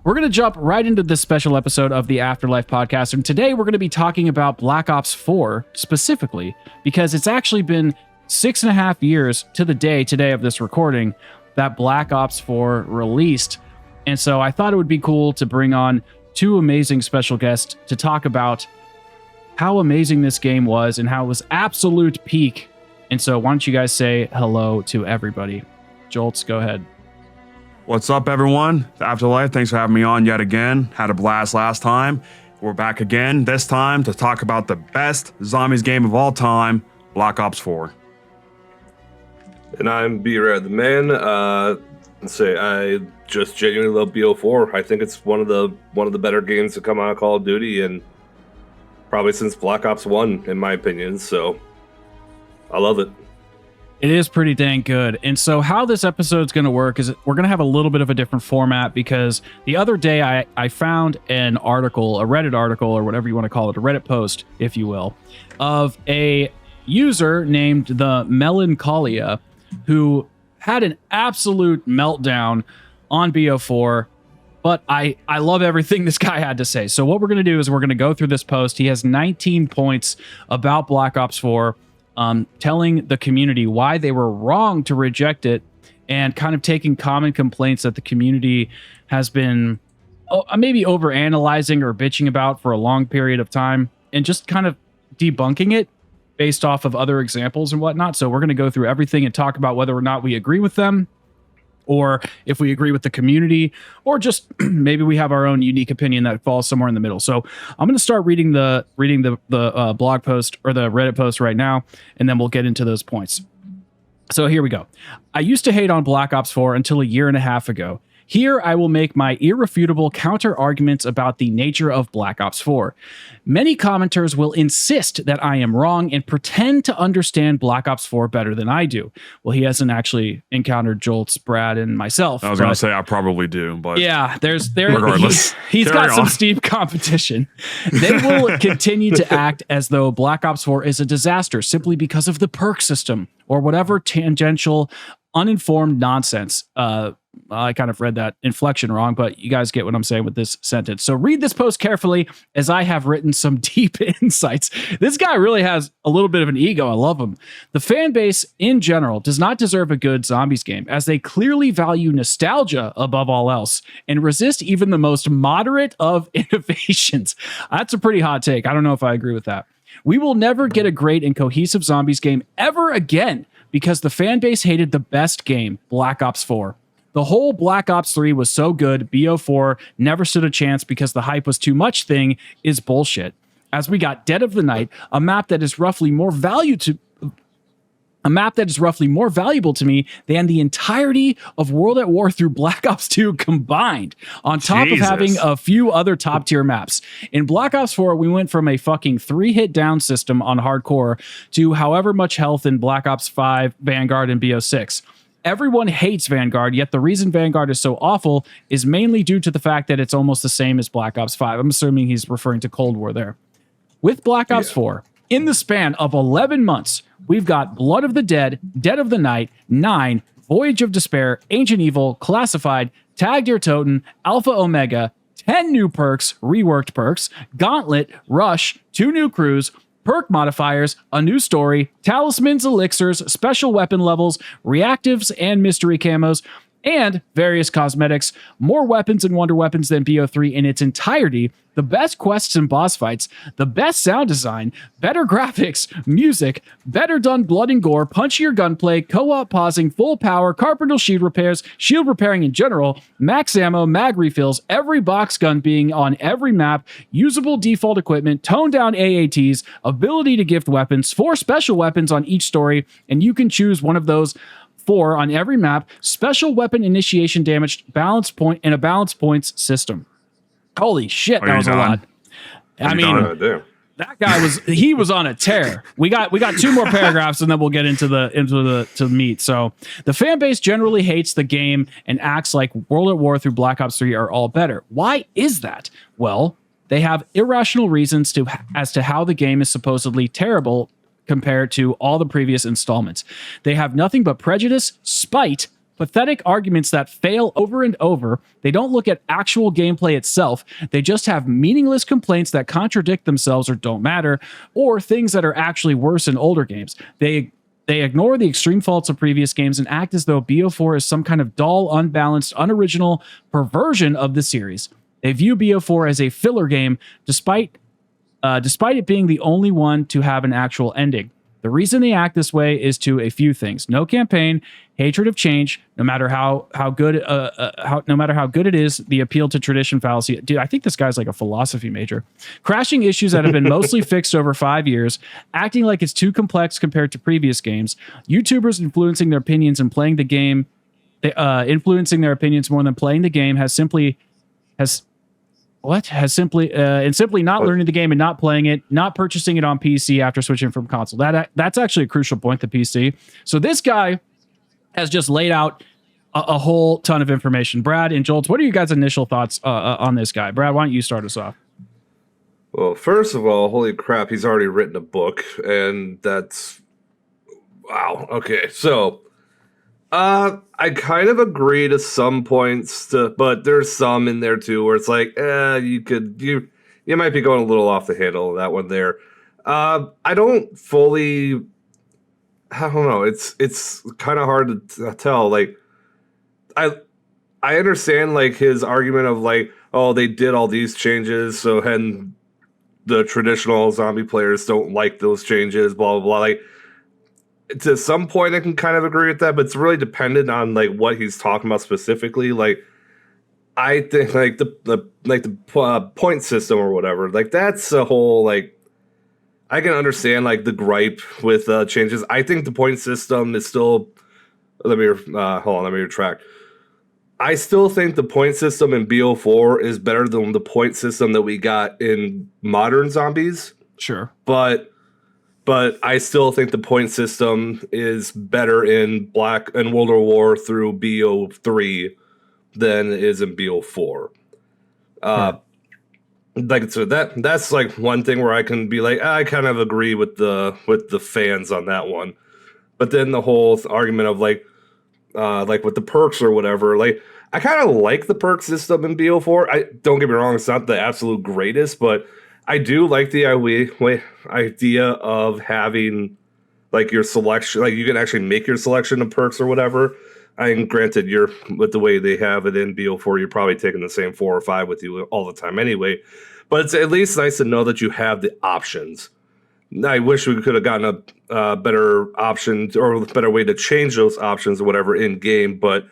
We're going to jump right into this special episode of the Afterlife podcast. And today we're going to be talking about Black Ops 4 specifically, because it's actually been 6.5 years to the day today of this recording that Black Ops 4 released. And so I thought it would be cool to bring on two amazing special guests to talk about how amazing this game was and how it was absolute peak. And so why don't you guys say hello to everybody? Jolts, go ahead. What's up, everyone? Afterlife, thanks for having me on yet again. Had a blast last time. We're back again, this time to talk about the best zombies game of all time, Black Ops 4. And I'm B-Rad the Man. I just genuinely love BO4. I think it's one of the better games to come out of Call of Duty, and probably since Black Ops 1, in my opinion. So I love it. It is pretty dang good. And so how this episode's going to work is we're going to have a little bit of a different format, because the other day I found an article, a Reddit article, or whatever you want to call it, a Reddit post, if you will, of a user named the Melancholia, who had an absolute meltdown on BO4. But I love everything this guy had to say. So what we're going to do is we're going to go through this post. He has 19 points about Black Ops 4. Telling the community why they were wrong to reject it, and kind of taking common complaints that the community has been maybe overanalyzing or bitching about for a long period of time, and just kind of debunking it based off of other examples and whatnot. So we're going to go through everything and talk about whether or not we agree with them, or if we agree with the community, or just maybe we have our own unique opinion that falls somewhere in the middle. So I'm going to start reading the blog post or the Reddit post right now, and then we'll get into those points. So here we go. I used to hate on Black Ops 4 until a year and a half ago. Here, I will make my irrefutable counter-arguments about the nature of Black Ops 4. Many commenters will insist that I am wrong and pretend to understand Black Ops 4 better than I do. Well, he hasn't actually encountered Jolts, Brad, and myself. I was going to say I probably do, but yeah, regardless, he's got some steep competition. They will continue to act as though Black Ops 4 is a disaster simply because of the perk system or whatever tangential, uninformed nonsense. I kind of read that inflection wrong, but you guys get what I'm saying with this sentence. So read this post carefully, as I have written some deep insights. This guy really has a little bit of an ego. I love him. The fan base in general does not deserve a good zombies game, as they clearly value nostalgia above all else and resist even the most moderate of innovations. That's a pretty hot take. I don't know if I agree with that. We will never get a great and cohesive zombies game ever again, because the fan base hated the best game, Black Ops 4. The whole Black Ops 3 was so good, BO4 never stood a chance because the hype was too much thing is bullshit. As we got Dead of the Night, a map that is roughly more valuable to me than the entirety of World at War through Black Ops 2 combined, on top of having a few other top tier maps. In Black Ops 4, we went from a fucking 3-hit down system on hardcore to however much health in Black Ops 5, Vanguard, and BO6. Everyone hates Vanguard, yet the reason Vanguard is so awful is mainly due to the fact that it's almost the same as Black Ops 5. I'm assuming he's referring to Cold War there. With Black Ops 4, in the span of 11 months, we've got Blood of the Dead, Dead of the Night, 9, Voyage of Despair, Ancient Evil, Classified, Tag Dear Toten, Alpha Omega, 10 new perks, reworked perks, Gauntlet, Rush, 2 new crews, perk modifiers, a new story, talismans, elixirs, special weapon levels, reactives and mystery camos, and various cosmetics, more weapons and wonder weapons than BO3 in its entirety, the best quests and boss fights, the best sound design, better graphics, music, better done blood and gore, punchier gunplay, co-op pausing, full power, carpenter shield repairs, shield repairing in general, max ammo, mag refills, every box gun being on every map, usable default equipment, toned down AATs, ability to gift weapons, 4 special weapons on each story, and you can choose one of those 4 on every map, special weapon initiation damage, balance point, and a balance points system. Holy shit, that was a lot. I mean, that guy was on a tear. We got 2 more paragraphs, and then we'll get into the meat. So the fan base generally hates the game and acts like World at War through Black Ops 3 are all better. Why is that? Well, they have irrational reasons as to how the game is supposedly terrible compared to all the previous installments. They have nothing but prejudice, spite, pathetic arguments that fail over and over. They don't look at actual gameplay itself. They just have meaningless complaints that contradict themselves or don't matter, or things that are actually worse in older games. They ignore the extreme faults of previous games and act as though BO4 is some kind of dull, unbalanced, unoriginal perversion of the series. They view BO4 as a filler game, despite it being the only one to have an actual ending. The reason they act this way is to a few things: no campaign, hatred of change, no matter how good it is, the appeal to tradition fallacy. Dude, I think this guy's like a philosophy major. Crashing issues that have been mostly fixed over 5 years, acting like it's too complex compared to previous games, YouTubers influencing their opinions and playing the game, influencing their opinions more than playing the game, simply not learning the game and not playing it, not purchasing it on PC after switching from console. That's actually a crucial point, the PC. So this guy has just laid out a whole ton of information. Brad and Jolts, what are you guys' initial thoughts on this guy? Brad, why don't you start us off? Well, first of all, holy crap, he's already written a book, and that's... Wow, okay, so... I kind of agree to some points, but there's some in there too where it's like, you might be going a little off the handle of that one there. I don't know. It's kind of hard to tell. Like, I understand like his argument of like, oh, they did all these changes, so and the traditional zombie players don't like those changes, blah blah blah. Like, to some point, I can kind of agree with that, but it's really dependent on like what he's talking about specifically. Like, I think like the point system or whatever, like that's a whole like I can understand like the gripe with changes. I think the point system is still. Let me retract. I still think the point system in BO4 is better than the point system that we got in modern zombies. Sure, but I still think the point system is better in World at War through BO3 than it is in BO4. Like, so that's like one thing where I can be like, I kind of agree with the fans on that one. But then the whole argument of like with the perks or whatever, like I kind of like the perk system in BO4. I don't get me wrong, it's not the absolute greatest, but I do like the idea of having like your selection, like you can actually make your selection of perks or whatever. I mean, granted, with the way they have it in BO4, you're probably taking the same 4 or 5 with you all the time anyway. But it's at least nice to know that you have the options. I wish we could have gotten a better option or a better way to change those options or whatever in game. But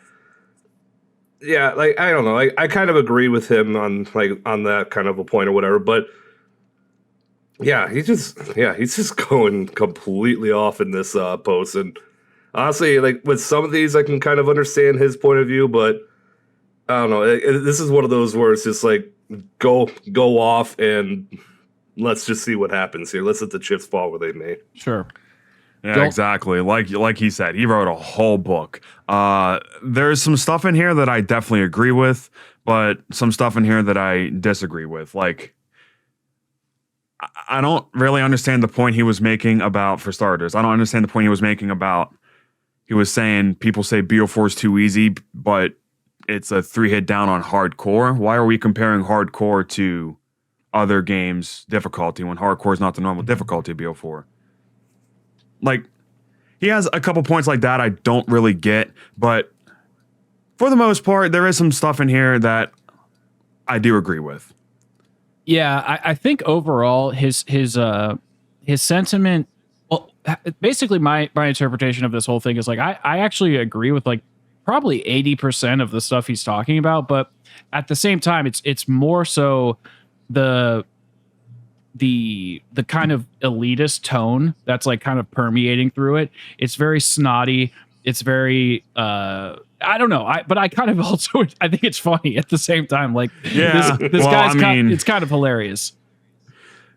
yeah, like I don't know, I kind of agree with him on that kind of a point or whatever, but. Yeah, he's just going completely off in this post, and honestly, like with some of these, I can kind of understand his point of view, but I don't know. This is one of those where it's just like go off and let's just see what happens here. Let's let the chips fall where they may. Sure. Yeah, exactly. Like he said, he wrote a whole book. There's some stuff in here that I definitely agree with, but some stuff in here that I disagree with. Like, I don't really understand the point he was making about, for starters, I don't understand the point he was making about, he was saying people say BO4 is too easy, but it's a 3-hit down on hardcore. Why are we comparing hardcore to other games' difficulty when hardcore is not the normal difficulty of BO4? Like, he has a couple points like that I don't really get, but for the most part, there is some stuff in here that I do agree with. Yeah, I think overall his sentiment. Well, basically my interpretation of this whole thing is like I actually agree with like probably 80% of the stuff he's talking about, but at the same time, it's more so the kind of elitist tone that's like kind of permeating through it. It's very snotty. It's very I don't know. But I kind of also I think it's funny at the same time. Like yeah, this guy's it's kind of hilarious.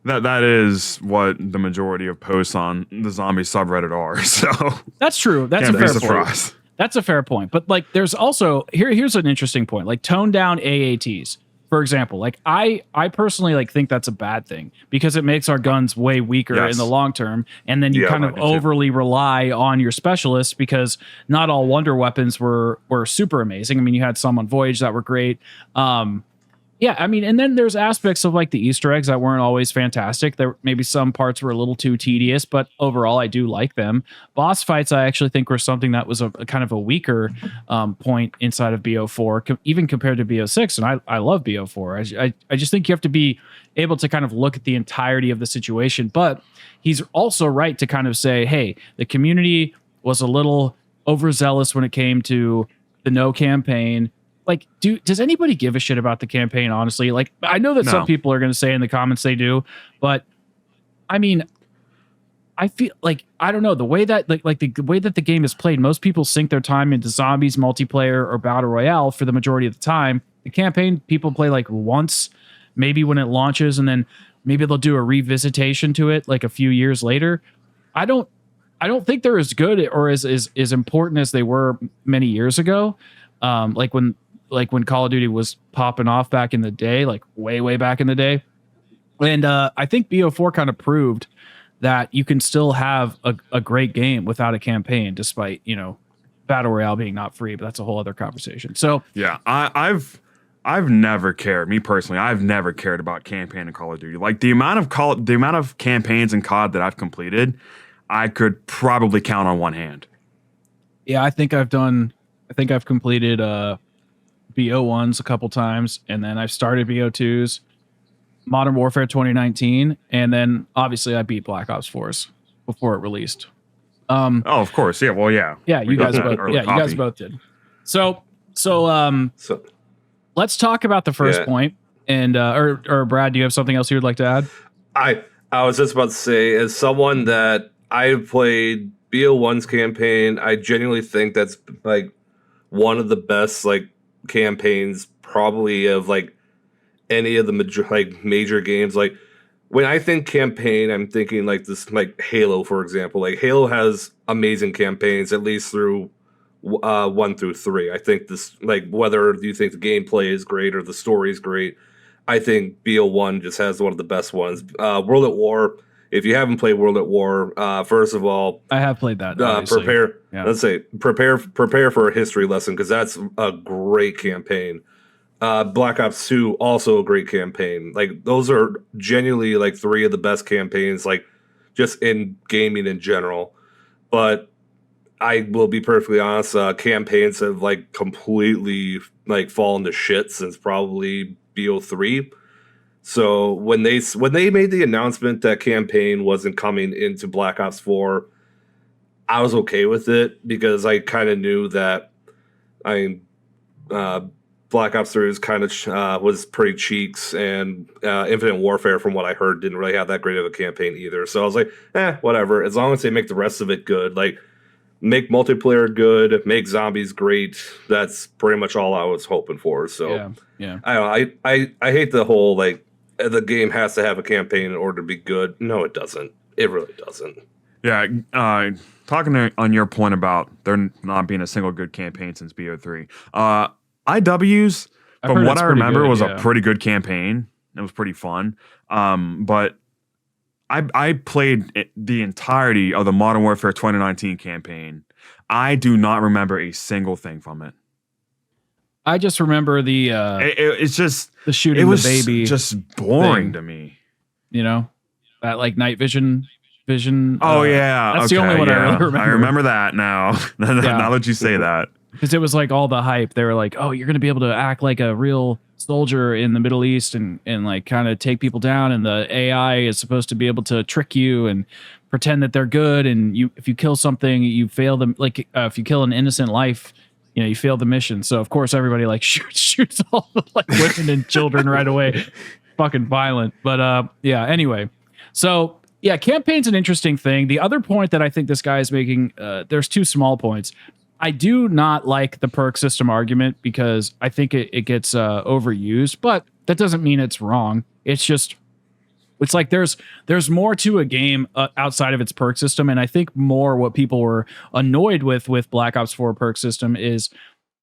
That is what the majority of posts on the zombie subreddit are. So that's true. That's a fair point. That's a fair point. But like there's also here's an interesting point. Like tone down AATs. for example, like I personally like think that's a bad thing because it makes our guns way weaker in the long term, and then you kind of overly rely on your specialists because not all wonder weapons were super amazing. I mean, you had some on Voyage that were great. Yeah, I mean, and then there's aspects of like the Easter eggs that weren't always fantastic. There maybe some parts were a little too tedious, but overall I do like them. Boss fights I actually think were something that was a kind of a weaker point inside of BO4, even compared to BO6, and I love BO4. I just think you have to be able to kind of look at the entirety of the situation, but he's also right to kind of say, hey, the community was a little overzealous when it came to the no campaign. Like, does anybody give a shit about the campaign, honestly? Like, I know that some people are going to say in the comments they do, but I mean, I feel like, I don't know, the way that the way that the game is played, most people sink their time into zombies, multiplayer, or battle royale for the majority of the time. The campaign, people play like once, maybe when it launches, and then maybe they'll do a revisitation to it like a few years later. I don't think they're as good or as important as they were many years ago. Like when Call of Duty was popping off back in the day, like way back in the day. And I think BO4 kind of proved that you can still have a great game without a campaign, despite, you know, Battle Royale being not free, but that's a whole other conversation. So yeah, I've never cared, me personally, I've never cared about campaign in Call of Duty. Like the amount of campaigns in COD that I've completed, I could probably count on one hand. Yeah, I think I've completed BO1s a couple times, and then I've started BO2s, Modern Warfare 2019, and then obviously I beat Black Ops 4s before it released. Oh, of course. Yeah, well, yeah. Yeah, you guys both did. So let's talk about the first point. And or Brad, do you have something else you would like to add? I was just about to say, as someone that I've played BO1's campaign, I genuinely think that's like one of the best like campaigns probably of like any of the major games. Like when I think campaign, I'm thinking like this, like Halo, for example. Like Halo has amazing campaigns, at least through 1 through 3. I think this, like, whether you think the gameplay is great or the story is great, I think BO1 just has one of the best ones. World at War. If you haven't played World at War, first of all, I have played that. Prepare. Yeah. Let's say prepare for a history lesson, because that's a great campaign. Black Ops 2, also a great campaign. Like those are genuinely like 3 of the best campaigns, like just in gaming in general. But I will be perfectly honest, campaigns have like completely like fallen to shit since probably BO3. So when they made the announcement that campaign wasn't coming into Black Ops 4, I was okay with it because I kind of knew that Black Ops 3 was kind of was pretty cheeks, and Infinite Warfare, from what I heard, didn't really have that great of a campaign either. So I was like, whatever. As long as they make the rest of it good, like make multiplayer good, make zombies great. That's pretty much all I was hoping for. So yeah. I hate the whole like the game has to have a campaign in order to be good. No, it doesn't. It really doesn't. Yeah, talking on your point about there not being a single good campaign since BO3. IW's, from what I remember, was a pretty good campaign. It was pretty fun. But I played the entirety of the Modern Warfare 2019 campaign. I do not remember a single thing from it. I just remember it's just the shooting the baby. Just boring to me. You know, that like night vision. Oh yeah, that's the only one I really remember. I remember that now. Now that you say that, because it was like all the hype. They were like, "Oh, you're going to be able to act like a real soldier in the Middle East and like kind of take people down, and the AI is supposed to be able to trick you and pretend that they're good, and if you kill something, you fail them. Like if you kill an innocent life, you know, you fail the mission." So of course everybody like shoots all the like women and children right away. Fucking violent. But yeah, anyway. So yeah, campaign's an interesting thing. The other point that I think this guy is making, there's 2 small points. I do not like the perk system argument because I think it gets overused, but that doesn't mean it's wrong. It's just, it's like there's more to a game outside of its perk system, and I think more what people were annoyed with Black Ops 4 perk system is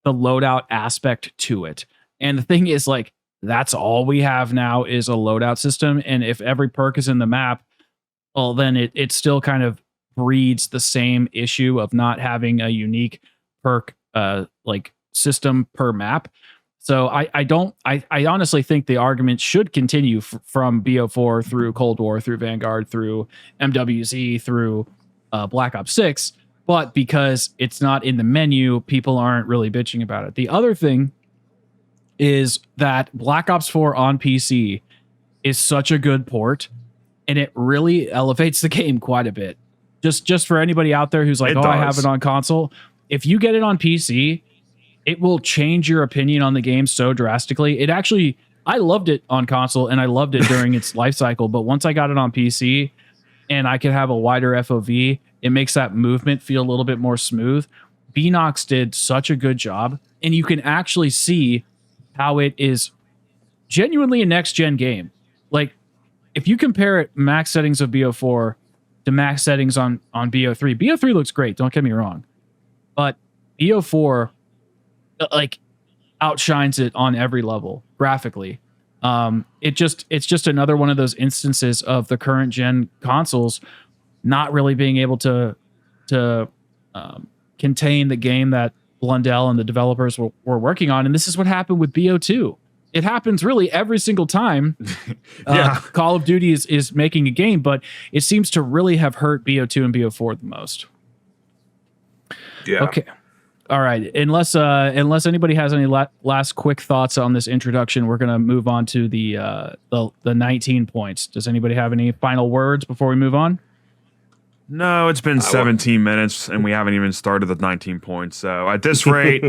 the loadout aspect to it. And the thing is, like, that's all we have now is a loadout system. And if every perk is in the map, well, then it still kind of breeds the same issue of not having a unique perk like system per map. So I honestly think the argument should continue from BO4 through Cold War, through Vanguard, through MWZ, through Black Ops 6. But because it's not in the menu, people aren't really bitching about it. The other thing is that Black Ops 4 on PC is such a good port, and it really elevates the game quite a bit. Just for anybody out there who's like, I have it on console. If you get it on PC, it will change your opinion on the game so drastically. It actually, I loved it on console and I loved it during its life cycle. But once I got it on PC and I could have a wider FOV, it makes that movement feel a little bit more smooth. Beanox did such a good job, and you can actually see how it is genuinely a next gen game. Like, if you compare it max settings of BO4 to max settings on BO3, BO3 looks great, don't get me wrong. But BO4 like outshines it on every level graphically. It's just another one of those instances of the current gen consoles not really being able to contain the game that Blundell and the developers were working on. And this is what happened with BO2. It happens really every single time Call of Duty is making a game, but it seems to really have hurt BO2 and BO4 the most. Yeah. Okay. All right. Unless anybody has any last quick thoughts on this introduction, we're going to move on to the 19 points. Does anybody have any final words before we move on? No, it's been 17 minutes and we haven't even started the 19 points. So at this rate,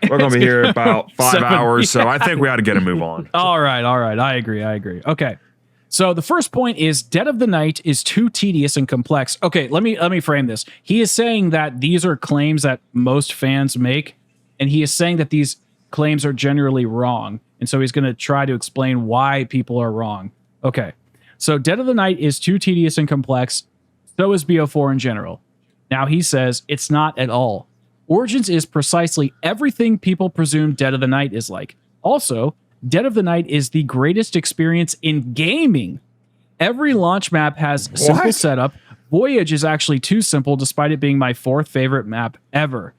we're going to be here about 5 hours. So I think we ought to get a move on. All right. I agree. Okay. So the first point is Dead of the Night is too tedious and complex. Okay, let me frame this. He is saying that these are claims that most fans make, and he is saying that these claims are generally wrong. And so he's going to try to explain why people are wrong. Okay. So Dead of the Night is too tedious and complex. So is BO4 in general. Now he says it's not at all. Origins is precisely everything people presume Dead of the Night is like. Also, Dead of the Night is the greatest experience in gaming. Every launch map has simple setup. Voyage is actually too simple, despite it being my 4th favorite map ever.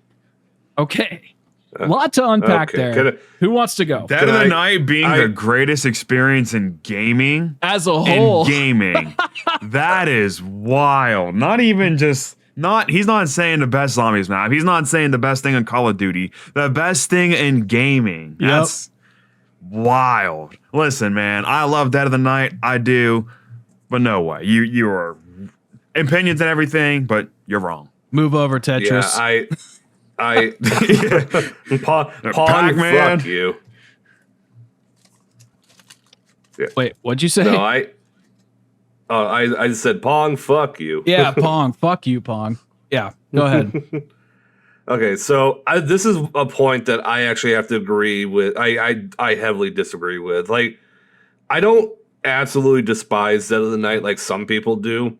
Okay. A lot to unpack there. Who wants to go? Dead of the Night being the greatest experience in gaming. As a whole. In gaming. That is wild. Not even just... He's not saying the best zombies map. He's not saying the best thing in Call of Duty. The best thing in gaming. Yep. That's wild. Listen, man, I love Dead of the Night. I do. But no way. You are opinions and everything, but you're wrong. Move over, Tetris. Yeah, Pong, Pac-Man. fuck you. Yeah. Wait, what'd you say? No, I just said Pong, fuck you. Yeah, Pong, fuck you, Pong. Yeah, go ahead. Okay, so this is a point that I actually have to agree with. I heavily disagree with. Like, I don't absolutely despise Dead of the Night like some people do,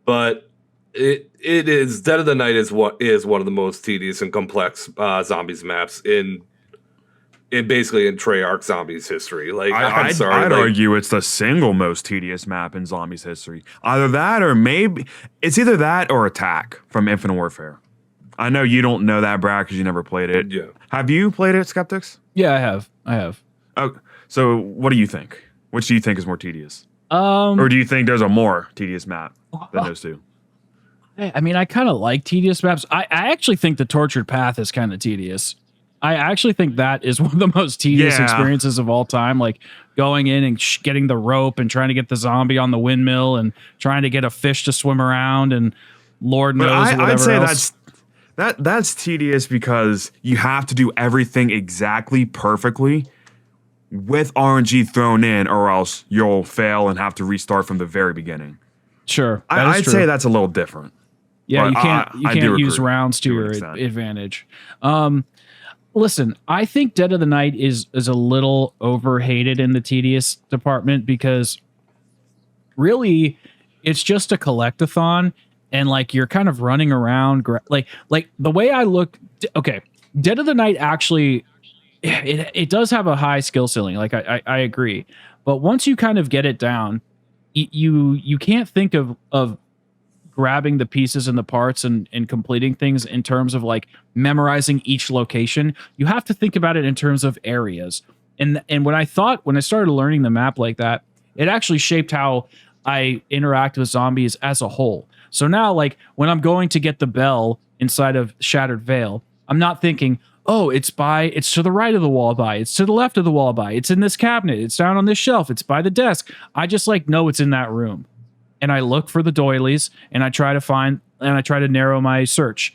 but it is Dead of the Night is one of the most tedious and complex zombies maps in basically in Treyarch Zombies history. Like, I'm sorry, I'd argue it's the single most tedious map in Zombies history. Either that or maybe it's either that or Attack from Infinite Warfare. I know you don't know that, Brad, because you never played it. Yeah. Have you played it, Skeptics? Yeah, I have. Oh, so what do you think? Which do you think is more tedious? Or do you think there's a more tedious map than those two? I mean, I kind of like tedious maps. I actually think the Tortured Path is kind of tedious. I actually think that is one of the most tedious experiences of all time. Like going in and getting the rope and trying to get the zombie on the windmill and trying to get a fish to swim around and Lord knows whatever I'd say else. that's tedious because you have to do everything exactly perfectly with RNG thrown in, or else you'll fail and have to restart from the very beginning. Sure, I'd say that's a little different. Yeah, but you can't use rounds to your advantage. Listen, I think Dead of the Night is a little overhated in the tedious department because really it's just a collectathon and like you're kind of running around like the way I look. Okay, Dead of the Night actually it does have a high skill ceiling. Like I agree, but once you kind of get it down, you can't think of grabbing the pieces and the parts and completing things in terms of like memorizing each location. You have to think about it in terms of areas. And when I started learning the map like that, it actually shaped how I interact with zombies as a whole. So now, like when I'm going to get the bell inside of Shattered Vale, I'm not thinking, oh, it's to the right of the wall by, it's to the left of the wall by, it's in this cabinet, it's down on this shelf, it's by the desk. I just like know it's in that room. And I look for the doilies and I try to narrow my search.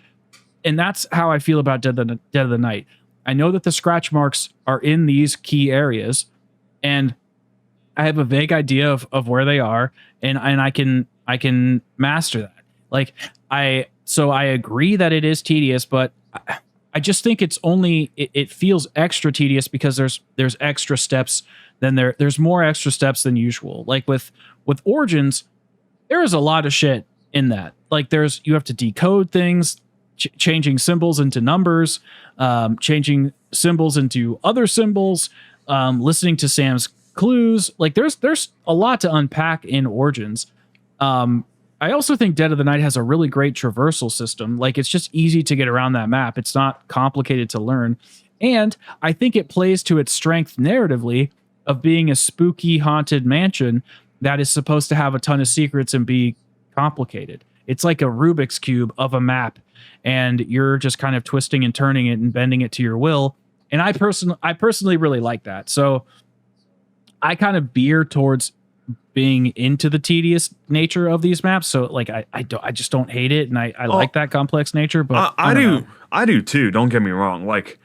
And that's how I feel about Dead of the Night. I know that the scratch marks are in these key areas, and I have a vague idea of where they are, and I can master that. Like I agree that it is tedious, but I just think it feels extra tedious because there's extra steps there's more extra steps than usual. Like with Origins, there is a lot of shit in that. Like you have to decode things, changing symbols into numbers, changing symbols into other symbols, listening to Sam's clues. Like there's a lot to unpack in Origins. I also think Dead of the Night has a really great traversal system. Like it's just easy to get around that map. It's not complicated to learn. And I think it plays to its strength narratively of being a spooky haunted mansion that is supposed to have a ton of secrets and be complicated. It's like a Rubik's Cube of a map, and you're just kind of twisting and turning it and bending it to your will. And I personally really like that. So I kind of veer towards being into the tedious nature of these maps. So like I just don't hate it, and I like that complex nature. But I do too. Don't get me wrong. Like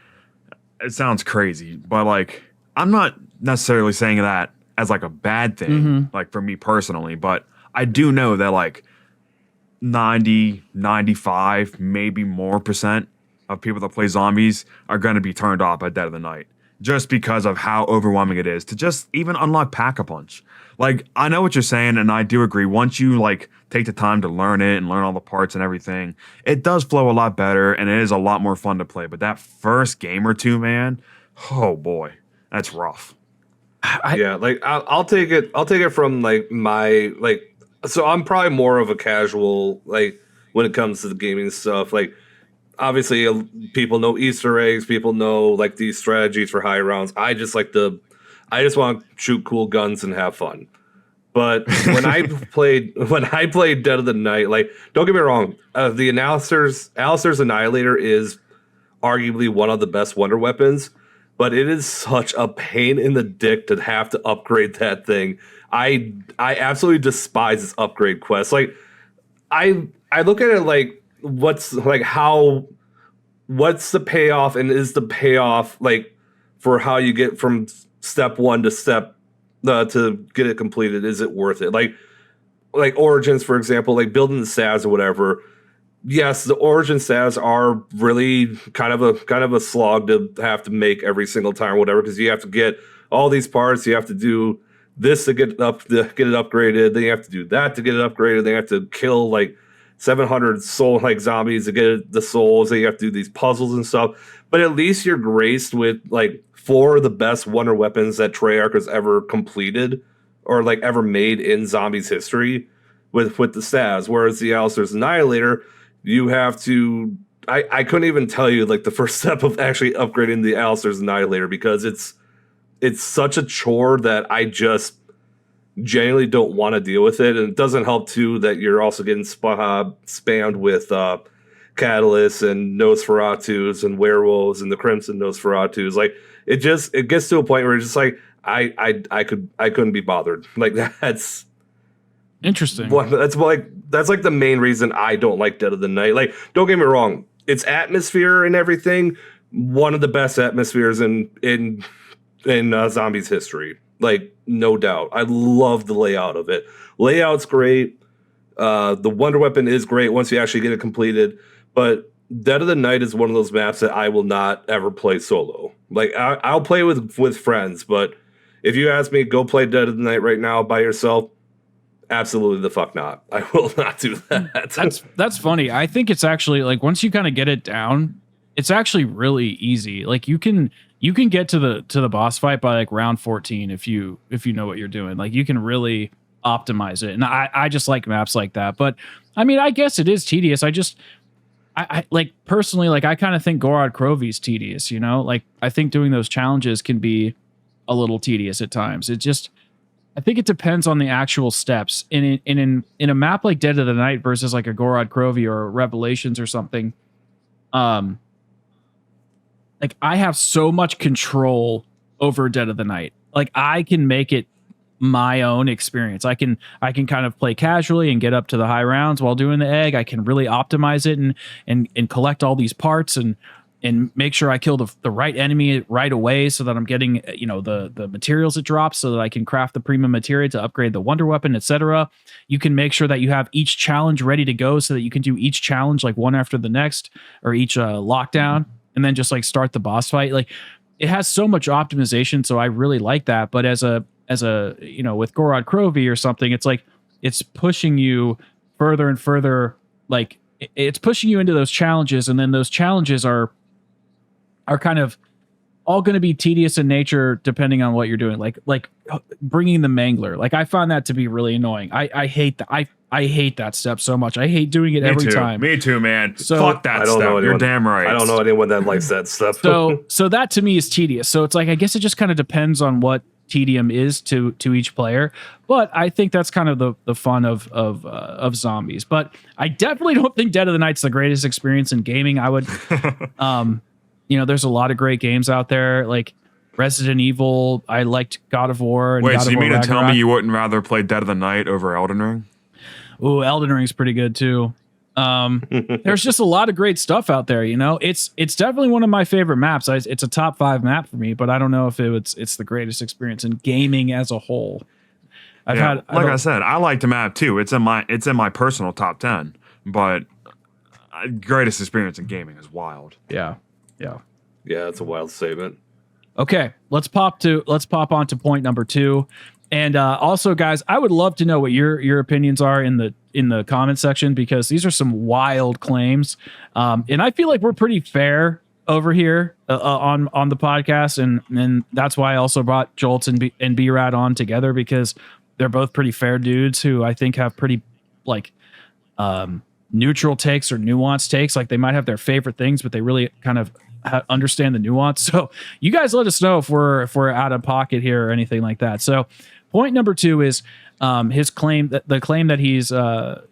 it sounds crazy, but like I'm not necessarily saying that as like a bad thing, like for me personally, but I do know that like 90, 95, maybe more % of people that play zombies are going to be turned off by Dead of the Night just because of how overwhelming it is to just even unlock Pack-a-Punch. Like, I know what you're saying, and I do agree. Once you like take the time to learn it and learn all the parts and everything, it does flow a lot better, and it is a lot more fun to play. But that first game or two, man, oh boy, that's rough. Like I'll take it from like my like. So I'm probably more of a casual like when it comes to the gaming stuff. Like obviously people know Easter eggs, people know like these strategies for high rounds. I just want to shoot cool guns and have fun. But when I played Dead of the Night, like don't get me wrong, the Alistair's Annihilator is arguably one of the best wonder weapons, but it is such a pain in the dick to have to upgrade that thing. I absolutely despise this upgrade quest. Like I look at it like what's the payoff, and is the payoff like for how you get from step one to step to get it completed, is it worth it? Like Origins, for example, like building the stabs or whatever. Yes, the Origin stabs are really kind of a slog to have to make every single time or whatever, because you have to get all these parts, you have to do this to get it upgraded, then you have to do that to get it upgraded, then you have to kill like 700 soul like zombies to get the souls, then you have to do these puzzles and stuff. But at least you're graced with like 4 of the best wonder weapons that Treyarch has ever completed or like ever made in zombies history with the stabs. Whereas the Alistair's Annihilator, you have to I couldn't even tell you like the first step of actually upgrading the Alistair's Annihilator, because it's such a chore that I just genuinely don't want to deal with it. And it doesn't help too that you're also getting spammed with Catalysts and Nosferatus and Werewolves and the Crimson Nosferatus. Like it gets to a point where it's just like I couldn't be bothered. Like that's interesting. That's like the main reason I don't like Dead of the Night. Like don't get me wrong, its atmosphere and everything, one of the best atmospheres in zombies history, like no doubt. I love the layout of it. Layout's great. The wonder weapon is great once you actually get it completed. But Dead of the Night is one of those maps that I will not ever play solo. Like I'll play with friends, but if you ask me go play Dead of the Night right now by yourself, absolutely the fuck not. I will not do that. That's funny. I think it's actually like once you kind of get it down, it's actually really easy. Like you can you can get to the boss fight by like round 14 if you know what you're doing. Like you can really optimize it. And I just like maps like that. But I mean, I guess it is tedious. I like personally, like I kind of think Gorod Krovi is tedious, you know? Like I think doing those challenges can be a little tedious at times. I think it depends on the actual steps. In a map like Dead of the Night versus like a Gorod Krovi or Revelations or something, like I have so much control over Dead of the Night. Like I can make it my own experience. I can kind of play casually and get up to the high rounds while doing the egg. I can really optimize it and collect all these parts and make sure I kill the right enemy right away so that I'm getting, you know, the materials it drops so that I can craft the premium materia to upgrade the wonder weapon, etc. You can make sure that you have each challenge ready to go so that you can do each challenge like one after the next, or each lockdown, and then just like start the boss fight. Like it has so much optimization, so I really like that. But as a you know, with Gorod Krovi or something, it's like it's pushing you further and further. Like it's pushing you into those challenges, and then those challenges are kind of all going to be tedious in nature depending on what you're doing. Like bringing the mangler. Like I find that to be really annoying. I hate that. I hate that step so much. I hate doing it every time. Me too, man. So, fuck that step. You're damn right. I don't know anyone that likes that stuff. So that to me is tedious. So it's like I guess it just kind of depends on what tedium is to each player, but I think that's kind of the fun of zombies. But I definitely don't think Dead of the Night's the greatest experience in gaming. I would you know, there's a lot of great games out there like Resident Evil. I liked God of War. And Wait, God so of you War mean to tell Ragnarok. me you wouldn't rather play Dead of the Night over Elden Ring? Ooh, Elden Ring's pretty good too. There's just a lot of great stuff out there, you know. It's definitely one of my favorite maps. It's a top 5 map for me, but I don't know if it's the greatest experience in gaming as a whole. I said, I like the map too. It's in my personal top 10, but greatest experience in gaming is wild. Yeah. Yeah, it's a wild statement. Okay, let's pop on to point number 2. And also, guys, I would love to know what your opinions are in the comment section, because these are some wild claims, and I feel like we're pretty fair over here on the podcast, and that's why I also brought Jolts and B-Rad on together, because they're both pretty fair dudes who I think have pretty like neutral takes or nuanced takes. Like they might have their favorite things, but they really kind of understand the nuance. So you guys let us know if we're out of pocket here or anything like that. So point number 2 is his claim that he's the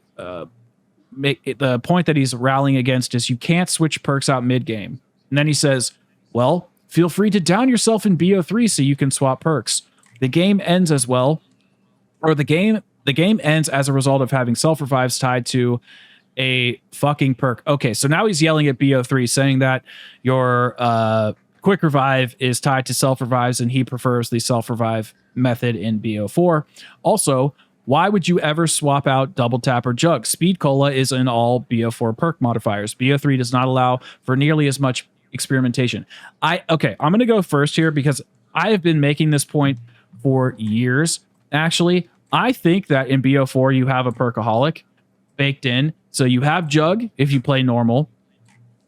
point that he's rallying against is you can't switch perks out mid game. And then he says, well, feel free to down yourself in BO3 so you can swap perks. The game ends as well, or the game ends as a result of having self revives tied to a fucking perk. Okay, so now he's yelling at BO3 saying that your quick revive is tied to self revives and he prefers the self revive method in BO4. Also, why would you ever swap out double tap or jug? Speed cola is in all BO4 perk modifiers. BO3 does not allow for nearly as much experimentation. I'm going to go first here because I have been making this point for years. Actually, I think that in BO4 you have a perkaholic baked in. So you have jug if you play normal.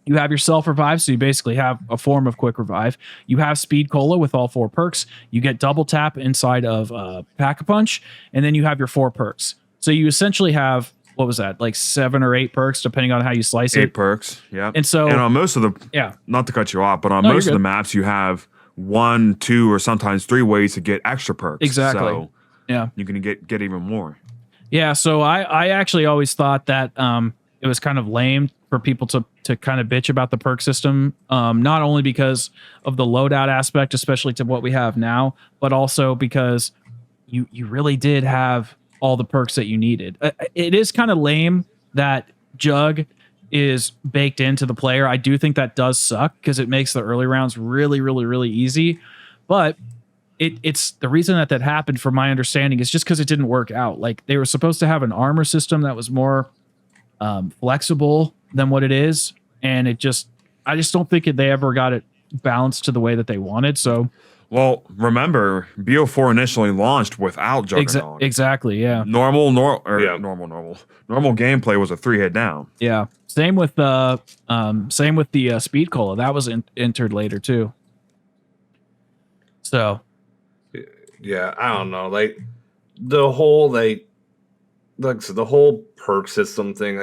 You have your self revive, so you basically have a form of quick revive. You have speed cola with all 4 perks. You get double tap inside of pack a punch, and then you have your 4 perks. So you essentially have, what was that, like 7 or 8 perks, depending on how you slice it. 8 perks, yeah. And so, and on most of the, not to cut you off, but on most of the maps, you have 1, 2, or sometimes 3 ways to get extra perks. Exactly. So yeah, you can get even more. Yeah. So I actually always thought that it was kind of lame for people to kind of bitch about the perk system, not only because of the loadout aspect, especially to what we have now, but also because you really did have all the perks that you needed. It is kind of lame that jug is baked into the player. I do think that does suck because it makes the early rounds really, really, really easy. But it's the reason that happened, from my understanding, is just because it didn't work out. Like they were supposed to have an armor system that was more flexible than what it is, and I just don't think they ever got it balanced to the way that they wanted. So, well, remember BO4 initially launched without Juggernaut. Exactly, yeah. Normal gameplay was a 3-hit down. Yeah, same with the speed cola that was entered later too. So yeah, I don't know. Like the whole like so the whole perk system thing.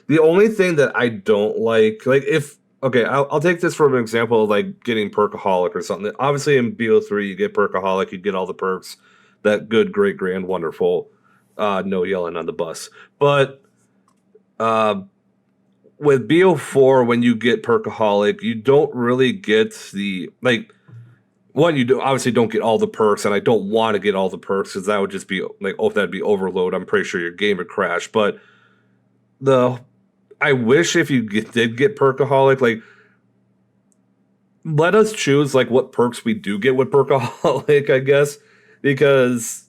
The only thing that I don't like if okay, I'll take this for an example of like getting Perkaholic or something. Obviously in BO3 you get Perkaholic, you get all the perks. That good, great, grand, wonderful. No yelling on the bus. But with BO4, when you get Perkaholic, you don't really get the one, you obviously don't get all the perks, and I don't want to get all the perks because that would just be like, oh, that'd be overload. I'm pretty sure your game would crash. But I wish if you did get Perkaholic, like let us choose like what perks we do get with Perkaholic, I guess, because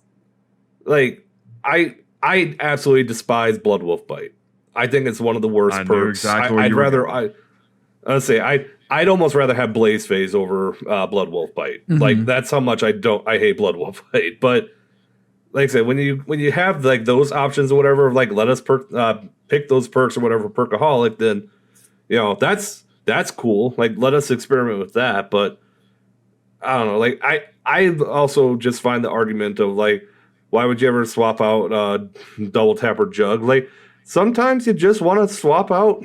like I absolutely despise Blood Wolf Bite. I think it's one of the worst perks. I'd almost rather have Blaze Phase over Blood Wolf Bite. Mm-hmm. Like that's how much I hate Blood Wolf Bite. But like I said, when you have like those options or whatever, like let us pick those perks or whatever Perkaholic, then that's cool. Like let us experiment with that. But I don't know. Like I also just find the argument of like, why would you ever swap out Double Tap or Jug? Like sometimes you just want to swap out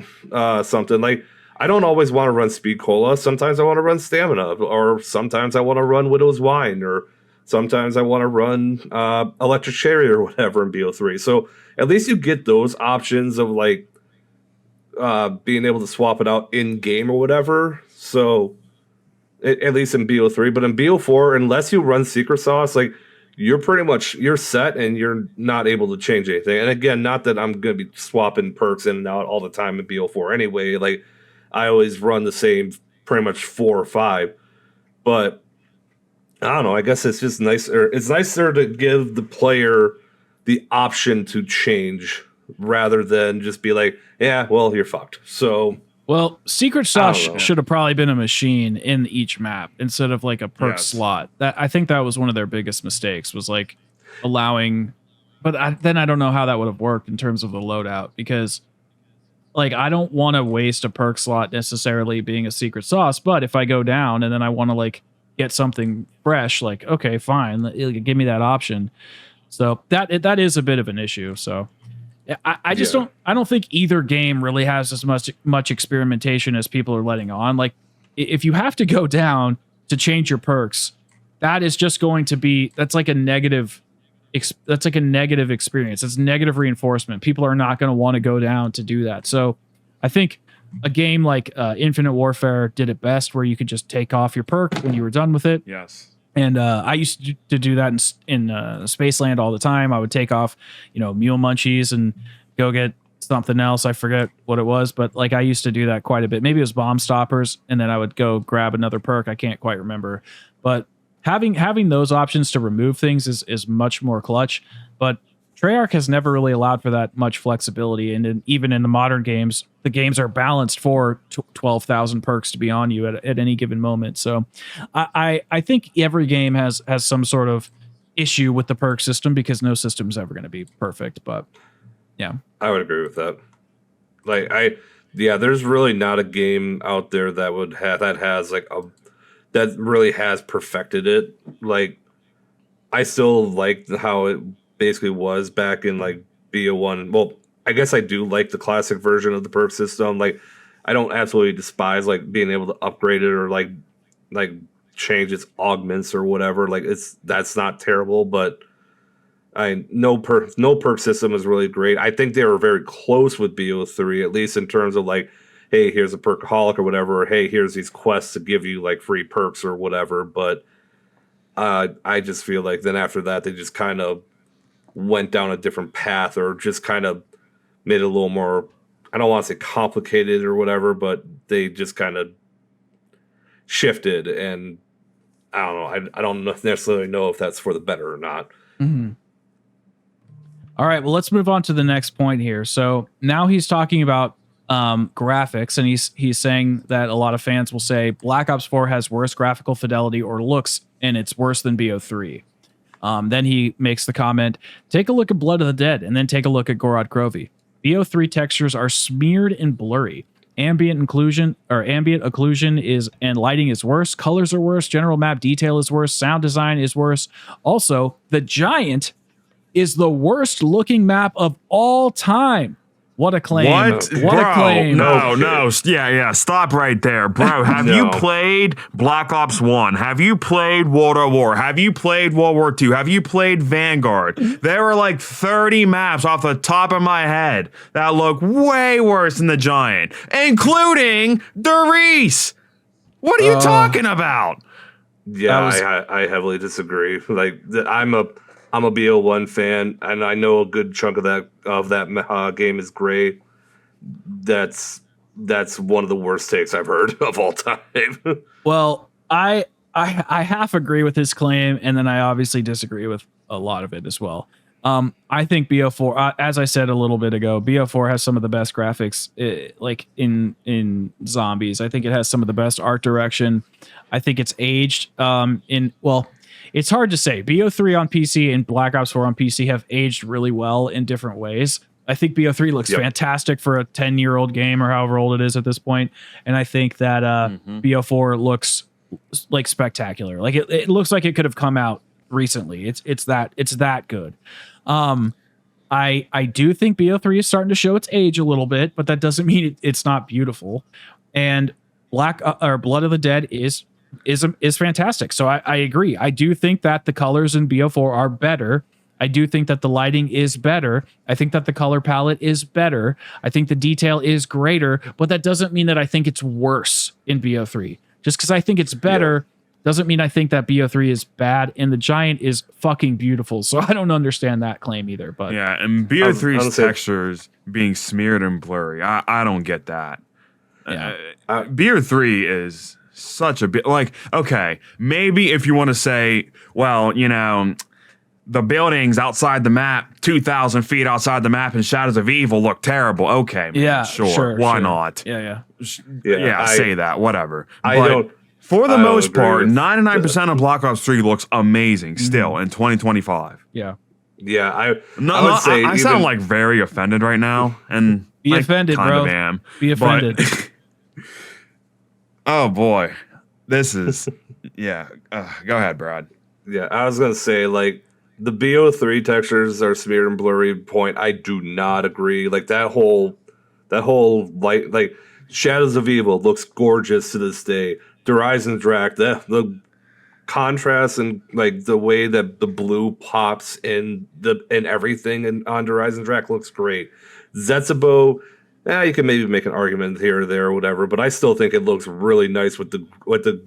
something. Like I don't always want to run Speed Cola. Sometimes I want to run Stamina, or sometimes I want to run Widow's Wine, or sometimes I want to run Electric Cherry or whatever in BO3. So at least you get those options of like being able to swap it out in game or whatever. So at least in BO3, but in BO4, unless you run Secret Sauce, like you're set and you're not able to change anything. And again, not that I'm going to be swapping perks in and out all the time in BO4 anyway. Like I always run the same pretty much 4 or 5, but I don't know. I guess it's just nicer. It's nicer to give the player the option to change rather than just be like, yeah, well, you're fucked. So, well, Secret Sauce should have probably been a machine in each map instead of like a perk slot. I think that was one of their biggest mistakes, was like allowing. But then I don't know how that would have worked in terms of the loadout, because like I don't want to waste a perk slot necessarily being a Secret Sauce. But if I go down and then I want to like get something fresh, like, okay, fine, give me that option. So that is a bit of an issue. So I just don't think either game really has as much experimentation as people are letting on. Like if you have to go down to change your perks, that is just going to be, that's like a negative experience. It's negative reinforcement. People are not going to want to go down to do that. So I think a game like Infinite Warfare did it best, where you could just take off your perk when you were done with it. Yes. And I used to do that in Spaceland all the time. I would take off, Mule Munchies and go get something else. I forget what it was, but like I used to do that quite a bit. Maybe it was Bomb Stoppers, and then I would go grab another perk. I can't quite remember. But having those options to remove things is much more clutch. But Treyarch has never really allowed for that much flexibility, and even in the modern games, the games are balanced for 12,000 perks to be on you at any given moment. So I think every game has some sort of issue with the perk system, because no system is ever going to be perfect. But yeah, I would agree with that. Like there's really not a game out there that that really has perfected it. Like I still like how it basically was back in like BO1. Well, I guess I do like the classic version of the perk system. Like I don't absolutely despise like being able to upgrade it or like change its augments or whatever. Like that's not terrible, but no perk system is really great. I think they were very close with BO3, at least in terms of like, hey, here's a Perkaholic or whatever, or hey, here's these quests to give you like free perks or whatever. But I just feel like then after that they just kind of went down a different path, or just kind of made it a little more, I don't want to say complicated or whatever, but they just kind of shifted, and I don't know. I don't necessarily know if that's for the better or not. Mm-hmm. All right, well, let's move on to the next point here. So now he's talking about graphics, and he's saying that a lot of fans will say Black Ops 4 has worse graphical fidelity or looks, and it's worse than BO3. Then he makes the comment, take a look at Blood of the Dead, and then take a look at Gorod Grovey. BO3 textures are smeared and blurry, Ambient occlusion is and lighting is worse. Colors are worse. General map detail is worse. Sound design is worse. Also, the Giant is the worst looking map of all time. What a claim. What? What Bro, a claim. No. Yeah. Stop right there. Bro, have you played Black Ops 1? Have you played World at War? Have you played World War II? Have you played Vanguard? There were like 30 maps off the top of my head that look way worse than the Giant, including Reese. What are you talking about? Yeah, I heavily disagree. Like, I'm a BO1 fan, and I know a good chunk of that game is great. That's one of the worst takes I've heard of all time. Well, I half agree with his claim, and then I obviously disagree with a lot of it as well. I think BO4, as I said a little bit ago, BO4 has some of the best graphics, like in zombies. I think it has some of the best art direction. I think it's aged it's hard to say. BO3 on PC and Black Ops 4 on PC have aged really well in different ways. I think BO3 looks fantastic for a 10-year-old game or however old it is at this point. And I think that BO4 looks like spectacular. Like it looks like it could have come out recently. It's that good. I do think BO3 is starting to show its age a little bit, but that doesn't mean it's not beautiful. And Blood of the Dead is fantastic. So I agree. I do think that the colors in BO4 are better. I do think that the lighting is better. I think that the color palette is better. I think the detail is greater, but that doesn't mean that I think it's worse in BO3. Just because I think it's better doesn't mean I think that BO3 is bad, and the Giant is fucking beautiful. So I don't understand that claim either. But yeah, and BO3's textures being smeared and blurry, I don't get that. Yeah. BO3 is such a bit like, okay, maybe if you want to say, well, the buildings outside the map, 2,000 feet outside the map in Shadows of Evil look terrible. Okay, man, sure. Why not? Yeah. Say that, whatever. For the most part, 99% of Black Ops 3 looks amazing still in 2025. Yeah. Yeah, I would say I sound like very offended right now, and be offended, bro. Am, be offended. Oh boy, this is go ahead, Brad. Yeah, I was gonna say, like, the BO3 textures are smeared and blurry point. I do not agree. Like that whole light, like Shadows of Evil looks gorgeous to this day. Horizon Drac, the contrast and like the way that the blue pops in everything on Horizon Drac looks great. Zetsubo, you can maybe make an argument here or there or whatever, but I still think it looks really nice with the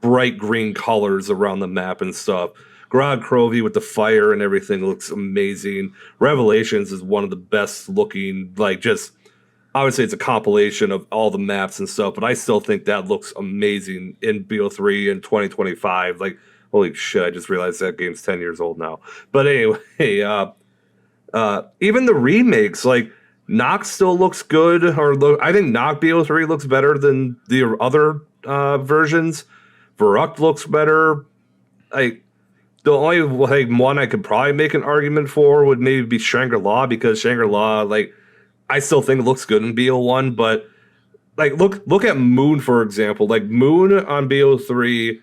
bright green colors around the map and stuff. Grog Crovey with the fire and everything looks amazing. Revelations is one of the best looking, like, just, I would say it's a compilation of all the maps and stuff, but I still think that looks amazing in BO3 in 2025. Like, holy shit, I just realized that game's 10 years old now. But anyway, even the remakes, like, Nox still looks good, I think Nox BO3 looks better than the other versions. Verruct looks better. The only one I could probably make an argument for would maybe be Shangri-La, because Shangri-La, like, I still think it looks good in BO1, but like look at Moon, for example. Like, Moon on BO3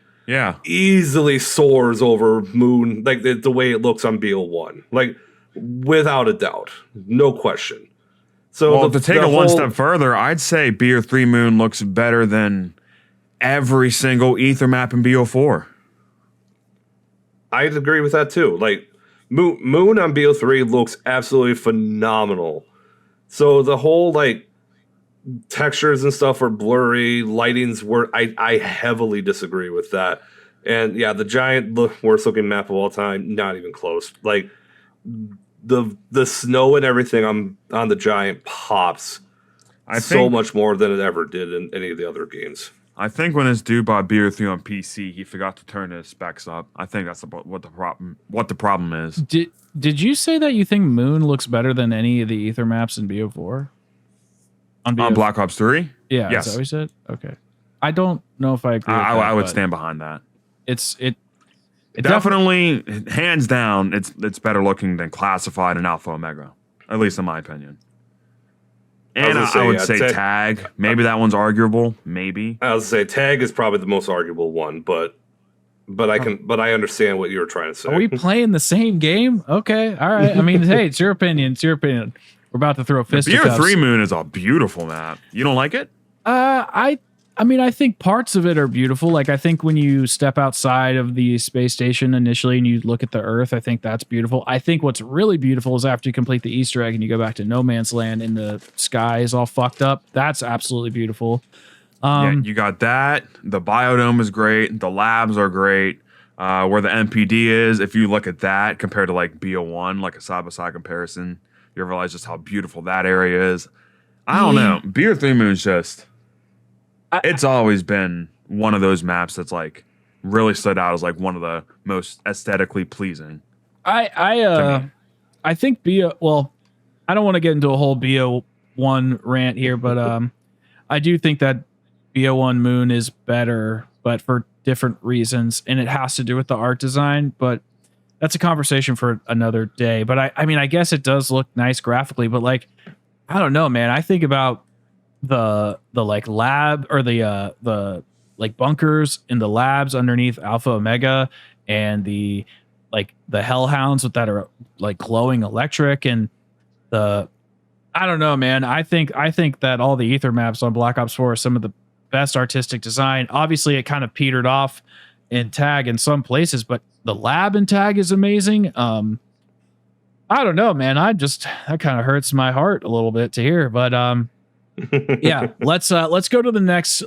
easily soars over Moon, like the way it looks on BO1. Like, without a doubt. No question. So to take it one step further, I'd say BO3 Moon looks better than every single Ether map in BO4. I'd agree with that too. Like, Moon on BO3 looks absolutely phenomenal. So the whole, like, textures and stuff are blurry, I heavily disagree with that. And yeah, the Giant, worst looking map of all time, not even close. Like, the snow and everything on the Giant pops so much more than it ever did in any of the other games. I think when this dude bought BO3 on PC, he forgot to turn his specs up. I think that's what the problem is. Did you say that you think Moon looks better than any of the Ether maps in BO4? On Black Ops 3? Yeah, yes. Is that what you said? Okay. I don't know if I agree with that. I would stand behind that. It definitely, hands down, it's better looking than Classified and Alpha Omega, at least in my opinion. And I would say tag. Maybe that one's arguable. Maybe. I was say tag is probably the most arguable one, but I understand what you were trying to say. Are we playing the same game? Okay, all right. I mean, hey, it's your opinion. It's your opinion. We're about to throw fisticuffs. Beer 3 Moon is a beautiful map. You don't like it? I mean, I think parts of it are beautiful. Like, I think when you step outside of the space station initially and you look at the Earth, I think that's beautiful. I think what's really beautiful is after you complete the Easter egg and you go back to No Man's Land and the sky is all fucked up. That's absolutely beautiful. Yeah, you got that. The biodome is great. The labs are great. Where the MPD is, if you look at that compared to like BO1, like a side-by-side comparison, you realize just how beautiful that area is. I don't know. Beer 3 Moon's just... It's always been one of those maps that's like really stood out as like one of the most aesthetically pleasing. I think well, I don't want to get into a whole BO1 rant here, but I do think that BO1 Moon is better, but for different reasons, and it has to do with the art design, but that's a conversation for another day. But I mean, I guess it does look nice graphically, but like, I don't know, man. I think about the like lab or the like bunkers in the labs underneath Alpha Omega and the hellhounds with that are like glowing electric and I don't know, man. I think that all the ether maps on Black Ops 4 are some of the best artistic design. Obviously it kind of petered off in tag in some places, but the lab in tag is amazing. I don't know, man. That kind of hurts my heart a little bit to hear, but yeah, let's go to the next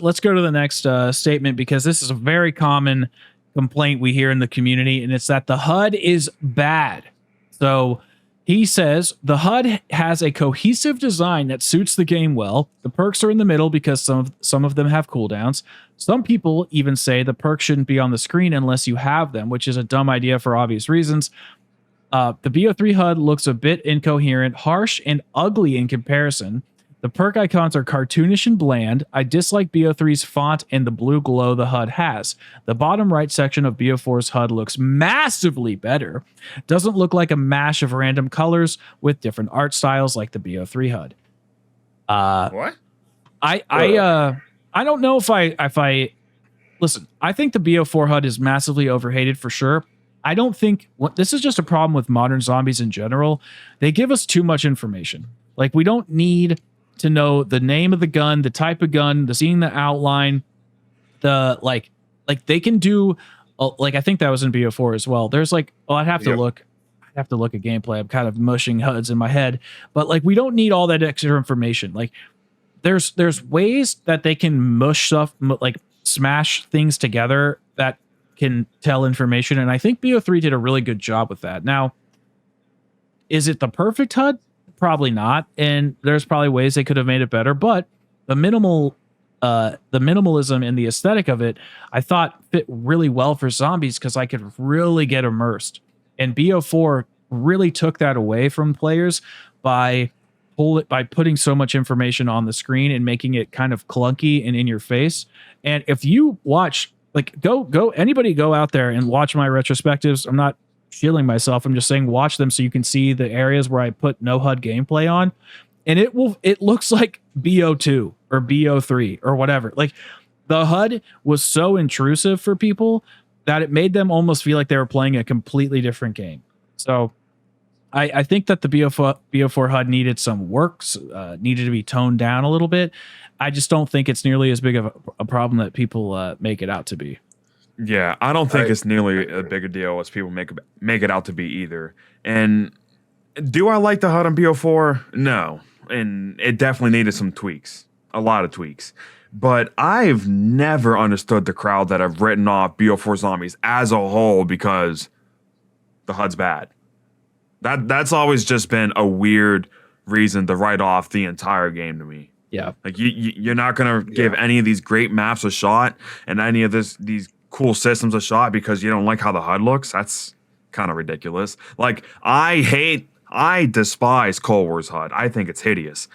statement, because this is a very common complaint we hear in the community, and it's that the HUD is bad. So he says the HUD has a cohesive design that suits the game well. The perks are in the middle because some of them have cooldowns. Some people even say the perks shouldn't be on the screen unless you have them, which is a dumb idea for obvious reasons. The BO3 HUD looks a bit incoherent, harsh, and ugly in comparison. The perk icons are cartoonish and bland. I dislike BO3's font and the blue glow the HUD has. The bottom right section of BO4's HUD looks massively better. Doesn't look like a mash of random colors with different art styles like the BO3 HUD. What? I don't know if I listen. I think the BO4 HUD is massively overhated for sure. I don't think this is just a problem with modern zombies in general. They give us too much information. Like, we don't need to know the name of the gun, the type of gun, seeing the outline, like they can do, like, I think that was in BO4 as well. There's like, I'd have to look at gameplay. I'm kind of mushing HUDs in my head, but like, we don't need all that extra information. Like, there's ways that they can mush stuff, like smash things together that can tell information. And I think BO3 did a really good job with that. Now, is it the perfect HUD? Probably not, and there's probably ways they could have made it better, but the minimalism and the aesthetic of it, I thought fit really well for zombies because I could really get immersed. And BO4 really took that away from players by putting so much information on the screen and making it kind of clunky and in your face. And if you watch, like, anybody go out there and watch my retrospectives. I'm not shielding myself. I'm just saying watch them so you can see the areas where I put no HUD gameplay on, and it looks like BO2 or BO3 or whatever. Like, the HUD was so intrusive for people that it made them almost feel like they were playing a completely different game. So I think that the BO4 HUD needed some work, needed to be toned down a little bit. I just don't think it's nearly as big of a problem that people make it out to be. Yeah, I don't think it's nearly a bigger deal as people make it out to be either. And do I like the HUD on BO4? No. And it definitely needed some tweaks. A lot of tweaks. But I've never understood the crowd that have written off BO4 zombies as a whole because the HUD's bad. That's always just been a weird reason to write off the entire game to me. Yeah. Like, you're not going to give any of these great maps a shot and any of these cool systems a shot because you don't like how the HUD looks. That's kind of ridiculous. Like, I despise Cold War's HUD. I think it's hideous.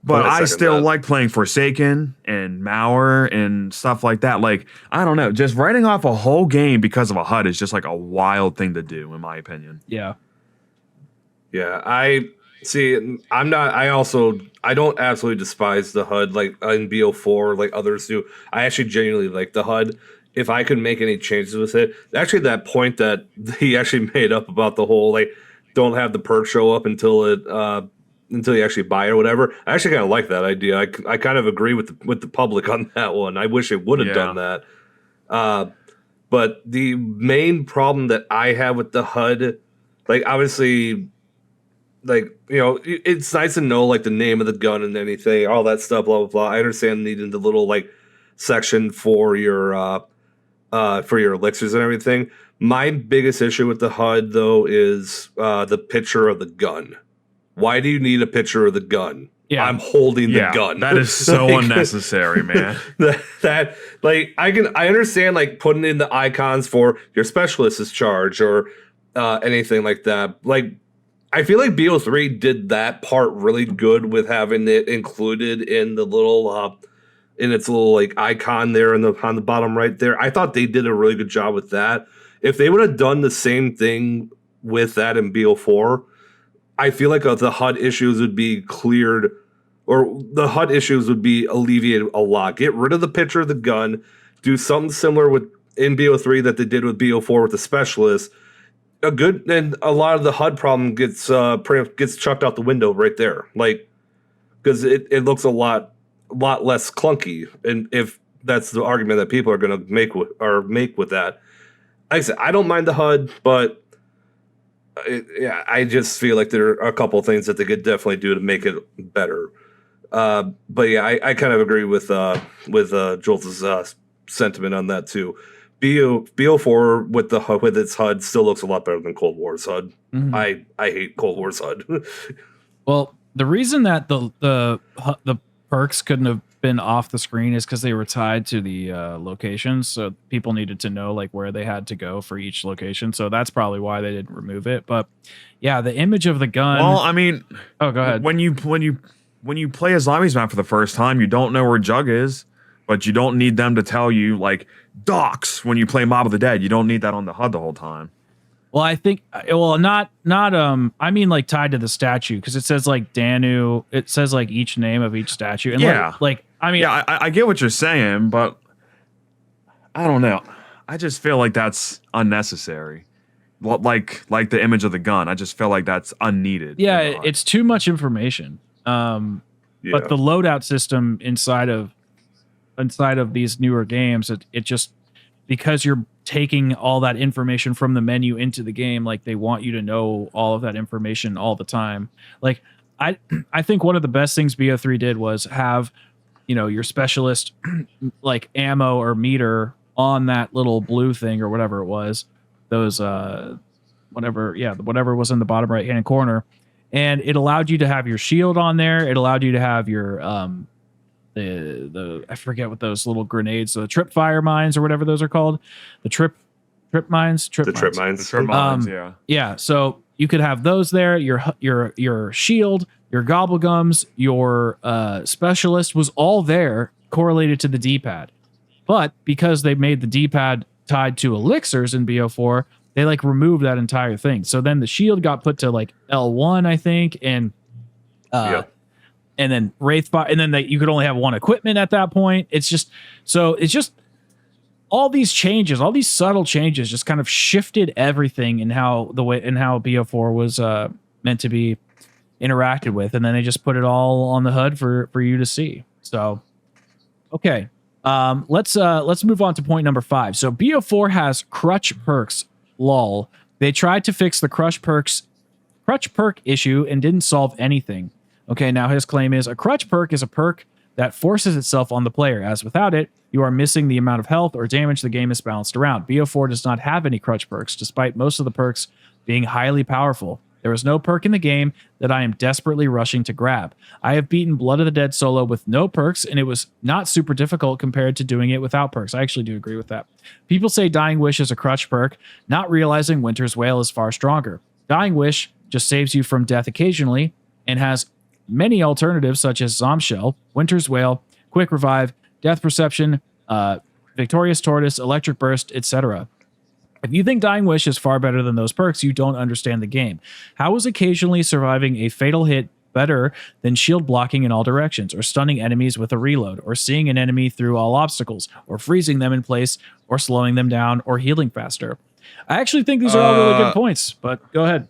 But I still like playing Forsaken and Mauer and stuff like that. Like, I don't know. Just writing off a whole game because of a HUD is just like a wild thing to do, in my opinion. Yeah. Yeah, I See, I'm not. I don't absolutely despise the HUD like in BO4 like others do. I actually genuinely like the HUD. If I could make any changes with it, actually, that point that he actually made up about the whole like don't have the perk show up until you actually buy it or whatever. I actually kind of like that idea. I kind of agree with the public on that one. I wish it would have done that. But the main problem that I have with the HUD, like obviously, like it's nice to know like the name of the gun and anything, all that stuff, blah blah blah. I understand needing the little like section for your elixirs and everything. My biggest issue with the HUD though is the picture of the gun. Why do you need a picture of the gun? Yeah. I'm holding the gun. That is so unnecessary, man. that like I understand like putting in the icons for your specialist's charge or anything like that. Like I feel like BO3 did that part really good with having it included in the little in its little like icon there on the bottom right there. I thought they did a really good job with that. If they would have done the same thing with that in BO4, I feel like the HUD issues would be cleared, or the HUD issues would be alleviated a lot. Get rid of the picture of the gun, do something similar in BO3 that they did with BO4 with the specialist. And a lot of the HUD problem gets chucked out the window right there, like because it looks a lot less clunky. And if that's the argument that people are going to make with that, like I said, I don't mind the HUD, but. I just feel like there are a couple of things that they could definitely do to make it better. But yeah, I kind of agree with Jolt's sentiment on that too. BO4 with its HUD still looks a lot better than Cold War's HUD. Mm-hmm. I hate Cold War's HUD. Well, the reason that the perks couldn't have been off the screen is because they were tied to the locations, so people needed to know like where they had to go for each location. So that's probably why they didn't remove it. But yeah, the image of the gun. Well, I mean, go ahead. When you play a zombies map for the first time, you don't know where Jug is, but you don't need them to tell you like docks when you play Mob of the Dead. You don't need that on the HUD the whole time. Well, I think, not I mean like tied to the statue, because it says like Danu, it says like each name of each statue, and like I mean, yeah, I get what you're saying, but I don't know. I just feel like that's unnecessary. Like the image of the gun, I just feel like that's unneeded. Yeah, it's too much information. But the loadout system inside of these newer games, it just, because you're taking all that information from the menu into the game, like they want you to know all of that information all the time. Like I think one of the best things BO3 did was have, your specialist like ammo or meter on that little blue thing or whatever it was, those whatever was in the bottom right hand corner, and it allowed you to have your shield on there. It allowed you to have your the I forget what those little grenades, the trip fire mines or whatever those are called, the trip mines. Yeah. So you could have those there. Your shield, your gobblegums, your specialist was all there, correlated to the D-pad. But because they made the D-pad tied to elixirs in BO4, they like removed that entire thing. So then the shield got put to like L1, I think, and then Wraithfire, and then you could only have one equipment at that point. It's just all these changes, all these subtle changes just kind of shifted everything in how BO4 was meant to be interacted with, and then they just put it all on the HUD for you to see. So okay, let's move on to point number 5. So BO4 has crutch perks. Lol. They tried to fix the crutch perk issue and didn't solve anything. Okay, now his claim is a crutch perk is a perk that forces itself on the player, as without it, you are missing the amount of health or damage the game is balanced around. BO4 does not have any crutch perks, despite most of the perks being highly powerful. There is no perk in the game that I am desperately rushing to grab. I have beaten Blood of the Dead solo with no perks, and it was not super difficult compared to doing it without perks. I actually do agree with that. People say Dying Wish is a crutch perk, not realizing Winter's Wail is far stronger. Dying Wish just saves you from death occasionally, and has many alternatives such as Zombshell, Winter's Wail, Quick Revive, Death Perception, Victorious Tortoise, Electric Burst, etc. If you think Dying Wish is far better than those perks, you don't understand the game. How is occasionally surviving a fatal hit better than shield blocking in all directions, or stunning enemies with a reload, or seeing an enemy through all obstacles, or freezing them in place, or slowing them down, or healing faster? I actually think these are all really good points, but go ahead.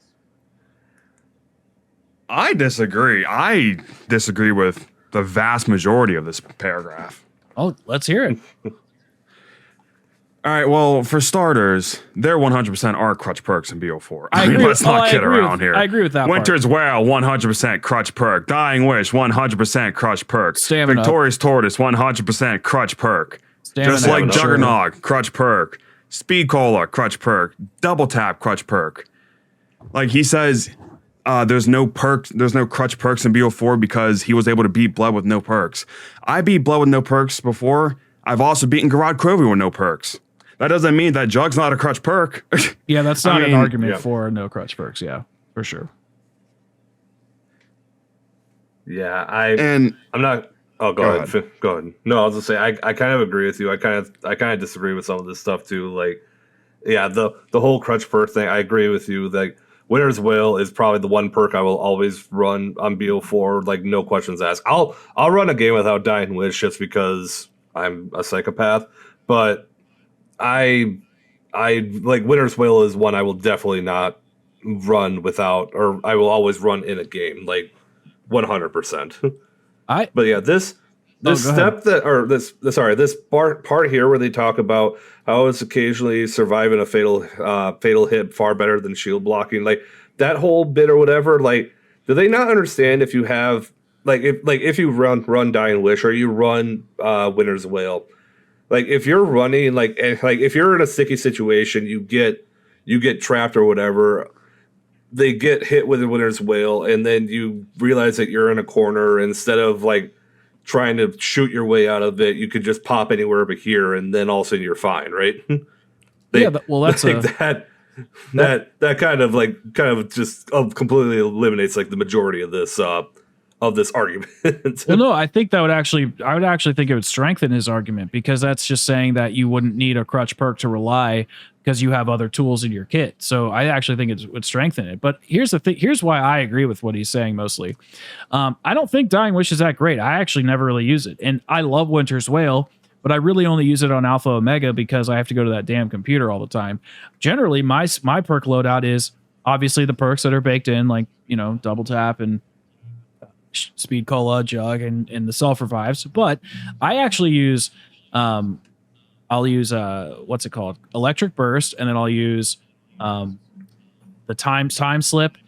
I disagree. I disagree with the vast majority of this paragraph. Oh, let's hear it. All right, well, for starters, there 100% are crutch perks in BO4. I agree. Let's not kid around here. I agree with that part. Winter's Wail, 100% crutch perk. Dying Wish, 100% crutch perk. Stamina. Victorious Tortoise, 100% crutch perk. Stamina. Just like Stamina. Juggernog, crutch perk. Speed Cola, crutch perk. Double Tap, crutch perk. Like he says, there's no crutch perks in BO4 because he was able to beat Blood with no perks. I beat Blood with no perks before. I've also beaten Garad Krovi with no perks. That doesn't mean that Jug's not a crutch perk. Yeah, that's not an mean, argument for no crutch perks. Yeah, for sure. Yeah, And I'm not. Oh, go ahead. ahead. Go ahead. No, I was gonna say I kind of agree with you. I kind of disagree with some of this stuff too. Like, yeah, the whole crutch perk thing. I agree with you. Like, Winter's Wail is probably the one perk I will always run on BO4. Like, no questions asked. I'll run a game without Dying Wish just because I'm a psychopath. But I like Winter's Wail is one I will definitely not run without, or I will always run in a game, like 100%. But yeah, this step that, or this part here where they talk about how it's occasionally surviving a fatal hit far better than shield blocking, like that whole bit or whatever. Like, do they not understand if you have if you run Dying Wish or you run Winter's Wail? Like, if you're running, like if you're in a sticky situation, you get trapped or whatever, they get hit with a Winter's Wail, and then you realize that you're in a corner. Instead of like trying to shoot your way out of it, you could just pop anywhere but here, and then all of a sudden you're fine, right? That's that kind of just completely eliminates like the majority of this argument. Well, no, I think I would actually think it would strengthen his argument, because that's just saying that you wouldn't need a crutch perk to rely because you have other tools in your kit. So I actually think it would strengthen it. But here's the thing. Here's why I agree with what he's saying mostly. I don't think Dying Wish is that great. I actually never really use it. And I love Winter's Wail, but I really only use it on Alpha Omega because I have to go to that damn computer all the time. Generally, my perk loadout is obviously the perks that are baked in, like, Double Tap and Speed Cola, Jug, and the self revives. But I actually use I'll use what's it called, Electric Burst, and then I'll use the time slip,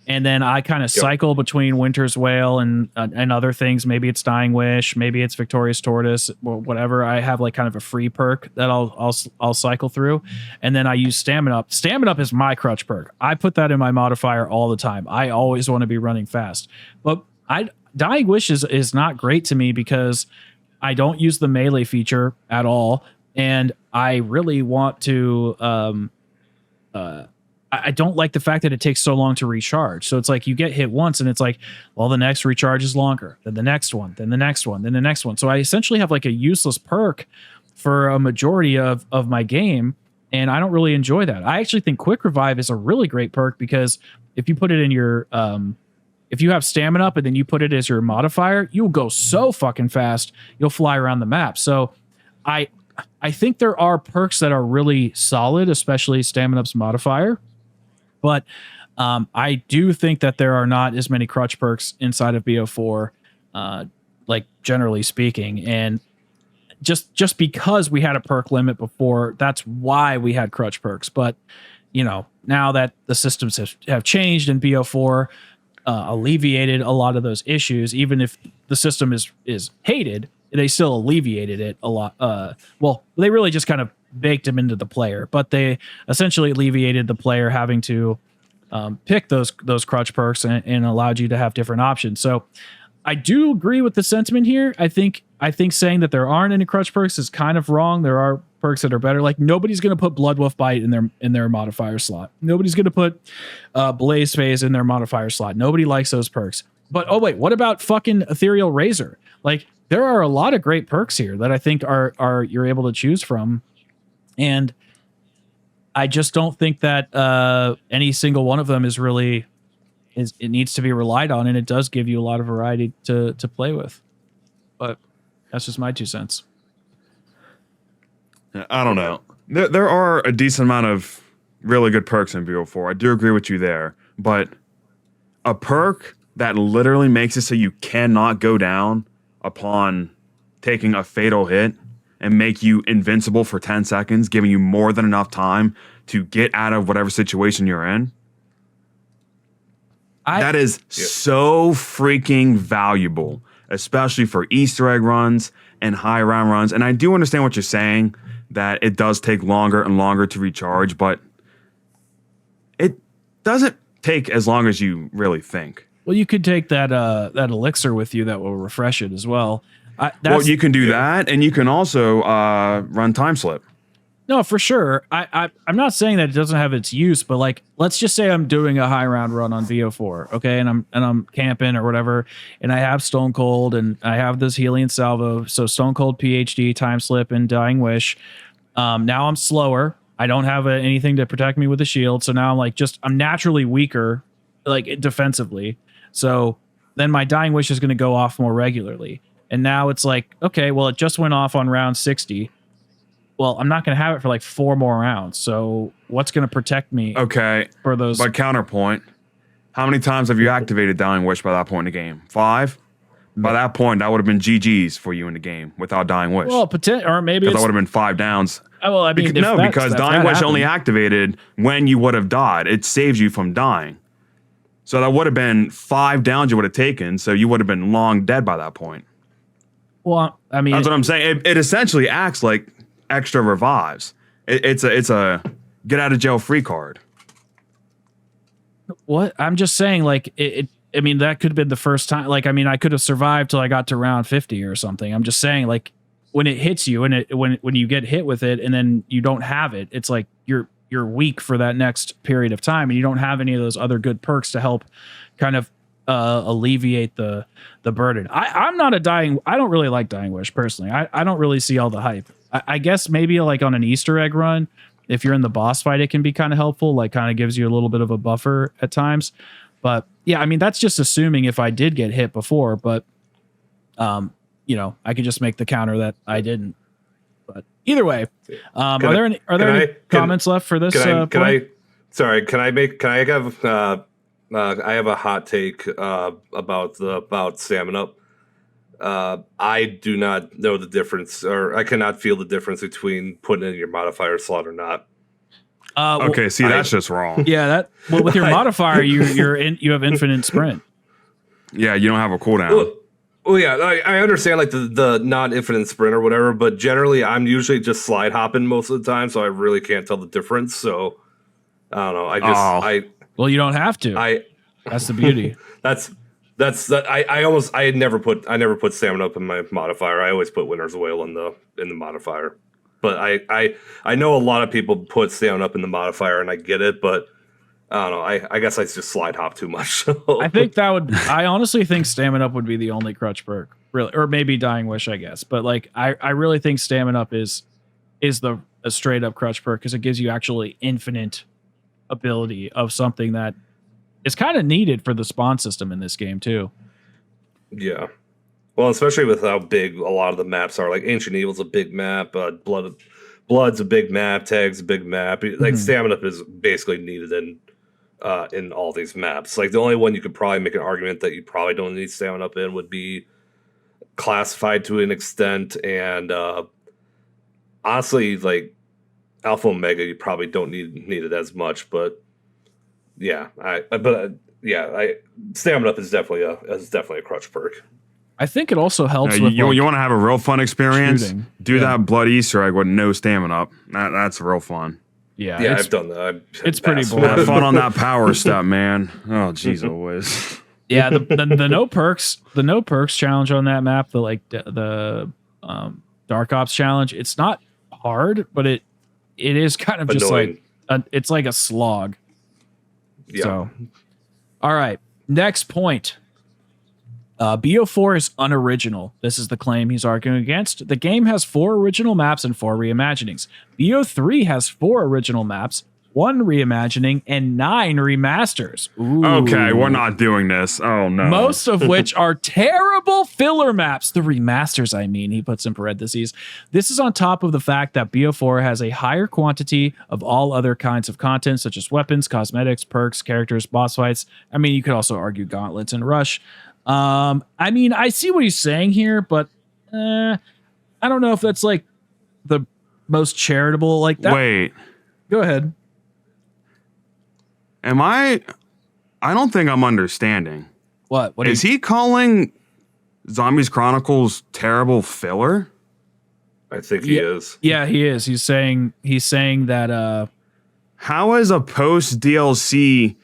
and then I kind of cycle between Winter's Wail and other things. Maybe it's Dying Wish, maybe it's Victorious Tortoise, or whatever. I have like kind of a free perk that I'll cycle through, and then I use Stamina Up. Stamina Up is my crutch perk. I put that in my modifier all the time. I always want to be running fast, but Dying Wish is not great to me because I don't use the melee feature at all, and I really want to. I don't like the fact that it takes so long to recharge. So it's like you get hit once, and it's like, well, the next recharge is longer, then the next one, then the next one, then the next one. So I essentially have like a useless perk for a majority of my game, and I don't really enjoy that. I actually think Quick Revive is a really great perk because if you put it in your if you have Stamina Up and then you put it as your modifier, you'll go so fucking fast, you'll fly around the map. So I think there are perks that are really solid, especially Stamina Up's modifier. But I do think that there are not as many crutch perks inside of BO4, like generally speaking. And just because we had a perk limit before, that's why we had crutch perks. But, now that the systems have changed and BO4 alleviated a lot of those issues, even if the system is hated, they still alleviated it a lot. Well, they really just kind of baked them into the player, but they essentially alleviated the player having to pick those crutch perks and allowed you to have different options. So I do agree with the sentiment here. I think saying that there aren't any crutch perks is kind of wrong. There are perks that are better. Like, nobody's going to put Blood Wolf Bite in their modifier slot. Nobody's going to put Blaze Phase in their modifier slot. Nobody likes those perks. But oh wait, what about fucking Ethereal Razor? Like, there are a lot of great perks here that I think are you're able to choose from. And I just don't think that any single one of them is really it needs to be relied on, and it does give you a lot of variety to play with. But that's just my 2 cents. I don't know. There are a decent amount of really good perks in BO4. I do agree with you there, but a perk that literally makes it so you cannot go down upon taking a fatal hit and make you invincible for 10 seconds, giving you more than enough time to get out of whatever situation you're in. That is so freaking valuable, especially for Easter egg runs and high round runs. And I do understand what you're saying, that it does take longer and longer to recharge, but it doesn't take as long as you really think. Well, you could take that elixir with you that will refresh it as well. Well, you can do that, and you can also run time slip. No, for sure. I'm not saying that it doesn't have its use, but like, let's just say I'm doing a high round run on VO4, okay, and I'm camping or whatever, and I have Stone Cold and I have this Healing Salvo, so Stone Cold, PhD, Time Slip, and Dying Wish. Now I'm slower. I don't have anything to protect me with a shield, so now I'm like I'm naturally weaker, like defensively. So then my Dying Wish is going to go off more regularly, and now it's like, okay, well, it just went off on round 60. Well, I'm not going to have it for like 4 more rounds. So what's going to protect me? Okay. For those. But counterpoint, how many times have you activated Dying Wish by that point in the game? 5? By that point, that would have been GG's for you in the game without Dying Wish. Well, or maybe because that would have been 5 downs. Well, I mean, because Dying Wish only activated when you would have died. It saves you from dying. So that would have been 5 downs you would have taken. So you would have been long dead by that point. Well, I mean, that's what I'm saying. It essentially acts like extra revives. It's a get out of jail free card. What? I'm just saying, like, I mean, that could have been the first time. Like, I mean, I could have survived till I got to round 50 or something. I'm just saying, like, when it hits you and when you get hit with it and then you don't have it, it's like you're weak for that next period of time, and you don't have any of those other good perks to help kind of alleviate the burden. I'm not I don't really like Dying Wish personally. I don't really see all the hype. I guess maybe like on an Easter egg run, if you're in the boss fight, it can be kind of helpful, like kind of gives you a little bit of a buffer at times. But yeah, I mean, that's just assuming if I did get hit before, but you know, I could just make the counter that I didn't. But either way, are there any comments left for this? I have a hot take about stamina. I do not know the difference, or I cannot feel the difference between putting in your modifier slot or not. Okay, that's just wrong. Yeah, with your modifier, you have infinite sprint. Yeah, you don't have a cooldown. Well, yeah, I understand like the non-infinite sprint or whatever, but generally I'm usually just slide hopping most of the time, so I really can't tell the difference. So I don't know. Well, you don't have to. That's the beauty. I never put stamina up in my modifier. I always put Winter's Wail in the modifier. But I know a lot of people put stamina up in the modifier, and I get it, but I don't know. I guess I just slide hop too much. I honestly think stamina up would be the only crutch perk, really, or maybe Dying Wish, I guess. But like, I really think stamina up is a straight up crutch perk because it gives you actually infinite ability of something that is kind of needed for the spawn system in this game too. Yeah. Well, especially with how big a lot of the maps are. Like Ancient Evil's a big map, Blood's a big map, Tag's a big map. Like stamina up is basically needed in all these maps. Like the only one you could probably make an argument that you probably don't need stamina up in would be Classified to an extent, and honestly, like Alpha Omega, you probably don't need it as much. But yeah, stamina up is definitely a crutch perk. I think it also helps with you want to have a real fun experience. Shooting. Do that Blood Easter egg with no stamina up. That's real fun. Yeah, I've done that. It's pretty boring. Have fun on that power step, man. Oh, jeez, always. Yeah, the no perks challenge on that map, the Dark Ops challenge. It's not hard, but it is kind of annoying. Just it's like a slog. Yeah. So, all right, next point. BO4 is unoriginal. This is the claim he's arguing against. The game has 4 original maps and 4 reimaginings. BO3 has 4 original maps, 1 reimagining, and 9 remasters. Ooh. Okay, we're not doing this. Oh, no. Most of which are terrible filler maps. The remasters, I mean, he puts in parentheses. This is on top of the fact that BO4 has a higher quantity of all other kinds of content, such as weapons, cosmetics, perks, characters, boss fights. I mean, you could also argue gauntlets and rush. I mean, I see what he's saying here, but I don't know if that's like the most charitable like that. Wait. Go ahead. I don't think I'm understanding. What is he calling Zombies Chronicles terrible filler? I think he is. Yeah, he is. He's saying that how is a post DLC,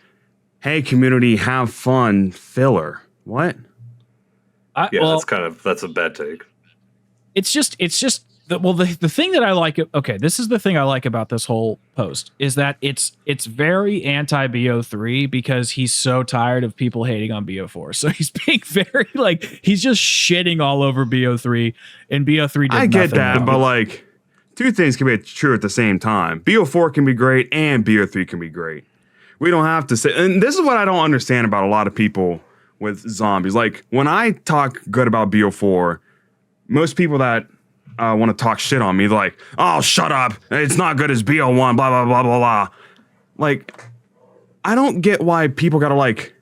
hey community, have fun filler? What? That's a bad take. It's just the thing that I like. Okay, this is the thing I like about this whole post is that it's very anti BO3 because he's so tired of people hating on BO4. So he's being very he's just shitting all over BO3, and BO3 did I get that, wrong. but like two things can be true at the same time. BO4 can be great and BO3 can be great. We don't have to say, and this is what I don't understand about a lot of people with zombies. Like when I talk good about BO4, most people that want to talk shit on me, they're like, oh, shut up. It's not good as BO1, blah, blah, blah, blah, blah. Like, I don't get why people got to like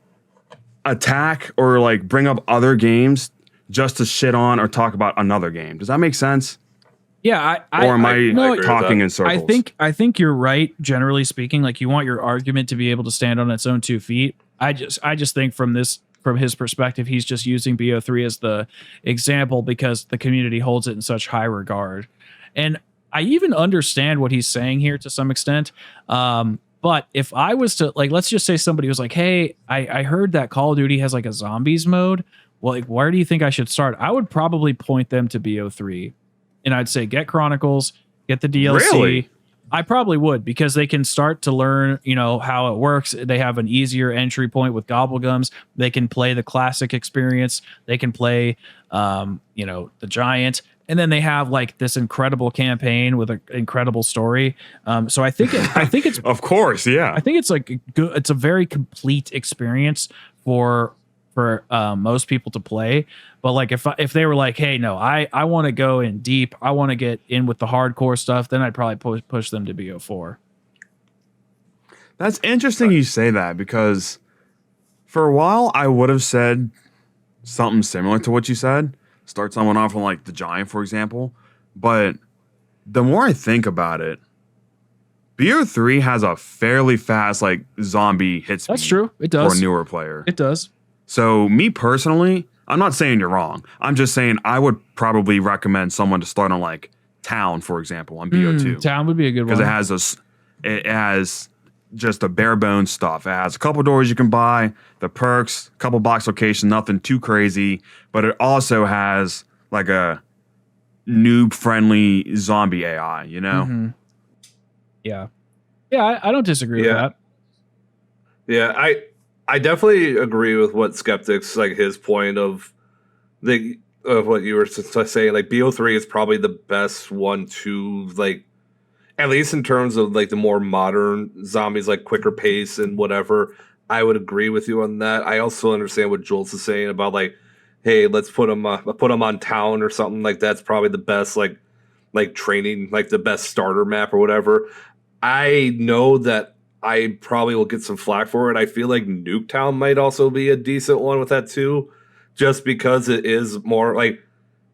attack or like bring up other games just to shit on or talk about another game. Does that make sense? Yeah, or am I talking in circles? I think you're right. Generally speaking, like you want your argument to be able to stand on its own 2 feet. I just think from his perspective, he's just using BO3 as the example because the community holds it in such high regard. And I even understand what he's saying here to some extent. But if I was to let's just say somebody was like, hey, I heard that Call of Duty has like a zombies mode. Well, like, where do you think I should start? I would probably point them to BO3. And I'd say get Chronicles, get the DLC. Really? I probably would because they can start to learn, how it works. They have an easier entry point with Gobblegums. They can play the classic experience. They can play, the Giant. And then they have like this incredible campaign with an incredible story. So I think it's of course, yeah. I think it's like good. It's a very complete experience for most people to play. But like if they were like, hey, no, I want to go in deep, I want to get in with the hardcore stuff, then I'd probably push them to BO4. That's interesting you say that because for a while I would have said something similar to what you said. Start someone off on like the Giant, for example. But the more I think about it, BO3 has a fairly fast like zombie hit speed. That's true. It does. For a newer player. It does. So me personally, I'm not saying you're wrong. I'm just saying I would probably recommend someone to start on like Town, for example, on BO2. Town would be a good one. Because it has just the bare bones stuff. It has a couple doors you can buy, the perks, a couple box locations, nothing too crazy. But it also has like a noob friendly zombie AI, Mm-hmm. Yeah. Yeah, I don't disagree with that. Yeah, I definitely agree with what Skeptics, like his point of what you were saying. Like BO3 is probably the best one to like, at least in terms of like the more modern zombies, like quicker pace and whatever. I would agree with you on that. I also understand what Jules is saying about like, hey, let's put them on Town or something like that's probably the best like training, like the best starter map or whatever. I know that I probably will get some flack for it. I feel like Nuketown might also be a decent one with that too, just because it is more like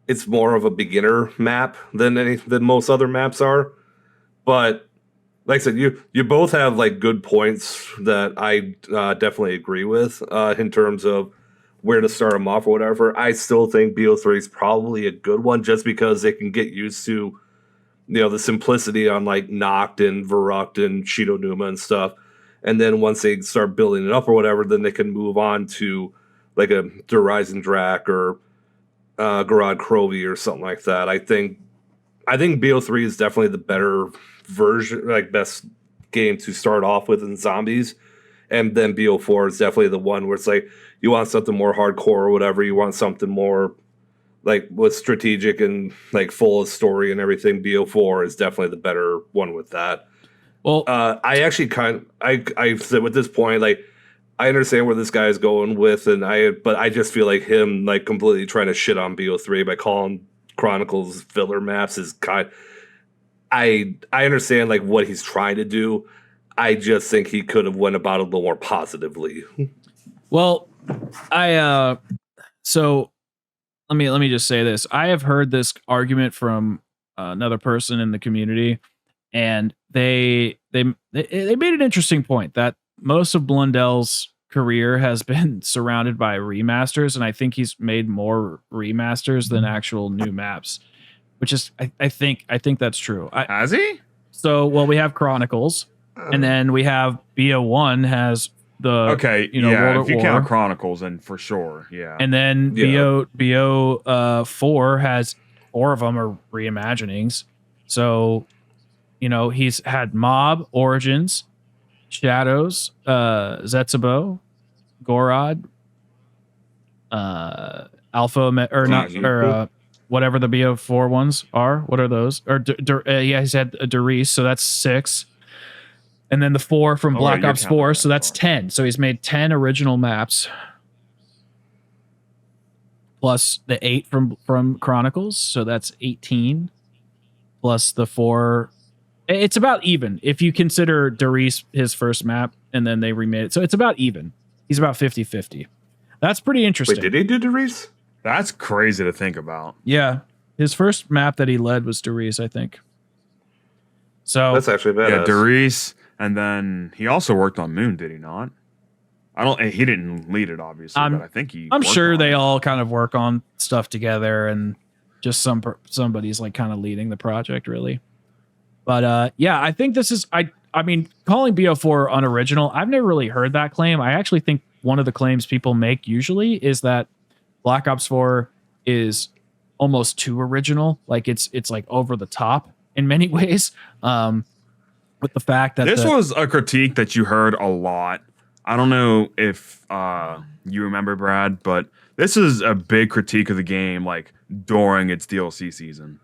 it's more of a beginner map than most other maps are. But like I said, you both have like good points that I definitely agree with in terms of where to start them off or whatever. I still think BO3 is probably a good one just because they can get used to the simplicity on like Noct and Verruct and Shido Numa and stuff. And then once they start building it up or whatever, then they can move on to like a Der Rising Drac or Garad Krovi or something like that. I think BO3 is definitely the better version, like best game to start off with in zombies. And then BO4 is definitely the one where it's like you want something more hardcore or whatever. You want something more like with strategic and like full of story and everything. BO4 is definitely the better one with that. Well, I actually I said with this point, like I understand where this guy is going with, but I just feel like him like completely trying to shit on BO3 by calling Chronicles filler maps is I understand like what he's trying to do. I just think he could have went about it a little more positively. Well, so let me just say this. I have heard this argument from another person in the community, and they made an interesting point that most of Blundell's career has been surrounded by remasters, and I think he's made more remasters than actual new maps, which is I think that's true. Has he? So, well, we have Chronicles, and then we have BO1 has the World if you at count War. Chronicles, and for sure, yeah. And then BO 4 has 4 of them are reimaginings. So, he's had Mob, Origins, Shadows, Zetsubo, Gorod, Alpha, whatever the BO4 ones are. What are those? Or he's had Darius, so that's 6. And then the 4 from Black Ops 4, so that's 10. So he's made 10 original maps. Plus the 8 from Chronicles, so that's 18. Plus the 4. It's about even if you consider Darius his first map and then they remade it. So it's about even. He's about 50-50. That's pretty interesting. Wait, did he do Darius? That's crazy to think about. Yeah. His first map that he led was Darius, I think. So that's actually badass. Yeah, Darius, and then he also worked on Moon, did he not? He didn't lead it, obviously, but I think I'm sure they all kind of work on stuff together, and just somebody's like kind of leading the project, really. But yeah, I think this is I mean, calling BO4 unoriginal, I've never really heard that claim. I actually think one of the claims people make usually is that Black Ops 4 is almost too original. Like it's like over the top in many ways. With the fact that this was a critique that you heard a lot. I don't know if you remember, Brad, but this is a big critique of the game, like during its DLC season.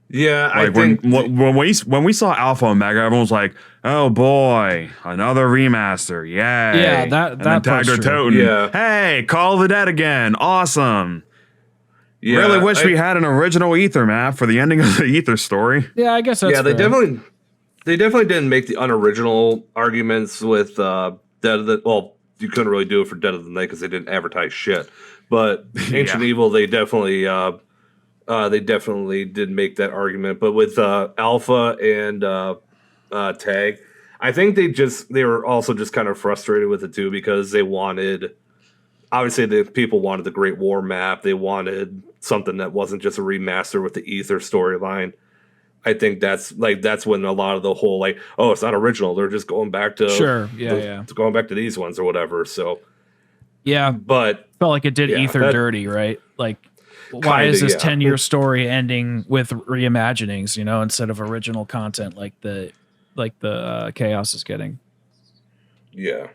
Yeah, like I think when we saw Alpha Omega, everyone was like, "Oh boy, another remaster! Yay!" Yeah, that Tagger Toten. Yeah. Hey, Call of the Dead again! Awesome. Yeah, really wish we had an original Ether map for the ending of the Ether story. Yeah, I guess that's they fair. definitely didn't make the unoriginal arguments with Dead of the. Well, you couldn't really do it for Dead of the Night because they didn't advertise shit. But Ancient Evil, they definitely did make that argument. But with Alpha and Tag, I think they were also just kind of frustrated with it too because they wanted. Obviously, the people wanted the Great War map. They wanted something that wasn't just a remaster with the Ether storyline. I think that's when a lot of the whole it's not original. They're just going back to going back to these ones or whatever. So yeah, but felt like it did Ether dirty, right? Like, why is this 10-year story ending with reimaginings? Instead of original content like the Chaos is getting. Yeah.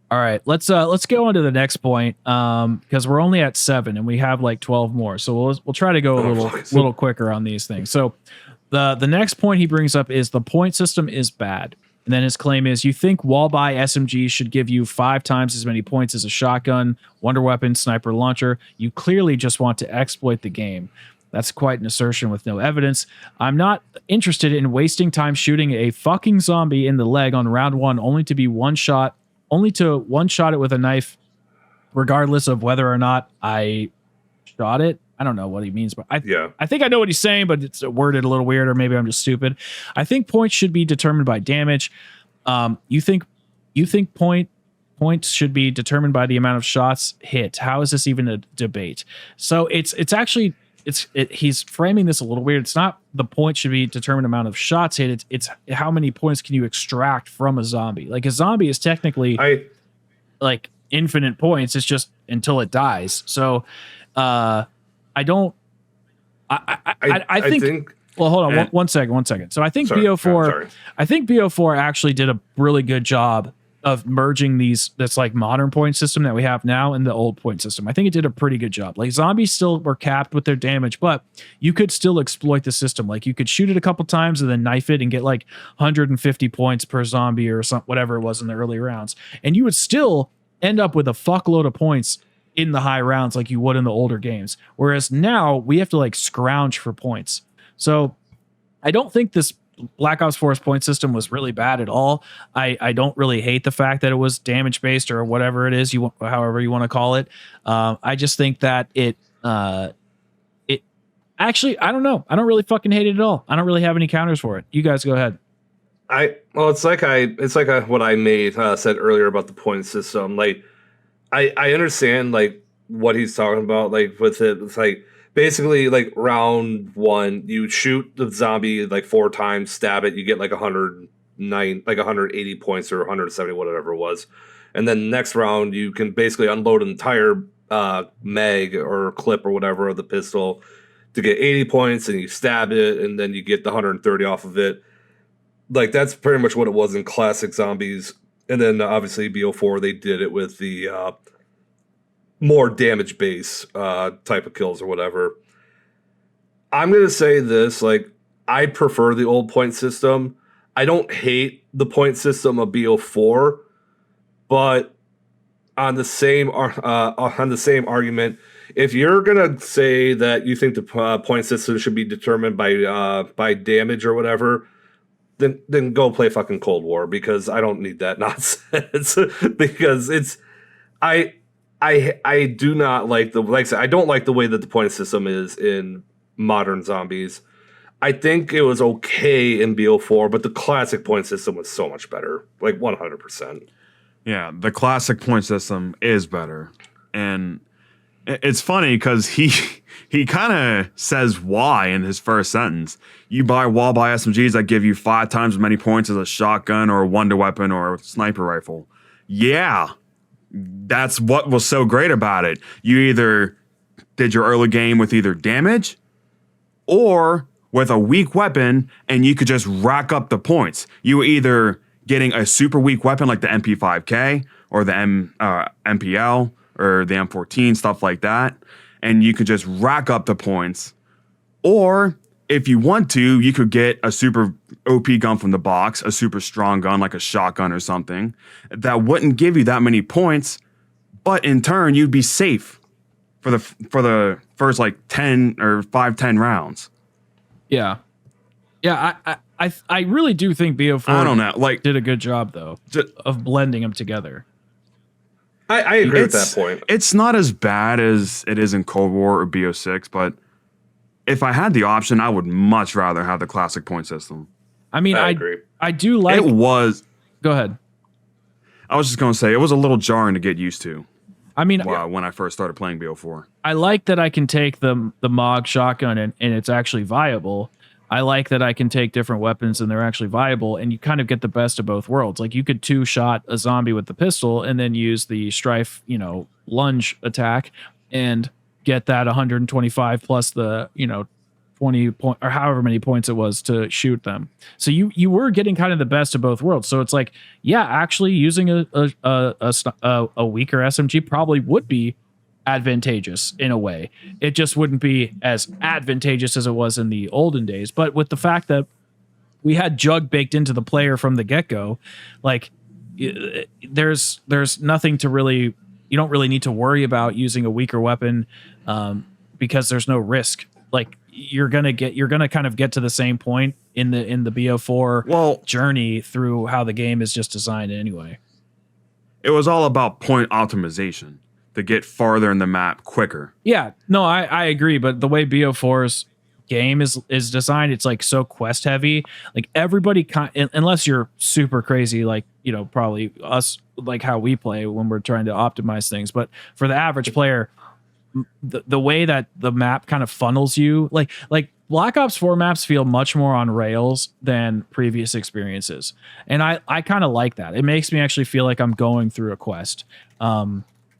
All right, let's go on to the next point because we're only at 7 and we have like 12 more. So we'll try to go a little quicker on these things. So the next point he brings up is the point system is bad. And then his claim is you think wall-buy SMG should give you 5 times as many points as a shotgun, wonder weapon, sniper launcher. You clearly just want to exploit the game. That's quite an assertion with no evidence. I'm not interested in wasting time shooting a fucking zombie in the leg on round 1 only to one-shot it with a knife, regardless of whether or not I shot it. I don't know what he means, but I think I know what he's saying, but it's worded a little weird, or maybe I'm just stupid. I think points should be determined by damage. You think points should be determined by the amount of shots hit. How is this even a debate? So it's actually he's framing this a little weird. It's not the point should be determined amount of shots hit. It's how many points can you extract from a zombie. Like a zombie is technically like infinite points. It's just until it dies. So I think well, hold on one second. So I think BO4 actually did a really good job merging this like modern point system that we have now and the old point system. I think it did a pretty good job. Like zombies still were capped with their damage, but you could still exploit the system. Like you could shoot it a couple times and then knife it and get like 150 points per zombie or something, whatever it was in the early rounds. And you would still end up with a fuckload of points in the high rounds like you would in the older games. Whereas now we have to like scrounge for points. So I don't think this Black Ops 4's point system was really bad at all. I don't really hate the fact that it was damage based or whatever it is, however you want to call it. I just think that it actually, I don't know. I don't really fucking hate it at all. I don't really have any counters for it. You guys go ahead. It's like what I said earlier about the point system. Like I understand like what he's talking about. Like with it, it's like basically like round 1, you shoot the zombie like 4 times, stab it, you get like 180 points or 170, whatever it was. And then next round, you can basically unload an entire mag or clip or whatever of the pistol to get 80 points, and you stab it, and then you get the 130 off of it. Like that's pretty much what it was in classic zombies. And then obviously BO4, they did it with the more damage base type of kills or whatever. I'm going to say this, like, I prefer the old point system. I don't hate the point system of BO4, but on the same argument, if you're going to say that you think the point system should be determined by damage or whatever, then go play fucking Cold War, because I don't need that nonsense. Because it's I do not like I don't like the way that the point system is in modern zombies. I think it was okay in BO4, but the classic point system was so much better, like 100%. Yeah, the classic point system is better, and it's funny because he kind of says why in his first sentence. You buy wall-buy SMGs that give you 5 times as many points as a shotgun or a wonder weapon or a sniper rifle. Yeah. That's what was so great about it. You either did your early game with either damage or with a weak weapon, and you could just rack up the points. You were either getting a super weak weapon like the MP5K or the MPL or the M14, stuff like that, and you could just rack up the points. Or if you want to, you could get a super OP gun from the box, a super strong gun like a shotgun or something that wouldn't give you that many points, but in turn you'd be safe for the first like 10 or 5-10 rounds. Yeah. I really do think BO4 I don't know, like, did a good job though of blending them together. I agree with that point. It's not as bad as it is in Cold War or BO6, but if I had the option, I would much rather have the classic point system. I mean, I agree. I do like it was. Go ahead. I was just going to say, it was a little jarring to get used to. I mean, when I first started playing BO4. I like that I can take the MOG shotgun and it's actually viable. I like that I can take different weapons and they're actually viable, and you kind of get the best of both worlds. Like you could 2-shot a zombie with the pistol and then use the strife, lunge attack and get that 125 plus the, 20 point or however many points it was to shoot them. So you were getting kind of the best of both worlds. So it's like, yeah, actually using a weaker SMG probably would be advantageous in a way. It just wouldn't be as advantageous as it was in the olden days. But with the fact that we had Jug baked into the player from the get-go, like there's nothing to really, you don't really need to worry about using a weaker weapon because there's no risk. Like you're gonna kind of get to the same point in the BO4 journey through how the game is just designed anyway. It was all about point optimization to get farther in the map quicker. Yeah, no, I agree. But the way BO4's game is designed, it's like so quest heavy. Like everybody, unless you're super crazy, like probably us, like how we play when we're trying to optimize things. But for the average player, the way that the map kind of funnels you, like Black Ops 4 maps feel much more on rails than previous experiences, and I kind of like that. It makes me actually feel like I'm going through a quest.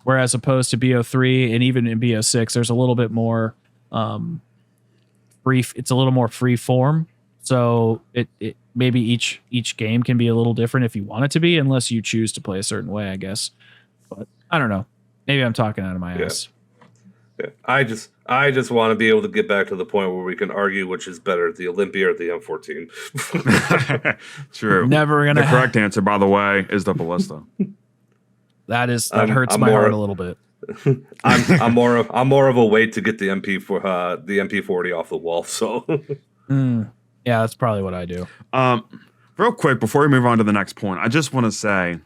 Whereas opposed to BO3 and even in BO6, there's a little bit more free. It's a little more free form. So it maybe each game can be a little different if you want it to be, unless you choose to play a certain way, I guess. But I don't know. Maybe I'm talking out of my ass. Yeah. I just want to be able to get back to the point where we can argue which is better, the Olympia or the M14. True. Never gonna. The correct answer, by the way, is the Ballista. That hurts my heart a little bit. I'm more of a wait to get the MP40 off the wall. So yeah, that's probably what I do. Real quick before we move on to the next point, I just want to say,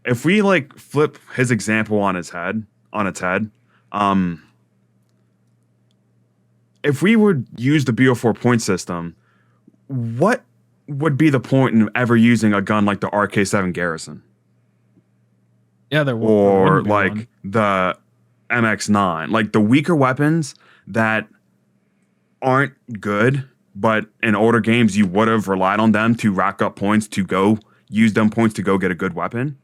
if we like flip his example on its head, if we would use the BO4 point system, what would be the point in ever using a gun like the RK7 Garrison? Yeah, there or like one. The MX9, like the weaker weapons that aren't good, but in older games you would have relied on them to rack up points to go use them points to go get a good weapon.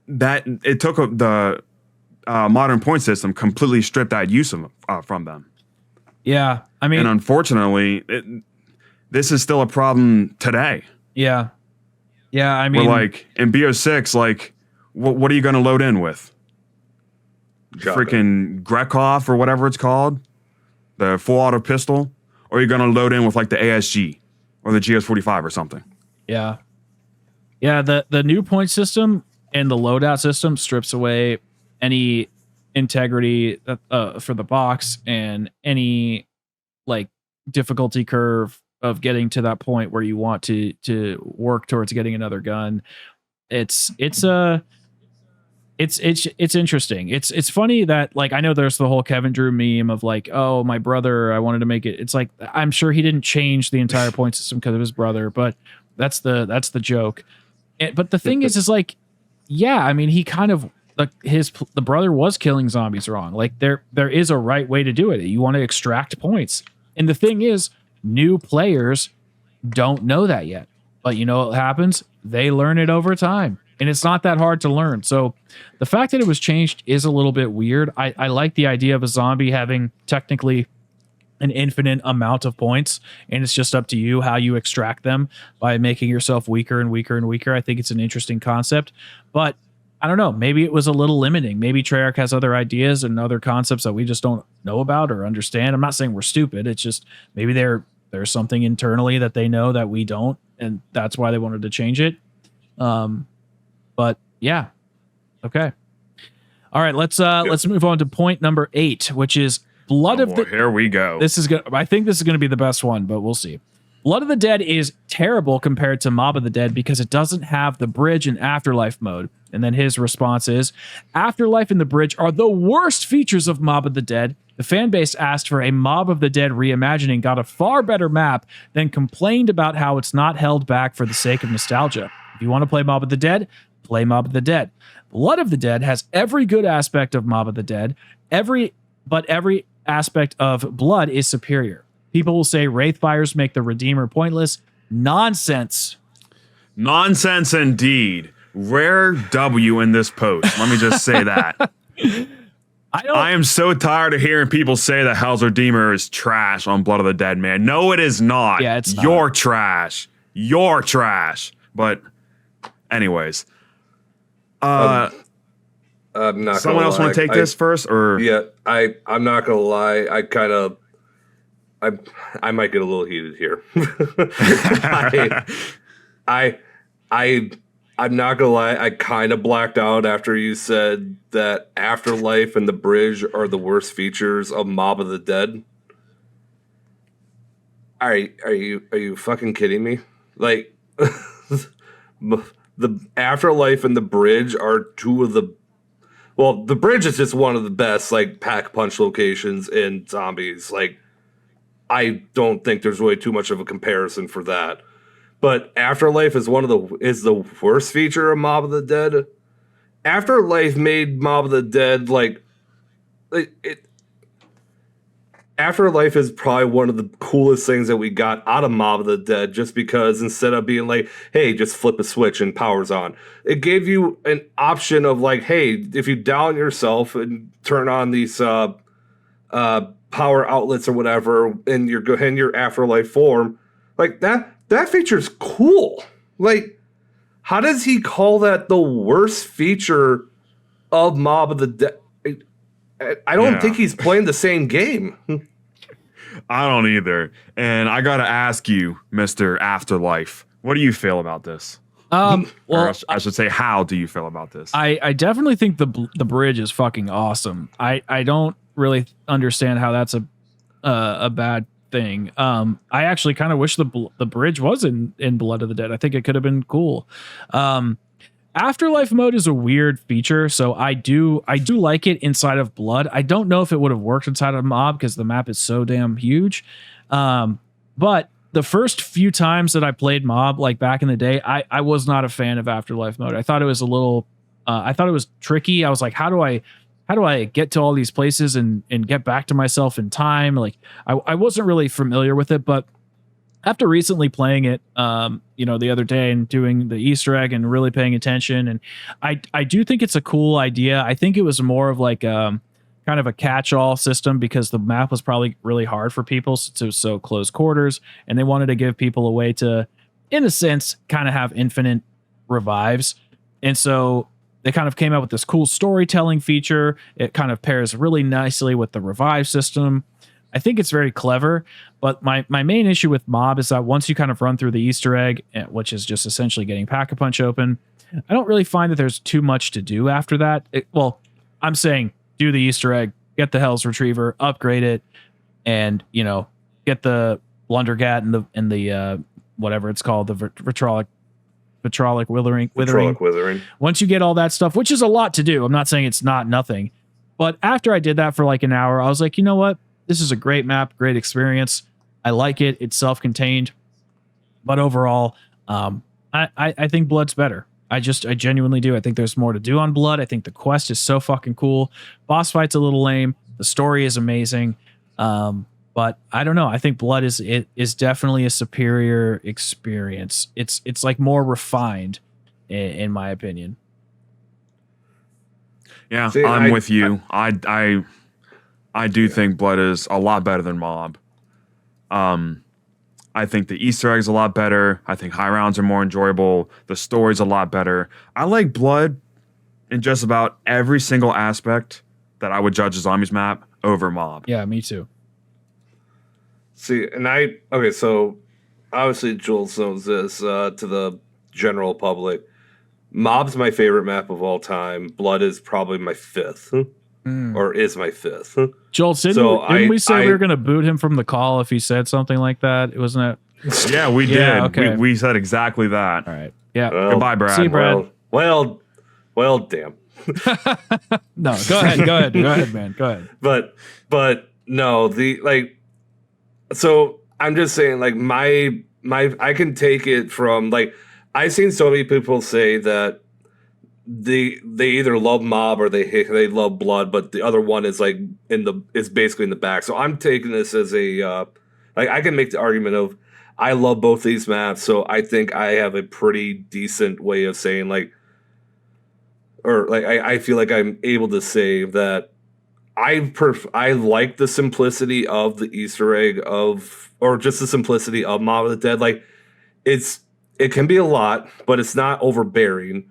That it took the modern point system completely stripped that use from them. Yeah, I mean, and unfortunately, this is still a problem today. Yeah, I mean, we're like in BO6, like. What are you going to load in with? Freaking Grekov or whatever it's called? The full auto pistol? Or are you going to load in with like the ASG or the GS45 or something? Yeah. Yeah, the new point system and the loadout system strips away any integrity for the box and any like difficulty curve of getting to that point where you want to work towards getting another gun. It's interesting. It's funny that like I know there's the whole Kevin Drew meme of like, oh, my brother, I wanted to make it. It's like I'm sure he didn't change the entire point system because of his brother, but that's the joke. But the thing is like, yeah, I mean, he kind of like the brother was killing zombies wrong. Like there is a right way to do it. You want to extract points, and the thing is, new players don't know that yet. But you know what happens? They learn it over time. And it's not that hard to learn. So the fact that it was changed is a little bit weird. I like the idea of a zombie having technically an infinite amount of points, and it's just up to you how you extract them by making yourself weaker and weaker and weaker. I think it's an interesting concept, but I don't know. Maybe it was a little limiting. Maybe Treyarch has other ideas and other concepts that we just don't know about or understand. I'm not saying we're stupid. It's just maybe there's something internally that they know that we don't, and that's why they wanted to change it. But yeah. Okay. All right, let's move on to point number 8, which is Blood of the Here we go. I think this is going to be the best one, but we'll see. Blood of the Dead is terrible compared to Mob of the Dead because it doesn't have the bridge and Afterlife mode. And then his response is, Afterlife and the bridge are the worst features of Mob of the Dead. The fan base asked for a Mob of the Dead reimagining, got a far better map, then complained about how it's not held back for the sake of nostalgia. If you want to play Mob of the Dead, play Mob of the Dead. Blood of the Dead has every good aspect of Mob of the Dead, but every aspect of Blood is superior. People will say Wraithfires make the Redeemer pointless. Nonsense. Nonsense indeed. Rare W in this post. Let me just say that. I am so tired of hearing people say that Hell's Redeemer is trash on Blood of the Dead, man. No, it is not. Yeah, it's not. You're trash. You're trash. But anyways. I'm not someone else want to take this first? Or yeah, I'm not gonna lie. I might get a little heated here. I'm not gonna lie. I kind of blacked out after you said that Afterlife and the bridge are the worst features of Mob of the Dead. Are you fucking kidding me? Like the Afterlife and the bridge are two of the. Well, the bridge is just one of the best like pack punch locations in zombies. Like, I don't think there's really too much of a comparison for that. But Afterlife is the worst feature of Mob of the Dead. Afterlife made Mob of the Dead Afterlife is probably one of the coolest things that we got out of Mob of the Dead, just because instead of being like, hey, just flip a switch and power's on, it gave you an option of like, hey, if you down yourself and turn on these power outlets or whatever in your Afterlife form, Like that feature's cool. Like, how does he call that the worst feature of Mob of the Dead? I don't think he's playing the same game. I don't either. And I gotta ask you, Mr. Afterlife, what do you feel about this? Well, I should say, how do you feel about this? I definitely think the bridge is fucking awesome. I don't really understand how that's a bad thing. I actually kind of wish the bridge was in Blood of the Dead. I think it could have been cool. Afterlife mode is a weird feature, so I do like it inside of Blood. I don't know if it would have worked inside of Mob because the map is so damn huge. But the first few times that I played Mob, like back in the day, I was not a fan of Afterlife mode. I thought it was a little, I thought it was tricky. I was like, how do I get to all these places and get back to myself in time? Like I wasn't really familiar with it, but after recently playing it, the other day and doing the Easter egg and really paying attention, and I do think it's a cool idea. I think it was more of like kind of a catch-all system because the map was probably really hard for people, so close quarters, and they wanted to give people a way to, in a sense, kind of have infinite revives. And so they kind of came out with this cool storytelling feature. It kind of pairs really nicely with the revive system. I think it's very clever, but my main issue with Mob is that once you kind of run through the Easter egg, which is just essentially getting Pack-a-Punch open, I don't really find that there's too much to do after that. I'm saying do the Easter egg, get the Hell's Retriever, upgrade it, and get the Blundergat and the whatever it's called, the vitrolic withering. Once you get all that stuff, which is a lot to do, I'm not saying it's not nothing, but after I did that for like an hour, I was like, you know what? This is a great map, great experience. I like it. It's self-contained, but overall, I think Blood's better. I genuinely do. I think there's more to do on Blood. I think the quest is so fucking cool. Boss fight's a little lame. The story is amazing. But I don't know. I think Blood is definitely a superior experience. It's like more refined in my opinion. Yeah, I'm with you. I do think Blood is a lot better than Mob. I think the Easter eggs a lot better. I think high rounds are more enjoyable. The story's a lot better. I like Blood in just about every single aspect that I would judge a zombies map over Mob. Yeah, me too. See, so obviously Jules knows this to the general public. Mob's my favorite map of all time. Blood is probably my fifth. Or is my fifth. Joel, didn't we say we were going to boot him from the call if he said something like that? It wasn't it? Yeah, we did. Okay. We said exactly that. All right. Yeah. Goodbye, Brad. See you, Brad. Well, damn. No, go ahead, man. Go ahead. But no, so I'm just saying, like, my I can take it from, like, I've seen so many people say that they either love Mob or they love Blood, but the other one is like is basically in the back. So I'm taking this as a I can make the argument of I love both these maps, so I think I have a pretty decent way of saying I feel like I'm able to say that I like the simplicity of the Easter egg or just the simplicity of Mob of the Dead. Like it can be a lot, but it's not overbearing.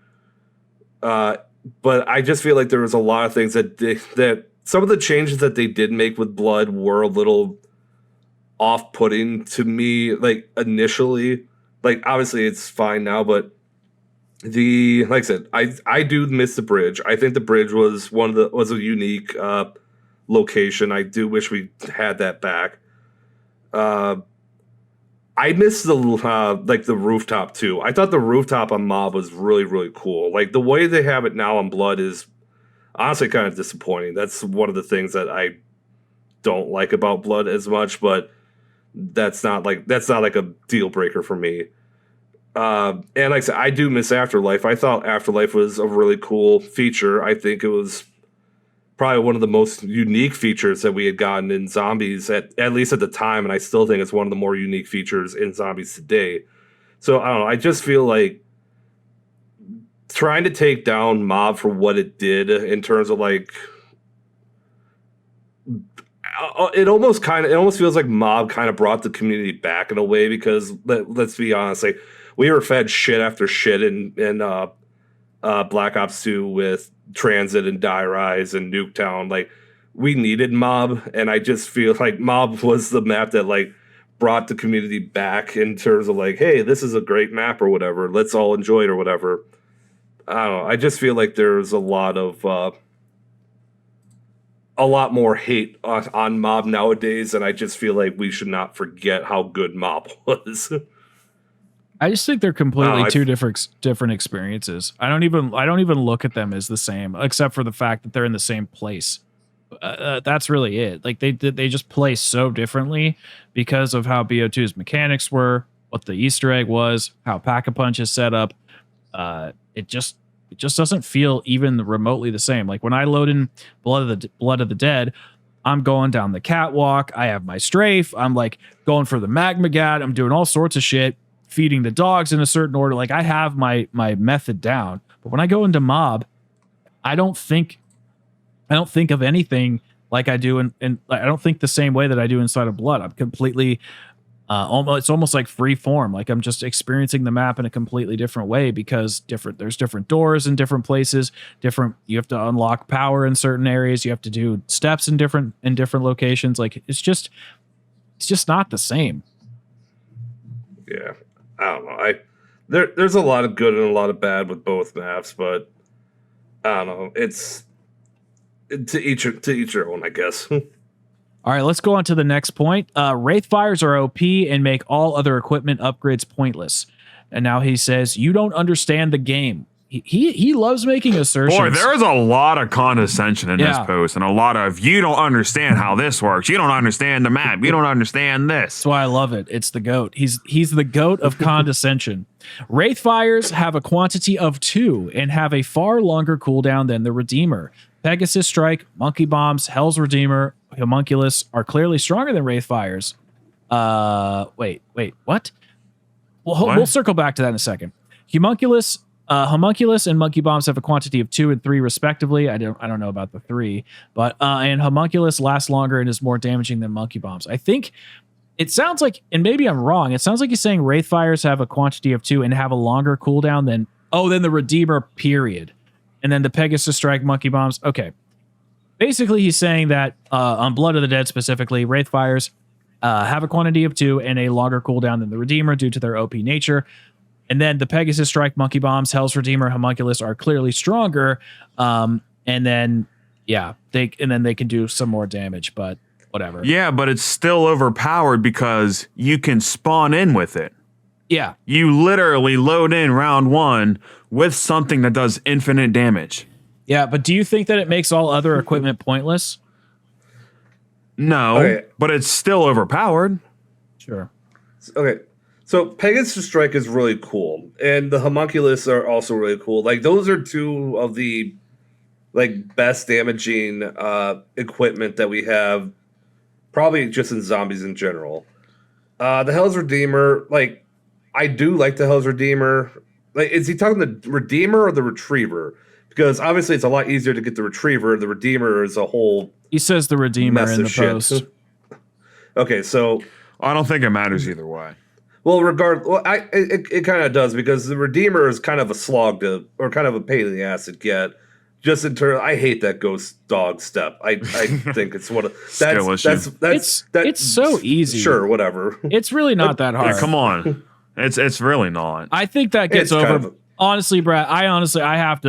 But I just feel like there was a lot of things that some of the changes that they did make with Blood were a little off-putting to me, like initially. Like obviously it's fine now, but like I said, I do miss the bridge. I think the bridge was was a unique location. I do wish we had that back. I miss the rooftop too. I thought the rooftop on Mob was really, really cool. Like the way they have it now on Blood is honestly kind of disappointing. That's one of the things that I don't like about Blood as much, but that's not like a deal breaker for me. And like I said, I do miss Afterlife. I thought Afterlife was a really cool feature. I think it was probably one of the most unique features that we had gotten in zombies, at least at the time, and I still think it's one of the more unique features in zombies today. So I don't know. I just feel like trying to take down Mob for what it did in terms of like, it almost feels like Mob kind of brought the community back in a way, because let's be honest, like we were fed shit after shit in Black Ops 2 with Transit and Die Rise and Nuketown. Like we needed Mob, and I just feel like Mob was the map that like brought the community back in terms of like, hey, this is a great map or whatever. Let's all enjoy it or whatever. I don't know. I just feel like there's a lot more hate on Mob nowadays, and I just feel like we should not forget how good Mob was. I just think they're completely two different experiences. I don't even look at them as the same, except for the fact that they're in the same place. That's really it. Like they just play so differently because of how BO2's mechanics were, what the Easter egg was, how Pack-a-Punch is set up. It just doesn't feel even remotely the same. Like when I load in Blood of the Dead, I'm going down the catwalk. I have my strafe. I'm like going for the magma gat. I'm doing all sorts of shit, feeding the dogs in a certain order. Like I have my method down. But when I go into Mob, I don't think of anything like I do, and I don't think the same way that I do inside of Blood. I'm completely, it's almost like free form. Like I'm just experiencing the map in a completely different way because there's different doors in different places. You have to unlock power in certain areas. You have to do steps in different locations. Like it's just not the same. Yeah, I don't know. There's a lot of good and a lot of bad with both maps, but I don't know. It's to each their own, I guess. All right, let's go on to the next point. Wraithfires are OP and make all other equipment upgrades pointless. And now he says, you don't understand the game. He loves making assertions. Boy, there is a lot of condescension in this post, and a lot of, you don't understand how this works. You don't understand the map. You don't understand this. That's why I love it. It's the GOAT. He's the GOAT of condescension. Wraithfires have a quantity of 2 and have a far longer cooldown than the Redeemer. Pegasus Strike, Monkey Bombs, Hell's Redeemer, Homunculus are clearly stronger than Wraithfires. Wait, what? We'll circle back to that in a second. Homunculus and Monkey Bombs have a quantity of 2 and 3 respectively. I don't know about the 3, but and Homunculus lasts longer and is more damaging than Monkey Bombs. I think it sounds like, and maybe I'm wrong, it sounds like he's saying Wraithfires have a quantity of 2 and have a longer cooldown than the Redeemer, period. And then the Pegasus Strike, Monkey Bombs. Okay. Basically, he's saying that on Blood of the Dead specifically, Wraithfires have a quantity of 2 and a longer cooldown than the Redeemer due to their OP nature. And then the Pegasus Strike, Monkey Bombs, Hell's Redeemer, Homunculus are clearly stronger. And then they can do some more damage, but whatever. Yeah, but it's still overpowered because you can spawn in with it. Yeah. You literally load in round 1 with something that does infinite damage. Yeah, but do you think that it makes all other equipment pointless? No, but it's still overpowered. Sure. Okay. So Pegasus Strike is really cool, and the Homunculus are also really cool. Like those are 2 of the best damaging equipment that we have, probably just in zombies in general. The Hell's Redeemer, I do like the Hell's Redeemer. Like, is he talking the Redeemer or the Retriever? Because obviously it's a lot easier to get the Retriever. The Redeemer is a whole. He says the Redeemer in the post. Okay, so I don't think it matters either way. Well, it kind of does, because the Redeemer is kind of a slog or kind of a pain in the ass to get. Just in terms, I hate that ghost dog step. I think it's one of it's so easy. Sure, whatever. It's really not that hard. Yeah, come on. It's really not. I think that gets over. Honestly, Brad, I have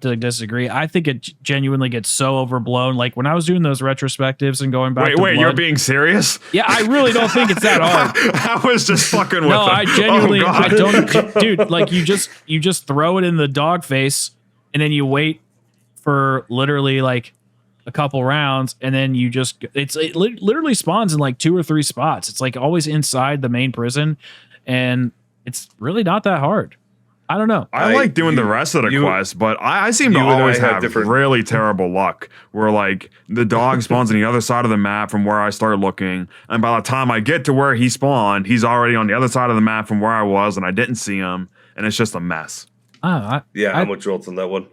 to disagree. I think it genuinely gets so overblown. Like when I was doing those retrospectives and going back. Wait, Blood, you're being serious? Yeah, I really don't think it's that hard. I was just fucking with. No, them. I genuinely, I don't, dude. Like you just throw it in the dog face, and then you wait for literally like a couple rounds, and then it literally spawns in like 2 or 3 spots. It's like always inside the main prison, and it's really not that hard. I don't know. I like doing the rest of the quest, but I seem to always have really terrible luck where like the dog spawns on the other side of the map from where I start looking. And by the time I get to where he spawned, he's already on the other side of the map from where I was and I didn't see him. And it's just a mess. I'm with Jolts on that one.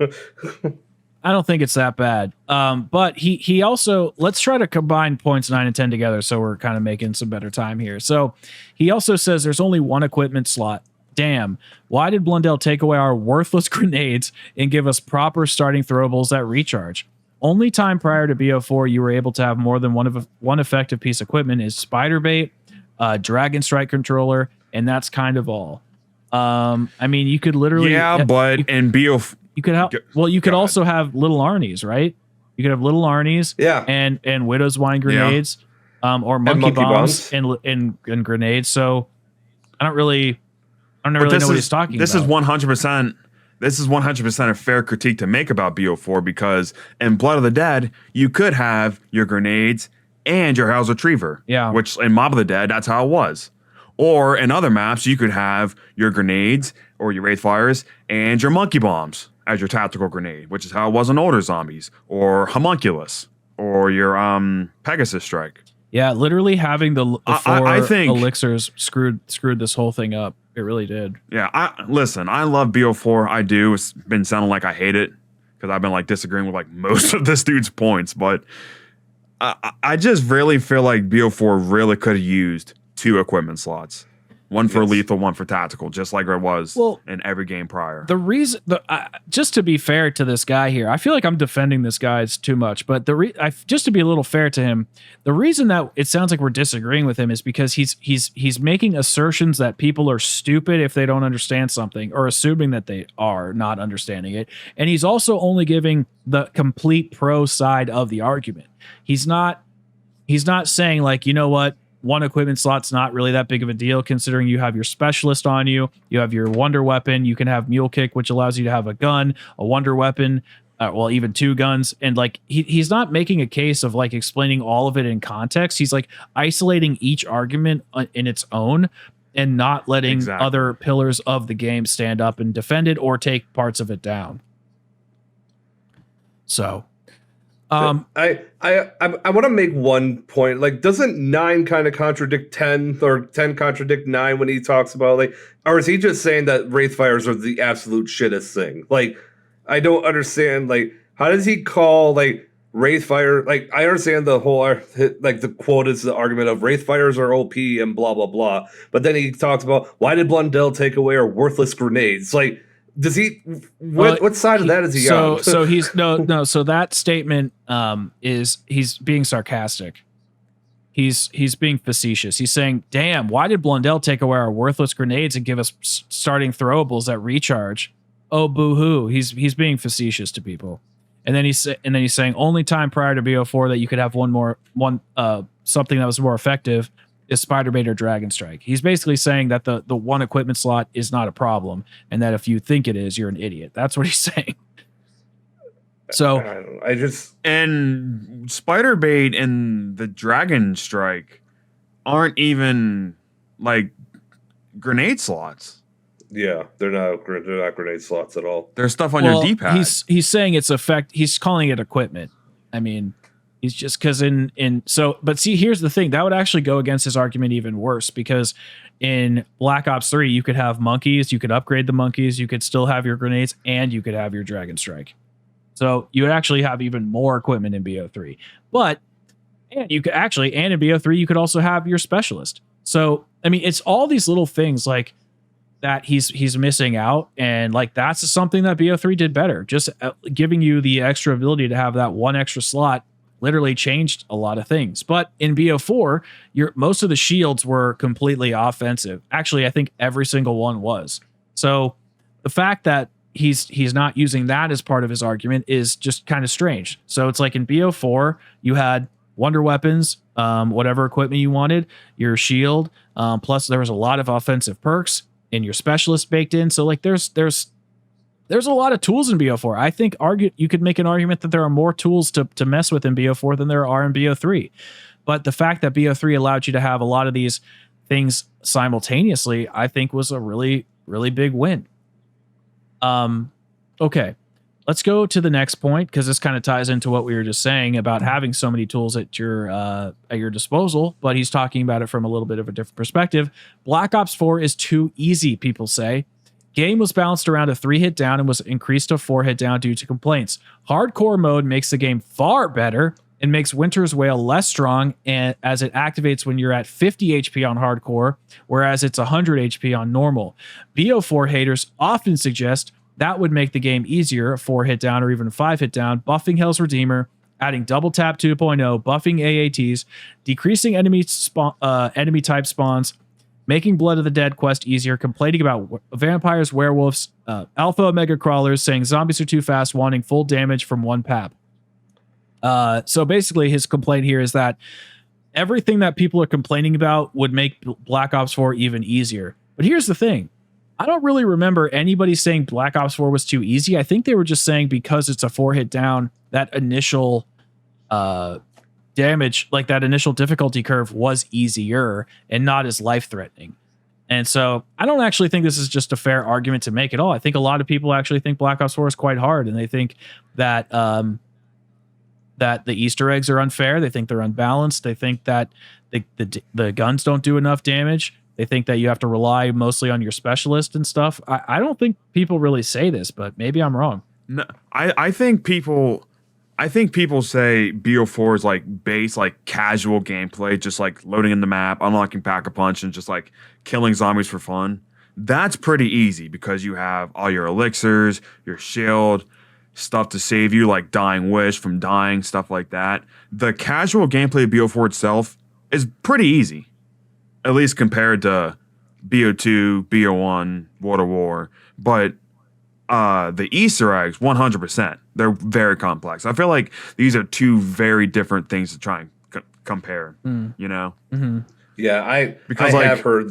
I don't think it's that bad. But he also, let's try to combine points 9 and 10 together so we're kind of making some better time here. So he also says there's only one equipment slot. Damn, why did Blundell take away our worthless grenades and give us proper starting throwables that recharge? Only time prior to BO4 you were able to have more than one effective piece of equipment is spider bait, Dragon Strike controller, and that's kind of all. I mean, you could literally... Yeah, but in BO4... You could have... Well, you could also have little Arnie's, right? You could have little Arnie's and Widow's Wine grenades, or monkey bombs and grenades. So I don't really know what he's talking about. This is 100%. This is 100% a fair critique to make about BO4 because in Blood of the Dead, you could have your grenades and your House Retriever. Yeah. Which in Mob of the Dead, that's how it was. Or in other maps, you could have your grenades or your Wraithfires and your monkey bombs as your tactical grenade, which is how it was in older zombies, or Homunculus, or your Pegasus Strike. Yeah, literally having the four I think elixirs screwed this whole thing up. It really did. Yeah, I love BO4. I do. It's been sounding like I hate it because I've been like disagreeing with like most of this dude's points, but I just really feel like BO4 really could have used 2 equipment slots. One for lethal, one for tactical, just like it was in every game prior. The reason, just to be fair to this guy here, I feel like I'm defending this guy too much, but just to be a little fair to him, the reason that it sounds like we're disagreeing with him is because he's making assertions that people are stupid if they don't understand something, or assuming that they are not understanding it, and he's also only giving the complete pro side of the argument. He's not saying like, you know what, one equipment slot's not really that big of a deal considering you have your specialist on you. You have your wonder weapon. You can have mule kick, which allows you to have a gun, a wonder weapon, even 2 guns. And like, he's not making a case of like explaining all of it in context. He's like isolating each argument in its own and not letting other pillars of the game stand up and defend it or take parts of it down. So, I want to make one point. Like, doesn't 9 kind of contradict 10, or 10 contradict 9 when he talks about like, or is he just saying that Wraithfires are the absolute shittest thing? Like, I don't understand. Like, how does he call like Wraithfire? Like, I understand the whole like the quote is the argument of Wraithfires are OP and blah blah blah. But then he talks about why did Blundell take away our worthless grenades? Like, does he? What side of that is he on? So he's no. So that statement is he's being sarcastic. He's being facetious. He's saying, "Damn, why did Blundell take away our worthless grenades and give us starting throwables that recharge?" Oh, boo-hoo. He's being facetious to people, and then he's saying only time prior to BO4 that you could have something that was more effective is Spider Bait or Dragon Strike. He's basically saying that the one equipment slot is not a problem, and that if you think it is, you're an idiot. That's what he's saying. So and Spider Bait and the Dragon Strike aren't even like grenade slots. Yeah, they're not grenade slots at all. There's stuff on your D-pad. He's saying it's he's calling it equipment. I mean, he's just because but see, here's the thing that would actually go against his argument even worse, because in Black Ops 3 you could have monkeys, you could upgrade the monkeys, you could still have your grenades, and you could have your Dragon Strike. So you would actually have even more equipment in BO3. But and in BO3 you could also have your specialist. So I mean, it's all these little things like that he's missing out, and like that's something that BO3 did better. Just giving you the extra ability to have that one extra slot literally changed a lot of things. But in BO4, most of the shields were completely offensive. Actually, I think every single one was. So the fact that he's not using that as part of his argument is just kind of strange. So it's like in BO4, you had wonder weapons, whatever equipment you wanted, your shield, plus there was a lot of offensive perks and your specialist baked in. So like there's a lot of tools in BO4. I think you could make an argument that there are more tools to mess with in BO4 than there are in BO3. But the fact that BO3 allowed you to have a lot of these things simultaneously, I think was a really, really big win. Okay, let's go to the next point, because this kind of ties into what we were just saying about having so many tools at your disposal, but he's talking about it from a little bit of a different perspective. Black Ops 4 is too easy, people say. Game was balanced around a 3-hit down and was increased to 4-hit down due to complaints. Hardcore mode makes the game far better and makes Winter's Wail less strong, and as it activates when you're at 50 HP on hardcore, whereas it's 100 HP on normal. BO4 haters often suggest that would make the game easier, a 4-hit down or even a 5-hit down, buffing Hell's Redeemer, adding double tap 2.0, buffing AATs, decreasing enemy type spawns, making Blood of the Dead quest easier, complaining about vampires, werewolves, alpha omega crawlers, saying zombies are too fast, wanting full damage from one pap. So basically his complaint here is that everything that people are complaining about would make Black Ops 4 even easier. But here's the thing. I don't really remember anybody saying Black Ops 4 was too easy. I think they were just saying because it's a 4-hit down, that initial damage, like that initial difficulty curve was easier and not as life-threatening. And so I don't actually think this is just a fair argument to make at all. I think a lot of people actually think Black Ops 4 is quite hard, and they think that that the Easter eggs are unfair. They think they're unbalanced. They think that the guns don't do enough damage. They think that you have to rely mostly on your specialist and stuff. I don't think people really say this, but maybe I'm wrong. No, I think people say BO4 is like base, like casual gameplay, just like loading in the map, unlocking Pack-a-Punch, and just like killing zombies for fun. That's pretty easy because you have all your elixirs, your shield, stuff to save you, like Dying Wish from dying, stuff like that. The casual gameplay of BO4 itself is pretty easy, at least compared to BO2, BO1, World of War. But the Easter eggs, 100%, they're very complex. I feel like these are two very different things to try and compare, you know? Mm-hmm. Yeah, I like, have heard...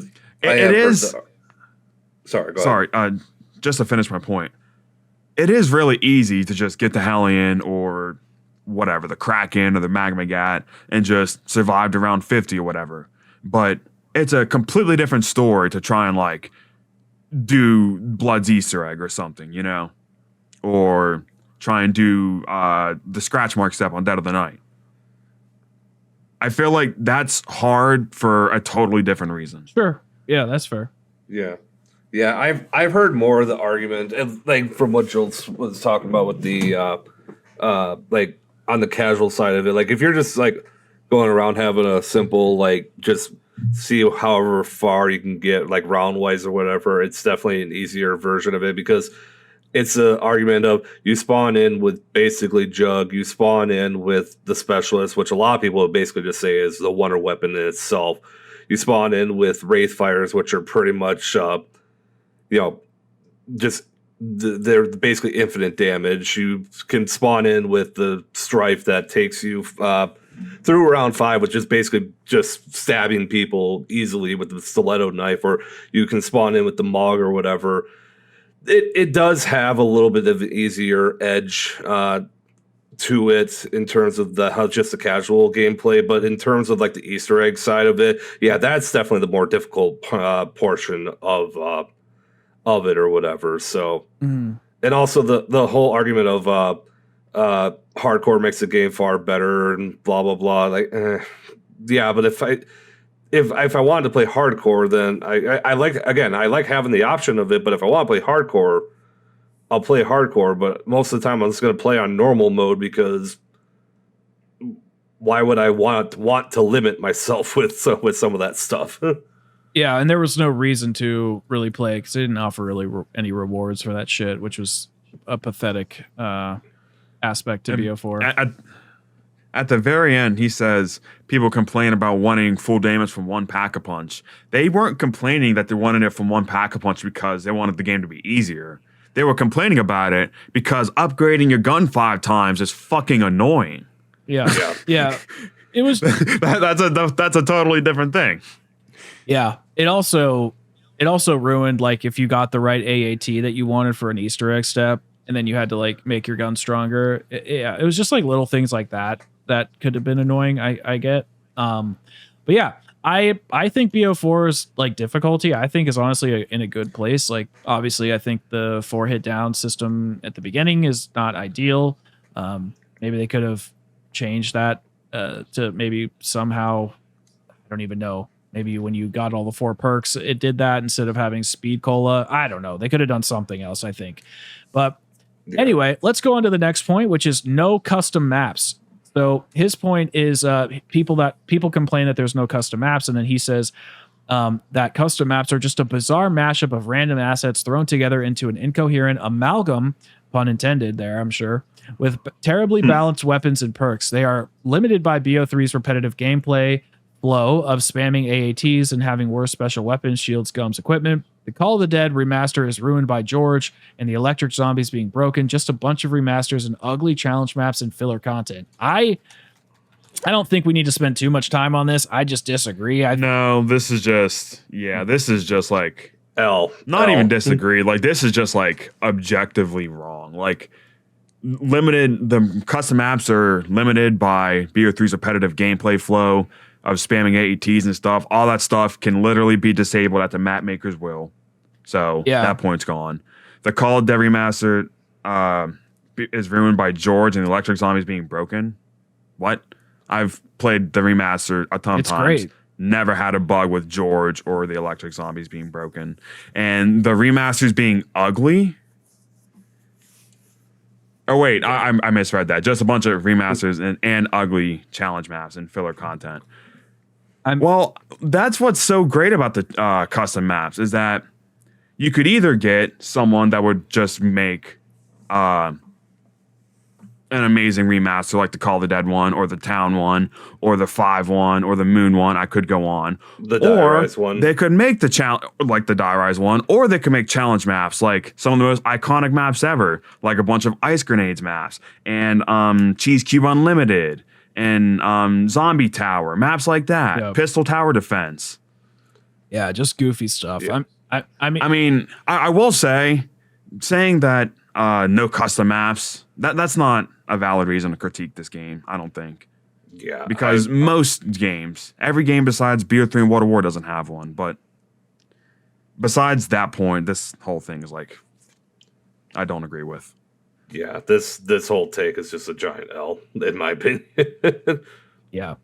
Sorry, go ahead. Just to finish my point. It is really easy to just get the Hellion or whatever, the Kraken or the Magma Gat, and just survive to round 50 or whatever. But it's a completely different story to try and like do Blood's Easter egg or something, you know? Or try and do the scratch mark step on Dead of the Night. I feel like that's hard for a totally different reason. Sure. Yeah, that's fair. Yeah. Yeah, I've heard more of the argument, and like from what Joel was talking about with the like on the casual side of it. Like if you're just like going around having a simple like just see however far you can get like round wise or whatever, it's definitely an easier version of it because it's an argument of you spawn in with basically Jug, you spawn in with the specialist, which a lot of people basically just say is the wonder weapon in itself. You spawn in with Wraithfires, which are pretty much just they're basically infinite damage. You can spawn in with the Strife that takes you through round 5, which is basically just stabbing people easily with the stiletto knife, or you can spawn in with the Mog or whatever. It does have a little bit of an easier edge to it in terms of just the casual gameplay, but in terms of like the Easter egg side of it, yeah, that's definitely the more difficult portion of it or whatever. So, and also the whole argument of hardcore makes the game far better and blah blah blah. Like, yeah, but if I wanted to play hardcore, then I like having the option of it. But if I want to play hardcore, I'll play hardcore. But most of the time, I'm just going to play on normal mode because why would I want to limit myself with some of that stuff? Yeah, and there was no reason to really play because they didn't offer really any rewards for that shit, which was a pathetic aspect to BO4. At the very end, he says people complain about wanting full damage from one Pack-a-Punch. They weren't complaining that they wanted it from one Pack-a-Punch because they wanted the game to be easier. They were complaining about it because upgrading your gun 5 times is fucking annoying. Yeah. It was that's a totally different thing. Yeah. It also ruined like if you got the right AAT that you wanted for an Easter egg step, and then you had to like make your gun stronger. It was just like little things like that could have been annoying. I get. But yeah, I think BO4's like difficulty, I think is honestly in a good place. Like obviously I think the 4-hit down system at the beginning is not ideal. Maybe they could have changed that to maybe somehow, I don't even know, maybe when you got all the 4 perks, it did that instead of having speed cola. I don't know. They could have done something else, I think. But anyway, let's go on to the next point, which is no custom maps. So his point is people complain that there's no custom maps, and then he says that custom maps are just a bizarre mashup of random assets thrown together into an incoherent amalgam, pun intended there, I'm sure, with terribly balanced weapons and perks. They are limited by BO3's repetitive gameplay flow of spamming AATs and having worse special weapons, shields, gums, equipment. The Call of the Dead remaster is ruined by George and the electric zombies being broken. Just a bunch of remasters and ugly challenge maps and filler content. I don't think we need to spend too much time on this. I just disagree. No, this is just like Not even disagree. Like, this is just like objectively wrong. Like, the custom maps are limited by BO3's repetitive gameplay flow of spamming AETs and stuff. All that stuff can literally be disabled at the map maker's will. So that point's gone. The Call of Dead remaster is ruined by George and the electric zombies being broken. What? I've played the remaster a ton of times. Great. Never had a bug with George or the electric zombies being broken. And the remasters being ugly. Oh, wait, I misread that. Just a bunch of remasters and ugly challenge maps and filler content. Well, that's what's so great about the custom maps is that you could either get someone that would just make an amazing remaster like the Call of the Dead one or the Town one or the 5 one or the Moon one. I could go on. The Die Rise one. They could make the challenge like the Die Rise one, or they could make challenge maps like some of the most iconic maps ever, like a bunch of ice grenades maps and Cheese Cube Unlimited and Zombie Tower, maps like that. Yep. Pistol Tower Defense. Yeah, just goofy stuff. Yeah. I will say, saying that no custom maps, that's not a valid reason to critique this game, I don't think. Yeah. Because most games, every game besides BO3 and World of War doesn't have one. But besides that point, this whole thing is like, I don't agree with. Yeah, this whole take is just a giant L, in my opinion. Yeah.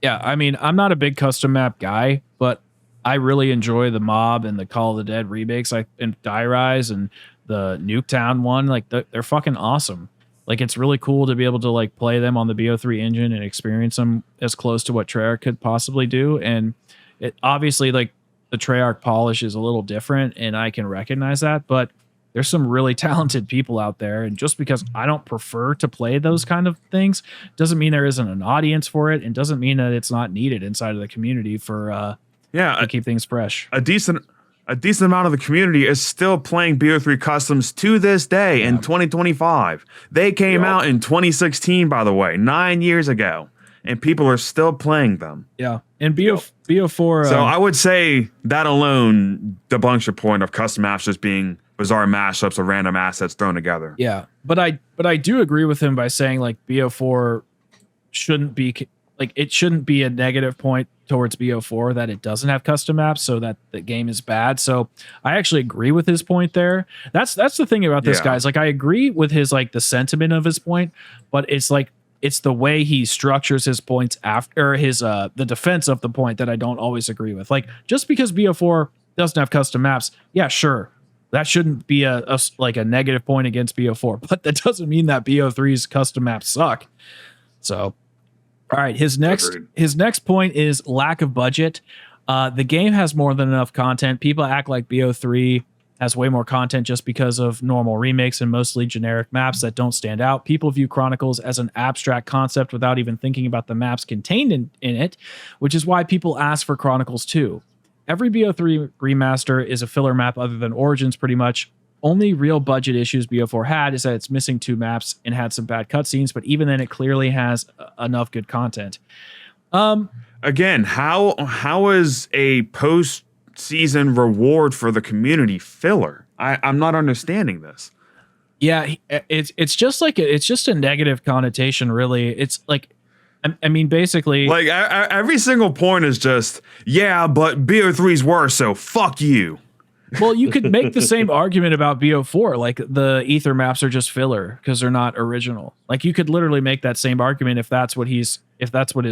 I mean, I'm not a big custom map guy, but I really enjoy the Mob and the Call of the Dead remakes, and Die Rise and the Nuketown one. Like, they're fucking awesome. Like, it's really cool to be able to like play them on the BO3 engine and experience them as close to what Treyarch could possibly do. And it obviously, like, the Treyarch polish is a little different, and I can recognize that, but there's some really talented people out there. And just because I don't prefer to play those kind of things doesn't mean there isn't an audience for it, and doesn't mean that it's not needed inside of the community for to keep things fresh. A decent amount of the community is still playing BO3 customs to this day in 2025. They came out in 2016, by the way, 9 years ago, and people are still playing them. Yeah. And BO4. So I would say that alone debunks your point of custom maps just being bizarre mashups of random assets thrown together. Yeah. But I do agree with him by saying like BO4 shouldn't be like, it shouldn't be a negative point towards BO4 that it doesn't have custom maps, so that the game is bad. So I actually agree with his point there. That's the thing about this guy, is like, I agree with his like the sentiment of his point, but it's like, it's the way he structures his points after his the defense of the point that I don't always agree with. Like, just because BO4 doesn't have custom maps, yeah, sure, that shouldn't be a negative point against BO4, but that doesn't mean that BO3's custom maps suck. So, all right, his next point is lack of budget. The game has more than enough content. People act like BO3 has way more content just because of normal remakes and mostly generic maps that don't stand out. People view Chronicles as an abstract concept without even thinking about the maps contained in it, which is why people ask for Chronicles 2. Every BO3 remaster is a filler map other than Origins, pretty much. Only real budget issues BO4 had is that it's missing 2 maps and had some bad cutscenes, but even then it clearly has enough good content. Again, how is a post-season reward for the community filler? I'm not understanding this. Yeah, it's just like it's just a negative connotation, really. It's like, I mean, basically, like every single point is just, yeah, but BO3's worse, so fuck you. Well, you could make the same argument about BO4. Like the ether maps are just filler because they're not original. Like you could literally make that same argument if that's what his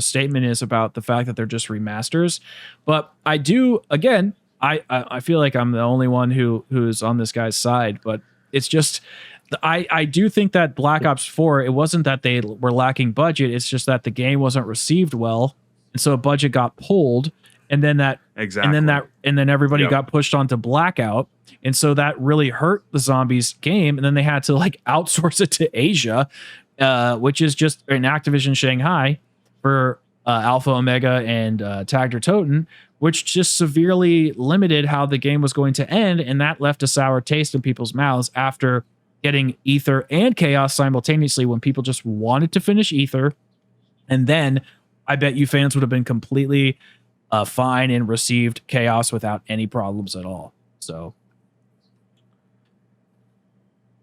statement is about the fact that they're just remasters. But I do, again, I feel like I'm the only one who's on this guy's side, but it's just I do think that Black Ops 4, it wasn't that they were lacking budget, it's just that the game wasn't received well, and so a budget got pulled, and then everybody got pushed onto Blackout, and so that really hurt the Zombies game, and then they had to like outsource it to Asia, which is just in Activision Shanghai for Alpha Omega and Tagter Toten, which just severely limited how the game was going to end, and that left a sour taste in people's mouths after getting Ether and Chaos simultaneously when people just wanted to finish Ether. And then I bet you fans would have been completely fine and received Chaos without any problems at all. So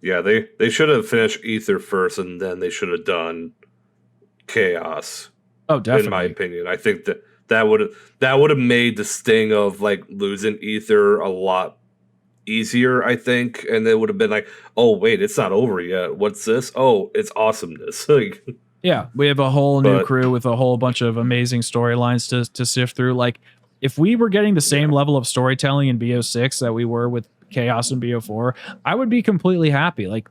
yeah, they should have finished Ether first, and then they should have done Chaos. Oh, definitely. In my opinion, I think that would have made the sting of like losing Ether a lot easier, I think, and they would have been like, oh wait, it's not over yet, what's this? Oh, it's awesomeness. Yeah, we have a whole new crew with a whole bunch of amazing storylines to sift through. Like if we were getting the same level of storytelling in BO6 that we were with Chaos and BO4, I would be completely happy. Like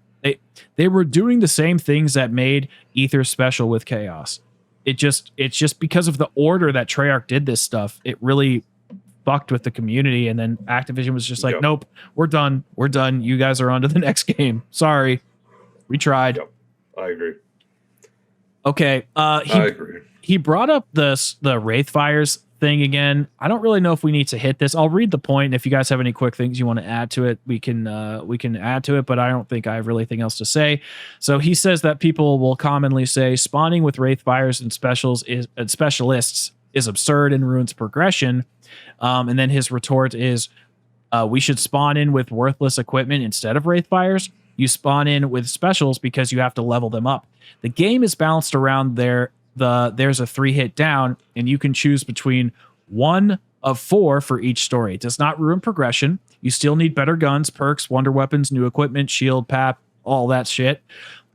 they were doing the same things that made Ether special with Chaos. It's just because of the order that Treyarch did this stuff, it really fucked with the community, and then Activision was just like, nope, we're done. You guys are on to the next game. Sorry. We tried. Yep. I agree. Okay. I agree. He brought up the Wraithfires thing again. I don't really know if we need to hit this. I'll read the point, and if you guys have any quick things you want to add to it, we can add to it, but I don't think I have really anything else to say. So he says that people will commonly say spawning with Wraithfires and specialists is absurd and ruins progression. And then his retort is, we should spawn in with worthless equipment instead of Wraithfires. You spawn in with specials because you have to level them up. The game is balanced around there's a 3-hit down, and you can choose between 1 of 4 for each story. It does not ruin progression. You still need better guns, perks, wonder weapons, new equipment, shield, pap, all that shit.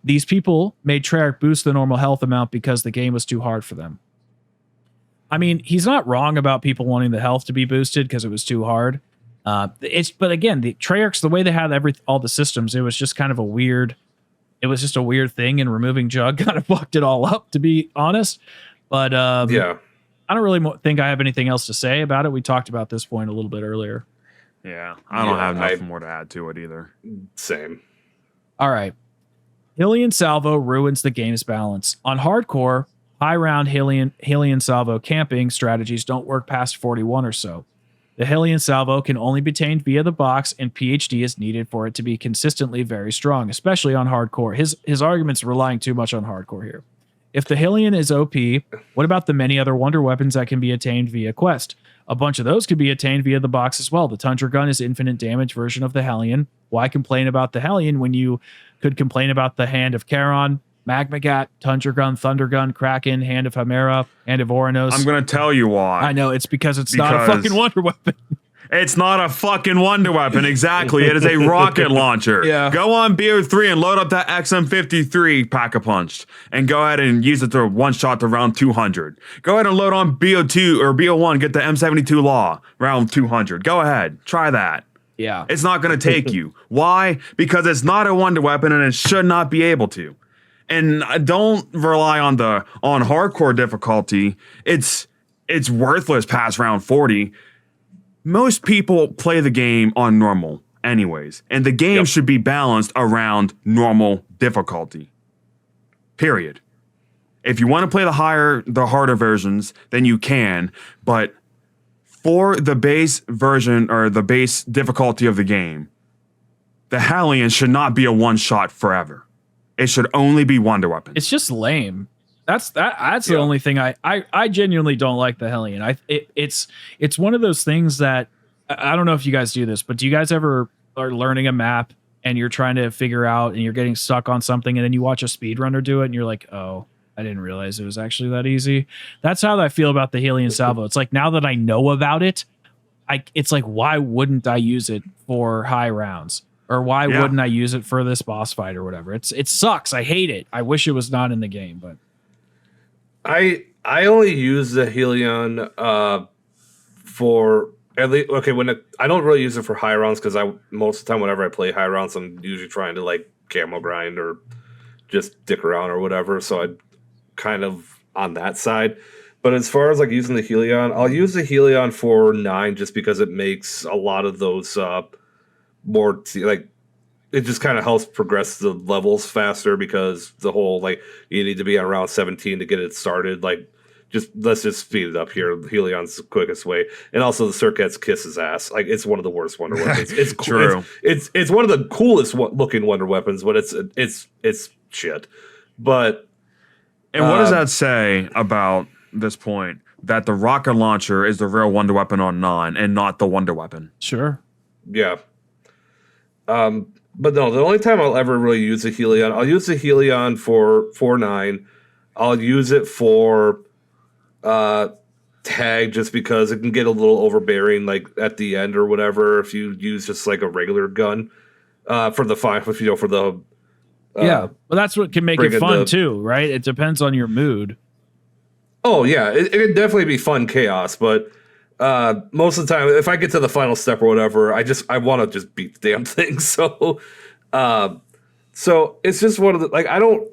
These people made Treyarch boost the normal health amount because the game was too hard for them. I mean, he's not wrong about people wanting the health to be boosted because it was too hard. But again, the Treyarch's, the way they had all the systems, it was just kind of a weird thing, and removing Jug kind of fucked it all up, to be honest. But yeah, I don't really think I have anything else to say about it. We talked about this point a little bit earlier. Yeah, I don't have nothing more to add to it either. Same. All right. Hylian Salvo ruins the game's balance. On hardcore, high round Hylian Salvo camping strategies don't work past 41 or so. The Hylian Salvo can only be tamed via the box, and PhD is needed for it to be consistently very strong, especially on hardcore. His argument's relying too much on hardcore here. If the Hylian is OP, what about the many other wonder weapons that can be attained via quest? A bunch of those could be attained via the box as well. The Tundra Gun is infinite damage version of the Hellion. Why complain about the Hellion when you could complain about the Hand of Charon, Magmagat, Tundra Gun, Thunder Gun, Kraken, Hand of Hemera, Hand of Oranos? I'm going to tell you why. I know, it's because it's not a fucking wonder weapon. It's not a fucking wonder weapon. Exactly. It is a rocket launcher. Yeah. Go on BO3 and load up that XM53 Pack-a-Punch and go ahead and use it to one-shot to round 200. Go ahead and load on BO2 or BO1, get the M72 Law, round 200. Go ahead. Try that. Yeah. It's not going to take you. Why? Because it's not a wonder weapon and it should not be able to. And don't rely on hardcore difficulty. It's worthless past round 40. Most people play the game on normal anyways, and the game should be balanced around normal difficulty. Period. If you want to play the harder versions, then you can, but for the base version or the base difficulty of the game, the Hellion should not be a one-shot forever. It should only be wonder weapons. It's just lame. That's the only thing I genuinely don't like the Hellion. It's one of those things that I don't know if you guys do this, but do you guys ever are learning a map and you're trying to figure out and you're getting stuck on something and then you watch a speedrunner do it and you're like, oh, I didn't realize it was actually that easy. That's how I feel about the Hylian Salvo. It's like now that I know about it, it's like, why wouldn't I use it for high rounds? Or why wouldn't I use it for this boss fight or whatever? It sucks. I hate it. I wish it was not in the game, but I only use the Helion for at least I don't really use it for high rounds because most of the time whenever I play high rounds I'm usually trying to like camo grind or just dick around or whatever. So I kind of on that side. But as far as like using the Helion, I'll use the Helion for 9 just because it makes a lot of those more like it just kind of helps progress the levels faster because the whole like you need to be on round 17 to get it started. Like let's just speed it up here. Helion's the quickest way, and also the Circuit's kiss his ass. Like it's one of the worst wonder weapons. It's true. It's one of the coolest looking wonder weapons, but it's shit. But and what does that say about this point that the rocket launcher is the real wonder weapon on 9 and not the wonder weapon? Sure. Yeah. But no, the only time I'll ever really use a Helion, I'll use the Helion for 9. I'll use it for tag just because it can get a little overbearing like at the end or whatever if you use just like a regular gun for the for the well that's what can make it fun too, right? It depends on your mood. Oh yeah, it can definitely be fun chaos, but most of the time, if I get to the final step or whatever, I want to just beat the damn thing. So, so it's just one of the like I don't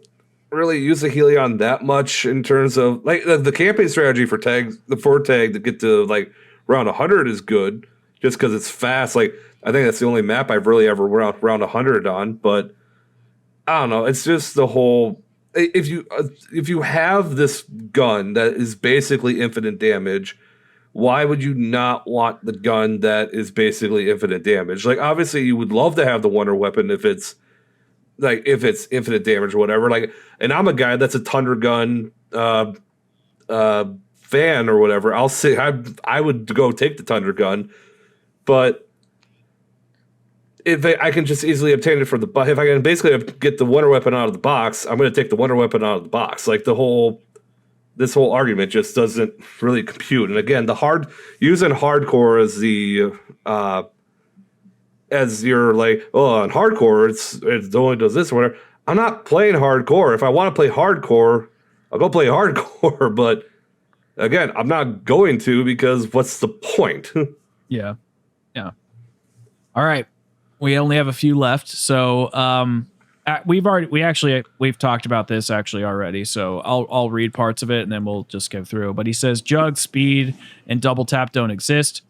really use the Helion that much in terms of like the campaign strategy for tag to get to like round 100 is good just because it's fast. Like I think that's the only map I've really ever round 100 on, but I don't know. It's just the whole. If you have this gun that is basically infinite damage, why would you not want the gun that is basically infinite damage? Like obviously you would love to have the wonder weapon if it's infinite damage or whatever. Like, and I'm a guy that's a Thunder Gun fan or whatever. I'll say I would go take the Thunder Gun, but if I can just easily obtain it from if I can basically get the wonder weapon out of the box, I'm going to take the wonder weapon out of the box. Like this whole argument just doesn't really compute. And again, using hardcore as the as you're like, oh, on hardcore it only does this or whatever. I'm not playing hardcore. If I want to play hardcore, I'll go play hardcore. But again, I'm not going to because what's the point? Yeah. All right. We only have a few left, so we've talked about this actually already. So I'll read parts of it and then we'll just go through. But he says Jug, speed, and double tap don't exist.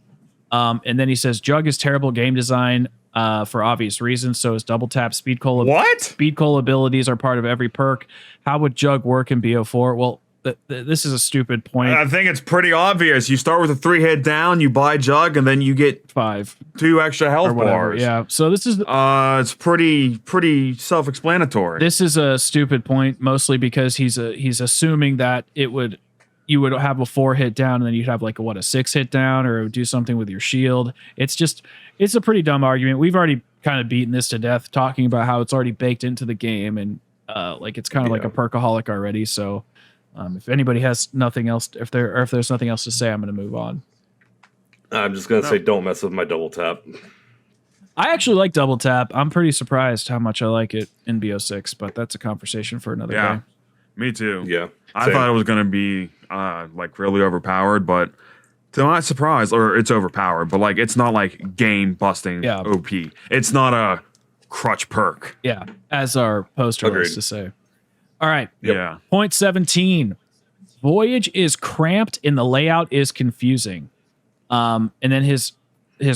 And then he says Jug is terrible game design for obvious reasons. So is double tap. Speed cola abilities are part of every perk. How would Jug work in BO4? Well, this is a stupid point. I think it's pretty obvious. You start with a 3-hit down, you buy Jug, and then you get 2 extra health bars. Yeah. So this is it's pretty self-explanatory. This is a stupid point, mostly because he's assuming that you would have a 4-hit down and then you'd have like a 6-hit down or do something with your shield. It's a pretty dumb argument. We've already kind of beaten this to death talking about how it's already baked into the game and like it's kind of like a perkaholic already. So if anybody has nothing else, if there's nothing else to say, I'm going to move on. I'm just going to say don't mess with my double tap. I actually like double tap. I'm pretty surprised how much I like it in BO6, but that's a conversation for another day. Me too. Yeah. I thought it was going to be like really overpowered, but to my surprise, or it's overpowered, but like it's not like game busting OP. It's not a crutch perk. Yeah, as our poster likes to say. All right. Yeah. Point 17. Voyage is cramped and the layout is confusing. And then his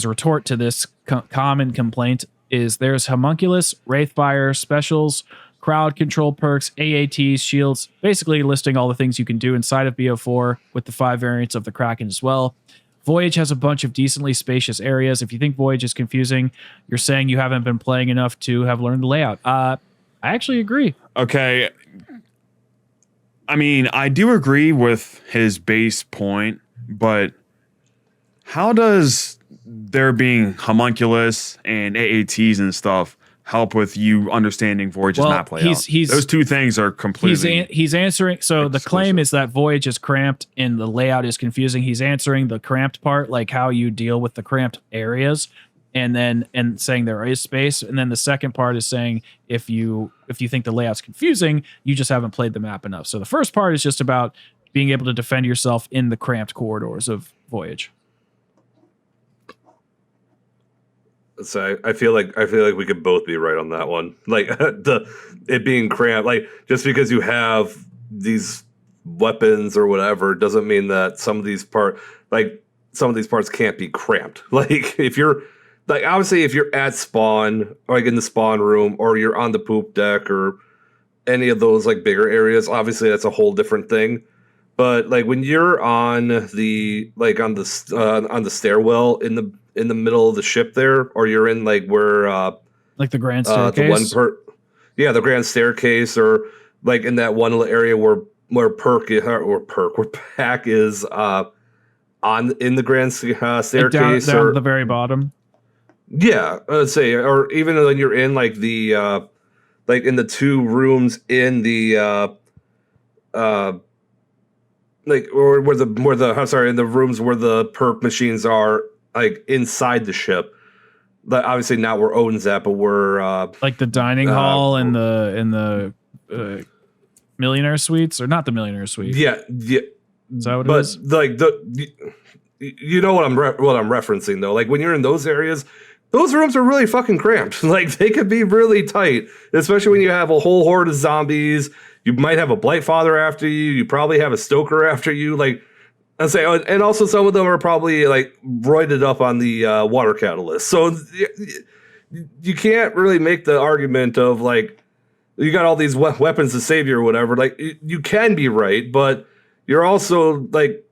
retort to this common complaint is there's homunculus, wraithfire, specials, crowd control perks, AATs, shields, basically listing all the things you can do inside of BO4 with the 5 variants of the Kraken as well. Voyage has a bunch of decently spacious areas. If you think Voyage is confusing, you're saying you haven't been playing enough to have learned the layout. I actually agree. Okay. I mean, I do agree with his base point, but how does there being homunculus and AATs and stuff help with you understanding Voyage's map layout. Those two things are completely. He's answering. So the claim is that Voyage is cramped and the layout is confusing. He's answering the cramped part, like how you deal with the cramped areas, and saying there is space. And then the second part is saying if you think the layout's confusing, you just haven't played the map enough. So the first part is just about being able to defend yourself in the cramped corridors of Voyage. So I feel like we could both be right on that one. Like it being cramped, like just because you have these weapons or whatever doesn't mean that some of these parts can't be cramped. Like if you're like obviously if you're at spawn or like in the spawn room or you're on the poop deck or any of those like bigger areas, obviously that's a whole different thing. But like when you're on the stairwell in the middle of the ship there, or you're in like where like the grand staircase, the grand staircase, or like in that one little area where Pack is in the grand staircase down at the very bottom. Yeah, let's say, or even when you're in like the like in the two rooms in the like or in the rooms where the perk machines are, like inside the ship. But obviously not where Odin's at, but we're like the dining hall and the millionaire suites, or not the millionaire suite. Yeah. Is that what it is? Like you know what I'm referencing though. Like when you're in those areas, those rooms are really fucking cramped. Like they could be really tight, especially when you have a whole horde of zombies. You might have a Blightfather after you. You probably have a Stoker after you. Like I say, and also some of them are probably like roided up on the water catalyst. So you can't really make the argument of like you got all these weapons to save you or whatever. Like you can be right, but you're also like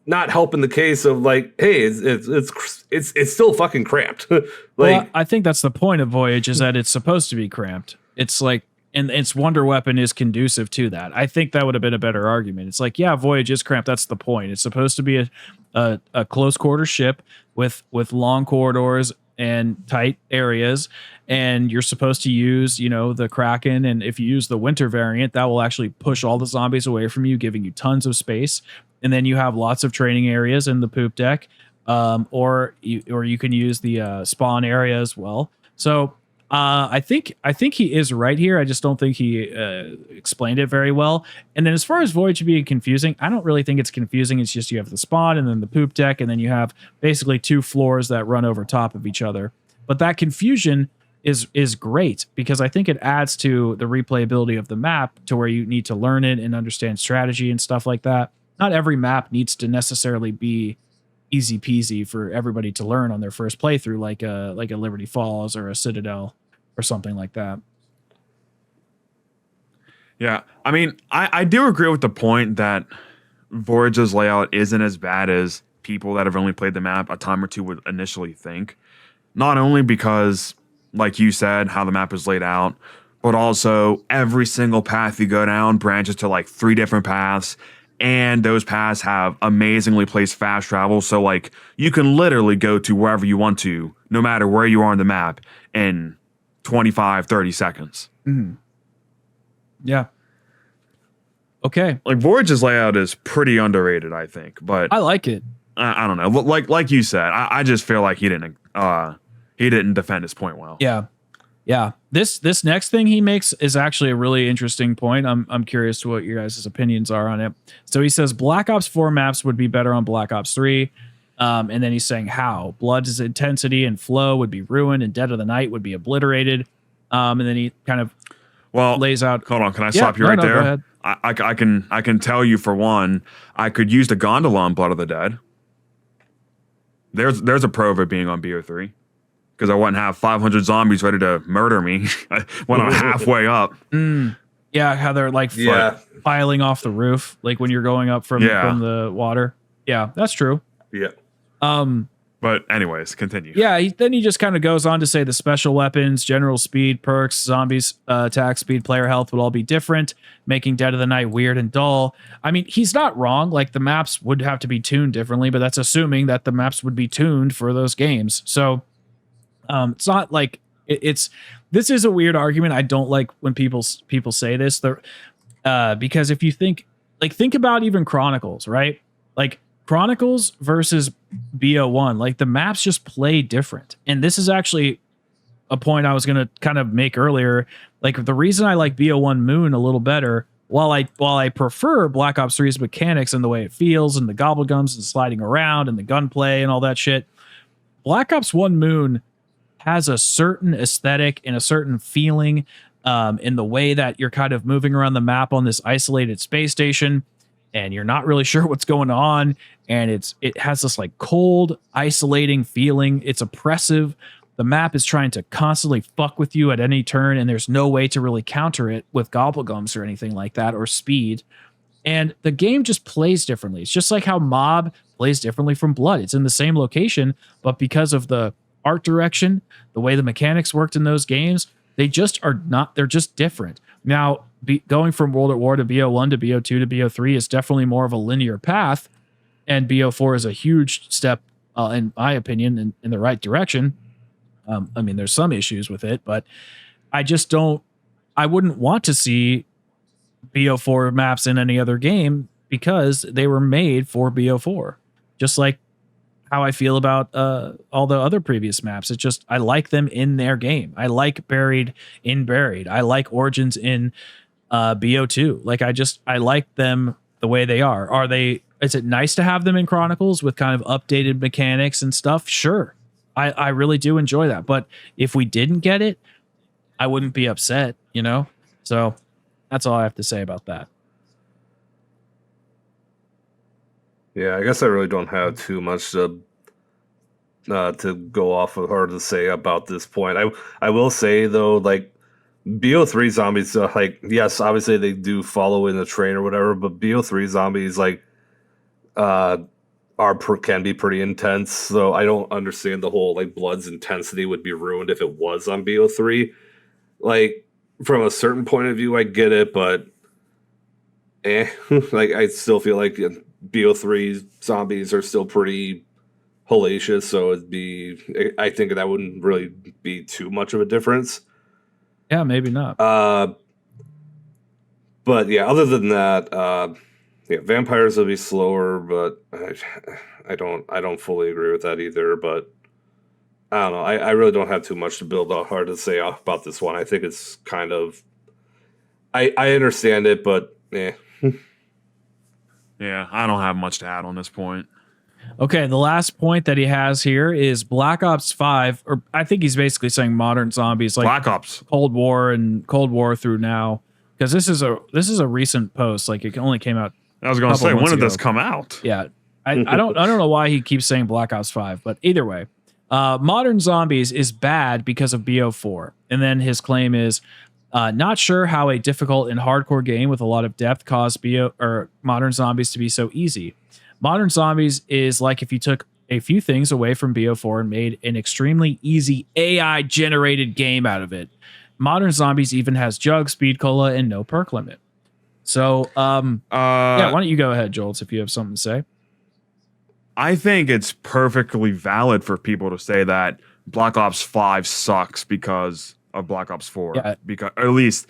not helping the case of like, hey, it's still fucking cramped. Like, well, I think that's the point of Voyage, is that it's supposed to be cramped. It's like, and its wonder weapon is conducive to that. I think that would have been a better argument. It's like, yeah, Voyage is cramped. That's the point. It's supposed to be a close quarter ship with long corridors and tight areas, and you're supposed to use, the Kraken, and if you use the winter variant, that will actually push all the zombies away from you, giving you tons of space. And then you have lots of training areas in the poop deck, or you can use the spawn area as well. So I think he is right here. I just don't think he explained it very well. And then as far as Voyage being confusing, I don't really think it's confusing. It's just you have the spawn and then the poop deck, and then you have basically two floors that run over top of each other. But that confusion is great, because I think it adds to the replayability of the map, to where you need to learn it and understand strategy and stuff like that. Not every map needs to necessarily be easy peasy for everybody to learn on their first playthrough, like a Liberty Falls or a Citadel or something like that. Yeah, I mean, I do agree with the point that Voyage's layout isn't as bad as people that have only played the map a time or two would initially think. Not only because, like you said, how the map is laid out, but also every single path you go down branches to like 3 different paths. And those paths have amazingly placed fast travel. So like you can literally go to wherever you want to, no matter where you are on the map, in 25, 30 seconds. Mm-hmm. Yeah. Okay. Like Voyage's layout is pretty underrated, I think, but I like it. I don't know. Like you said, I just feel like he didn't defend his point well. Yeah. Yeah. This next thing he makes is actually a really interesting point. I'm curious to what your guys' opinions are on it. So he says Black Ops 4 maps would be better on Black Ops 3. And then he's saying how Blood's intensity and flow would be ruined and Dead of the Night would be obliterated. And then he kind of lays out. Hold on, can I stop you right there? Go ahead. I can tell you, for one, I could use the gondola on Blood of the Dead. There's a pro of it being on BO3. Because I wouldn't have 500 zombies ready to murder me when I'm halfway up. Yeah, how they're like filing off the roof, like when you're going up from the water. Yeah, that's true. Yeah. But anyways, continue. Yeah, then he just kind of goes on to say the special weapons, general speed, perks, zombies, attack speed, player health would all be different, making Dead of the Night weird and dull. I mean, he's not wrong. Like the maps would have to be tuned differently, but that's assuming that the maps would be tuned for those games. So it's not like It's this is a weird argument. I don't like when people say this. Because if you think about even Chronicles, right? Like Chronicles versus BO1, like the maps just play different. And this is actually a point I was going to kind of make earlier. Like the reason I like BO1 Moon a little better, while I prefer Black Ops 3's mechanics and the way it feels and the gobblegums and sliding around and the gunplay and all that shit, Black Ops 1 Moon has a certain aesthetic and a certain feeling in the way that you're kind of moving around the map on this isolated space station and you're not really sure what's going on. And it has this like cold, isolating feeling. It's oppressive. The map is trying to constantly fuck with you at any turn, and there's no way to really counter it with gobblegums or anything like that, or speed. And the game just plays differently. It's just like how Mob plays differently from Blood. It's in the same location, but because of the art direction, the way the mechanics worked in those games, they just are not, they're just different. Now, going from World at War to BO1 to BO2 to BO3 is definitely more of a linear path, and BO4 is a huge step, in my opinion, in the right direction. I mean, there's some issues with it, but I wouldn't want to see BO4 maps in any other game because they were made for BO4. Just like how I feel about all the other previous maps. It's just, I like them in their game. I like Buried in Buried. I like Origins in BO2. Like, I like them the way they are. Is it nice to have them in Chronicles with kind of updated mechanics and stuff? Sure. I really do enjoy that. But if we didn't get it, I wouldn't be upset, you know? So that's all I have to say about that. Yeah, I guess I really don't have too much to go off of or to say about this point. I will say though, like BO3 zombies, like yes, obviously they do follow in the train or whatever, but BO3 zombies like can be pretty intense. So I don't understand the whole like Blood's intensity would be ruined if it was on BO3. Like from a certain point of view, I get it, but like I still feel like BO3 zombies are still pretty hellacious, so I think that wouldn't really be too much of a difference. Yeah, maybe not. But yeah, other than that, yeah, vampires will be slower, but I don't fully agree with that either. But I don't know. I really don't have too much to build up hard to say about this one. I think it's kind of I understand it, but yeah, I don't have much to add on this point. Okay, the last point that he has here is Black Ops 5, or I think he's basically saying modern zombies, like Black Ops, Cold War through now, because this is a recent post. Like it only came out. I was going to say, when did this come out? Yeah, I don't know why he keeps saying Black Ops 5, but either way, modern zombies is bad because of BO4, and then his claim is not sure how a difficult and hardcore game with a lot of depth caused modern zombies to be so easy. Modern zombies is like if you took a few things away from BO4 and made an extremely easy AI generated game out of it. Modern zombies even has jug, speed cola, and no perk limit. So, yeah, why don't you go ahead, Jolts, if you have something to say? I think it's perfectly valid for people to say that Black Ops 5 sucks because of Black Ops 4. Yeah. Because, or at least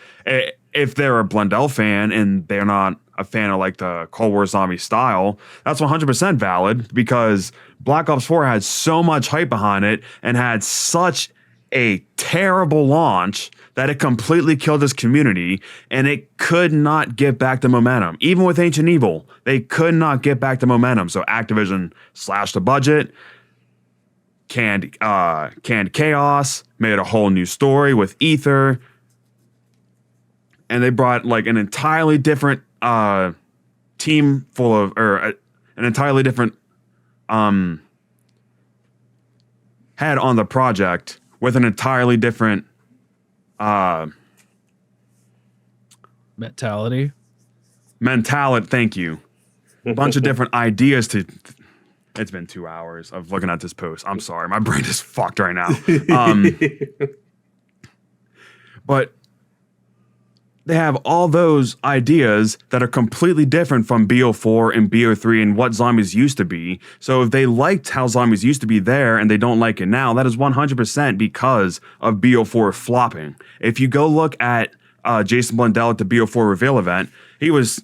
if they're a Blundell fan and they're not a fan of like the Cold War zombie style, that's 100% valid because Black Ops 4 had so much hype behind it and had such a terrible launch that it completely killed this community and it could not get back the momentum. Even with Ancient Evil, they could not get back the momentum. So Activision slashed the budget, canned Chaos, made a whole new story with Ether, and they brought like an entirely different team full of, or an entirely different head on the project with an entirely different mentality. Thank you. A bunch of different ideas to. It's been 2 hours of looking at this post. I'm sorry, my brain is fucked right now. But they have all those ideas that are completely different from BO4 and BO3 and what zombies used to be. So if they liked how zombies used to be there and they don't like it now, that is 100% because of BO4 flopping. If you go look at Jason Blundell at the BO4 reveal event, he was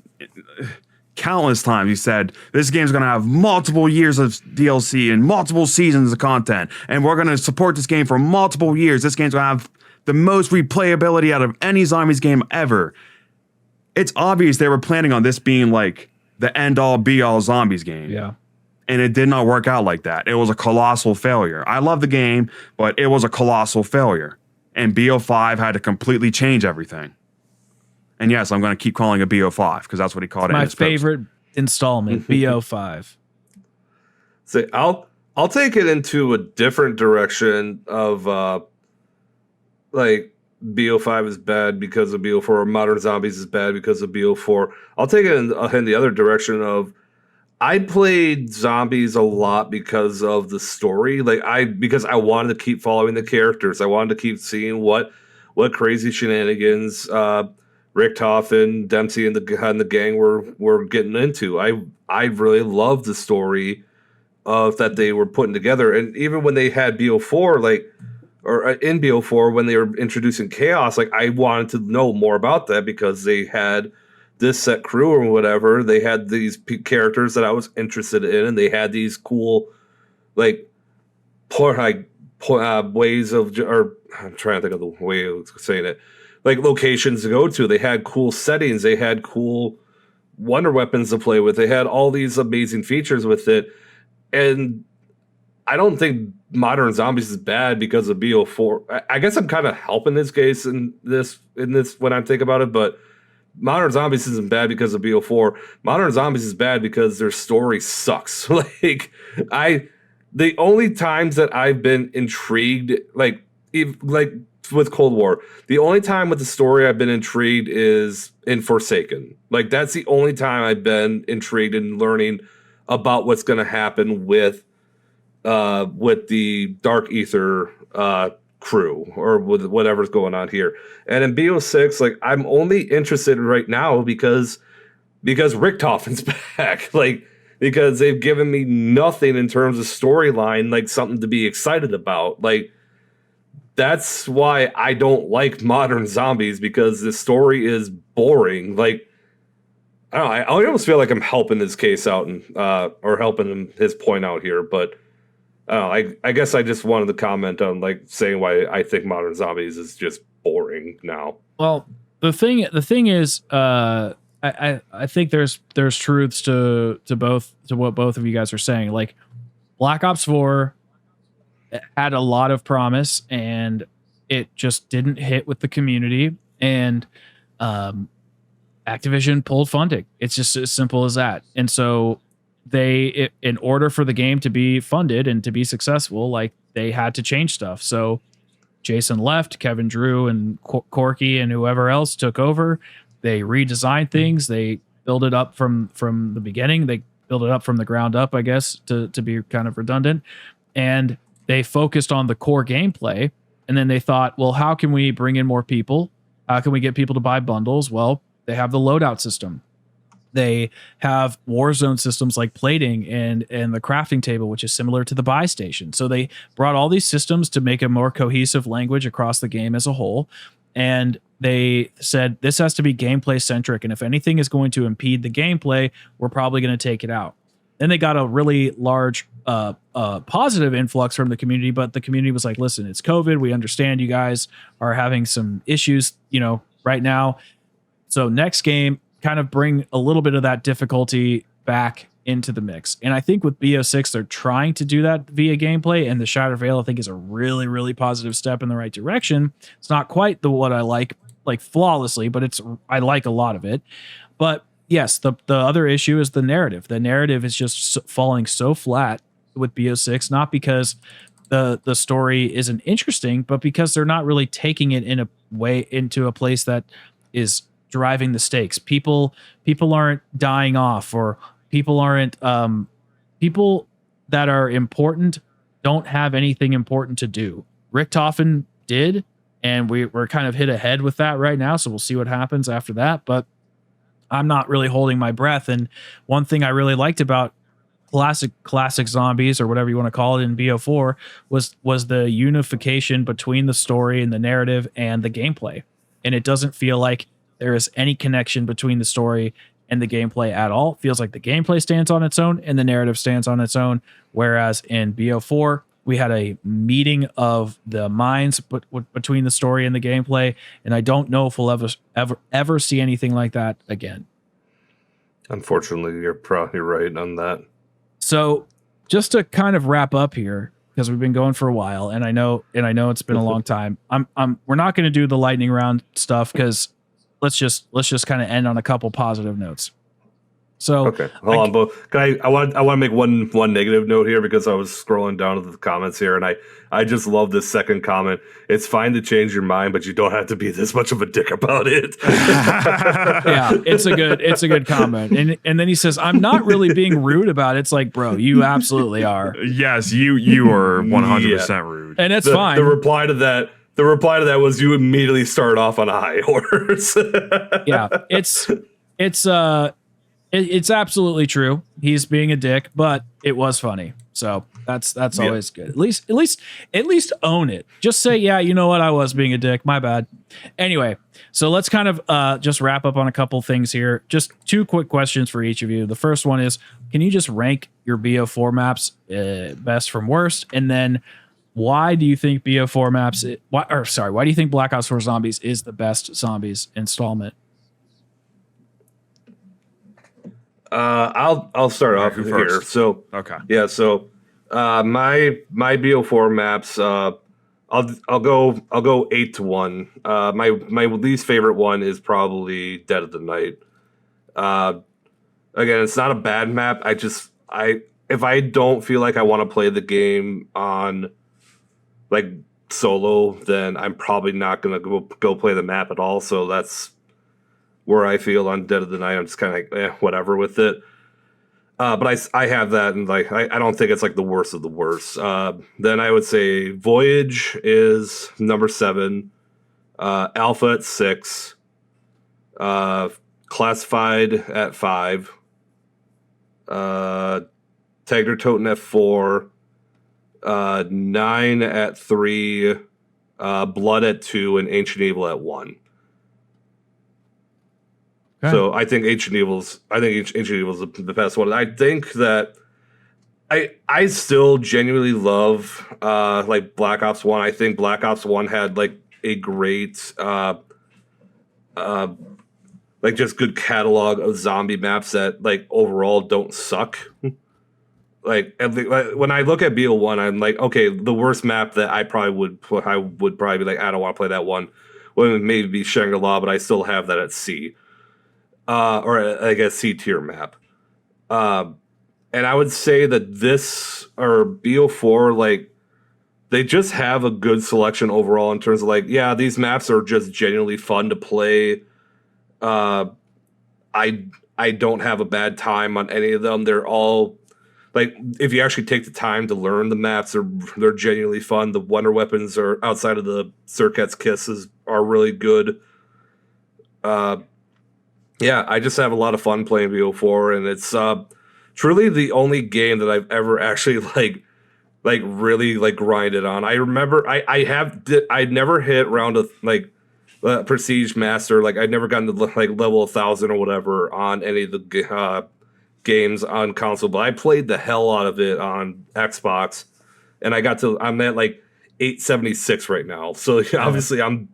countless times he said, this game's going to have multiple years of DLC and multiple seasons of content, and we're going to support this game for multiple years. This game's going to have the most replayability out of any zombies game ever. It's obvious they were planning on this being like the end-all be-all zombies game. Yeah. And it did not work out like that. It was a colossal failure. I love the game, but it was a colossal failure. And BO5 had to completely change everything. And yes, I'm going to keep calling it BO5 because that's what he called it. My favorite installment, BO5. So I'll take it into a different direction of like BO5 is bad because of BO4, or Modern Zombies is bad because of BO4. I'll take it in the other direction of I played Zombies a lot because of the story. Because I wanted to keep following the characters. I wanted to keep seeing what crazy shenanigans Richtofen, Dempsey, and the gang were getting into. I really loved the story of that they were putting together. And even when they had BO4, or in BO4 when they were introducing chaos, I wanted to know more about that because they had this set crew or whatever. They had these characters that I was interested in, and they had these cool ways of, or I'm trying to think of the way of saying it, locations to go to. They had cool settings. They had cool wonder weapons to play with. They had all these amazing features with it, and I don't think Modern Zombies is bad because of BO4. I guess I'm kind of helping this case in this when I think about it, but Modern Zombies isn't bad because of BO4. Modern Zombies is bad because their story sucks. The only times that I've been intrigued, with Cold War, the only time with the story I've been intrigued is in Forsaken. That's the only time I've been intrigued in learning about what's going to happen with the Dark Ether crew or with whatever's going on here. And in BO6, I'm only interested right now because Richtofen's back. Because they've given me nothing in terms of storyline, something to be excited about. That's why I don't like Modern Zombies, because the story is boring. I don't know, I almost feel like I'm helping his case out and or helping him his point out here, but I guess I just wanted to comment on saying why I think Modern Zombies is just boring now. Well, the thing is, I think there's truths to what both of you guys are saying. Black Ops 4 had a lot of promise, and it just didn't hit with the community, and Activision pulled funding. It's just as simple as that. And so in order for the game to be funded and to be successful, they had to change stuff. So Jason left, Kevin Drew and Corky and whoever else took over. They redesigned things. They built it up from the beginning. They built it up from the ground up, I guess, to be kind of redundant. And they focused on the core gameplay. And then they thought, well, how can we bring in more people? How can we get people to buy bundles? Well, they have the loadout system. They have Warzone systems like plating and the crafting table, which is similar to the buy station. So they brought all these systems to make a more cohesive language across the game as a whole. And they said, this has to be gameplay centric. And if anything is going to impede the gameplay, we're probably going to take it out. Then they got a really large positive influx from the community, but the community was like, listen, it's COVID. We understand you guys are having some issues, right now. So next game, kind of bring a little bit of that difficulty back into the mix. And I think with BO6, they're trying to do that via gameplay, and the Shattered Veil, I think, is a really, really positive step in the right direction. It's not quite what I like flawlessly, but I like a lot of it. But yes, the other issue is the narrative. The narrative is just falling so flat with BO6, not because the story isn't interesting, but because they're not really taking it in a way into a place that is driving the stakes. People aren't dying off, or people aren't people that are important don't have anything important to do. Richtofen did, and we're kind of hit ahead with that right now. So we'll see what happens after that. But I'm not really holding my breath. And one thing I really liked about classic zombies, or whatever you want to call it, in BO4 was the unification between the story and the narrative and the gameplay. And it doesn't feel like there is any connection between the story and the gameplay at all. It feels like the gameplay stands on its own and the narrative stands on its own. Whereas in BO4, we had a meeting of the minds between the story and the gameplay, and I don't know if we'll ever see anything like that again. Unfortunately, you're probably right on that. So, just to kind of wrap up here, because we've been going for a while, and I know it's been a long time. We're not going to do the lightning round stuff because let's just kind of end on a couple positive notes. So okay, hold on, Bo. I want to make one negative note here, because I was scrolling down to the comments here, and I just love this second comment. It's fine to change your mind, but you don't have to be this much of a dick about it. Yeah, it's a good comment. And then he says, "I'm not really being rude about it." It's like, bro, you absolutely are. Yes, you are 100% rude, and it's fine. The reply to that was, you immediately start off on a high horse. Yeah, it's absolutely true. He's being a dick, but it was funny. So that's always good. At least own it. Just say, yeah, you know what? I was being a dick. My bad. Anyway, so let's kind of just wrap up on a couple things here. Just two quick questions for each of you. The first one is, can you just rank your BO4 maps best from worst? And then why do you think BO4 maps, why do you think Black Ops 4 Zombies is the best zombies installment? I'll start off here. First. So okay, yeah. So my BO4 maps. I'll go 8-1. My least favorite one is probably Dead of the Night. Again, it's not a bad map. If I don't feel like I want to play the game on like solo, then I'm probably not gonna go play the map at all. So that's where I feel on Dead of the Night. I'm just kind of like, whatever with it. But I have that, and like I don't think it's like the worst of the worst. Then I would say Voyage is number 7, Alpha at 6, Classified at 5, Tiger Toten at 4, 9 at 3, Blood at 2, and Ancient Evil at 1. So I think Ancient Evil's the best one. I think that I still genuinely love like Black Ops 1. I think Black Ops 1 had like a great like just good catalog of zombie maps that like overall don't suck. Like when I look at BO1, I'm like, okay, the worst map that I would probably be like, I don't want to play that one. Well, maybe be Shangri-La, but I still have that at C. Or I guess C tier map. And I would say that this or BO4, like, they just have a good selection overall in terms of like, yeah, these maps are just genuinely fun to play. I don't have a bad time on any of them. They're all like, if you actually take the time to learn the maps, they're genuinely fun. The wonder weapons are outside of the Circuit's Kisses are really good. Yeah, I just have a lot of fun playing BO4, and it's truly the only game that I've ever actually like really like grinded on. I remember I never hit round of like Prestige Master. Like I'd never gotten to like level 1,000 or whatever on any of the games on console, but I played the hell out of it on Xbox, and I'm at like 876 right now. So obviously I'm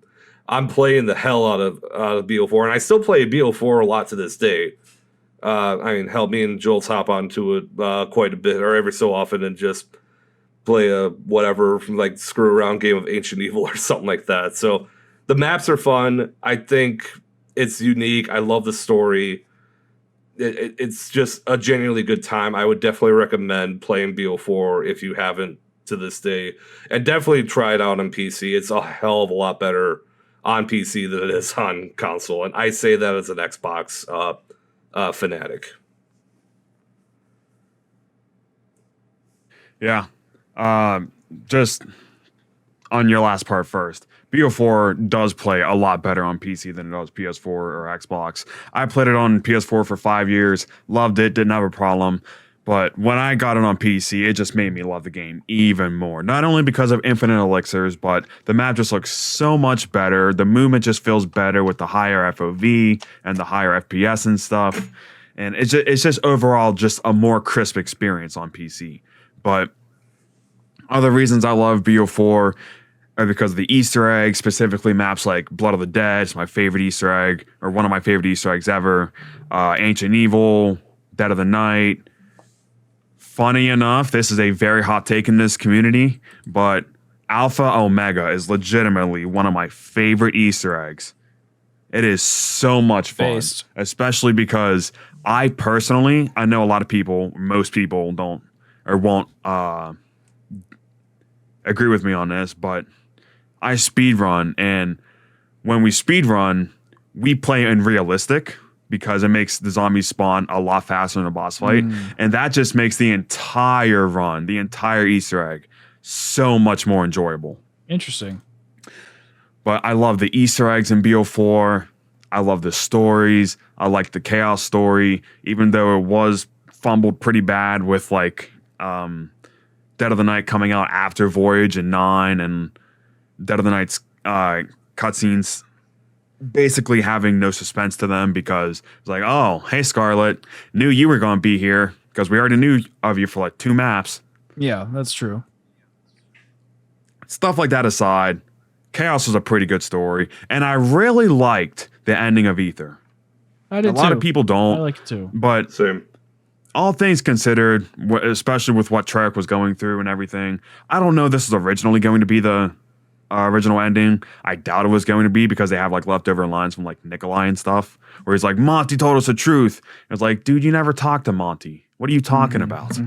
playing the hell out of BO4, and I still play BO4 a lot to this day. I mean, hell, me and Jules hop onto it quite a bit, or every so often, and just play a whatever, like screw around game of Ancient Evil or something like that. So the maps are fun. I think it's unique. I love the story. It's just a genuinely good time. I would definitely recommend playing BO4 if you haven't to this day, and definitely try it out on PC. It's a hell of a lot better on PC than it is on console, and I say that as an Xbox fanatic. Yeah, just on your last part first. BO4 does play a lot better on PC than it does PS4 or Xbox. I played it on PS4 for 5 years, loved it, didn't have a problem. But when I got it on PC, it just made me love the game even more. Not only because of infinite elixirs, but the map just looks so much better. The movement just feels better with the higher FOV and the higher FPS and stuff. And it's just overall just a more crisp experience on PC. But other reasons I love BO4 are because of the Easter eggs, specifically maps like Blood of the Dead. It's my favorite Easter egg, or one of my favorite Easter eggs ever. Ancient Evil, Dead of the Night. Funny enough, this is a very hot take in this community, but Alpha Omega is legitimately one of my favorite Easter eggs. It is so much fun, especially because I know a lot of people, most people don't or won't agree with me on this, but I speedrun, and when we speedrun, we play in realistic because it makes the zombies spawn a lot faster in a boss fight, and that just makes the entire run, the entire Easter egg, so much more enjoyable. Interesting. But I love the Easter eggs in BO4. I love the stories. I like the Chaos story, even though it was fumbled pretty bad with like Dead of the Night coming out after Voyage and 9, and Dead of the Night's cutscenes basically having no suspense to them because it's like, oh, hey, Scarlet, knew you were going to be here because we already knew of you for like 2 maps. Yeah, that's true. Stuff like that aside, Chaos was a pretty good story, and I really liked the ending of Ether. I did A lot of people don't. I like it too. But Same. all things considered, especially with what Treyarch was going through and everything, I don't know if this is originally going to be the original ending. I doubt it was going to be because they have like leftover lines from like Nikolai and stuff where he's like, Monty told us the truth. It's like, dude, you never talked to Monty. What are you talking about?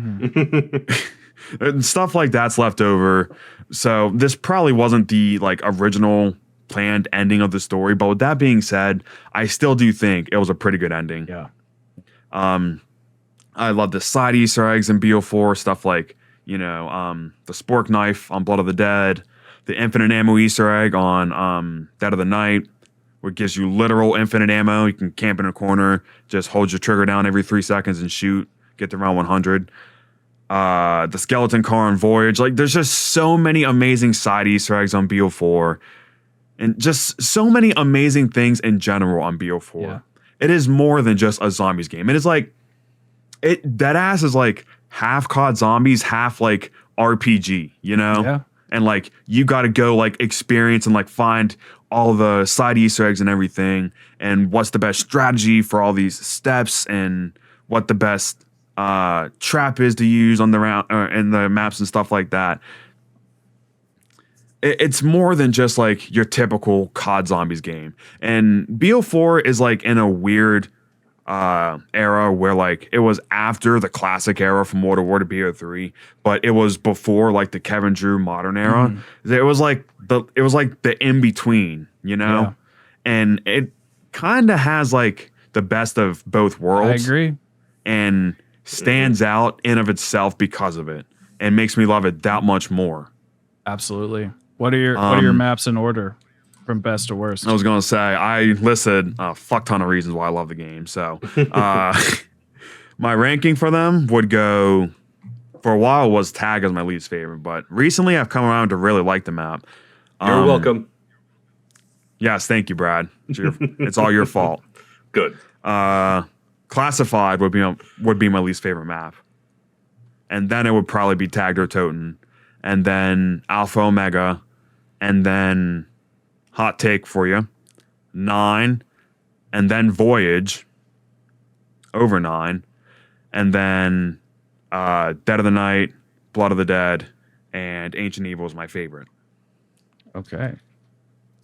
And stuff like that's left over. So this probably wasn't the like original planned ending of the story. But with that being said, I still do think it was a pretty good ending. Yeah. I love the side Easter eggs in BO4, stuff like, the spork knife on Blood of the Dead, the infinite ammo Easter egg on Dead of the Night, where it gives you literal infinite ammo. You can camp in a corner, just hold your trigger down every 3 seconds and shoot, get to round 100. The skeleton car on Voyage. Like, there's just so many amazing side Easter eggs on BO4, and just so many amazing things in general on BO4. Yeah. It is more than just a zombies game. It is like, deadass is like half COD Zombies, half like RPG, Yeah. And like you got to go like experience and like find all the side Easter eggs and everything, and what's the best strategy for all these steps, and what the best trap is to use on the round in the maps and stuff like that. It's more than just like your typical COD Zombies game, and BO4 is like in a weird era where like it was after the classic era from World of War to BO3, but it was before like the Kevin Drew modern era. It was like the in between, Yeah. and it kind of has like the best of both worlds. I agree. And stands out in of itself because of it, and makes me love it that much more. Absolutely. What are your maps in order from best to worst? I was going to say, I listed a fuck ton of reasons why I love the game. So my ranking for them would go, for a while was Tag as my least favorite, but recently I've come around to really like the map. You're welcome. Yes, thank you, Brad. It's all your fault. Good. Classified would be my least favorite map. And then it would probably be Tagged or Toten. And then Alpha Omega. And then hot take for you, 9, and then Voyage over 9, and then Dead of the Night, Blood of the Dead, and Ancient Evil is my favorite. Okay.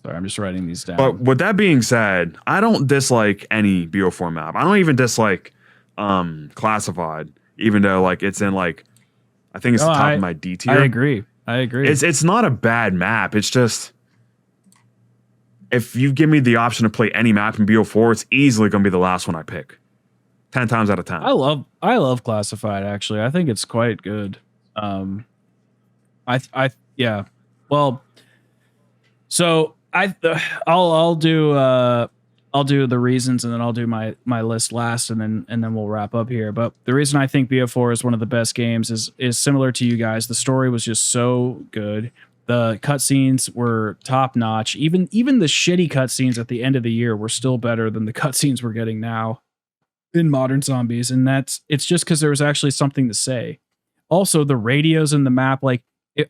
Sorry, I'm just writing these down. But with that being said, I don't dislike any BO4 map. I don't even dislike Classified, even though like it's in like, I think it's the top of my D tier. I agree. It's not a bad map. It's just, if you give me the option to play any map in BO4, it's easily going to be the last one I pick. 10 times out of 10. I love Classified, actually. I think it's quite good. Yeah. Well, So I'll do the reasons, and then I'll do my list last, and then we'll wrap up here. But the reason I think BO4 is one of the best games is similar to you guys. The story was just so good. The cutscenes were top notch. Even the shitty cutscenes at the end of the year were still better than the cutscenes we're getting now in Modern Zombies, and it's just because there was actually something to say. Also, the radios in the map, like,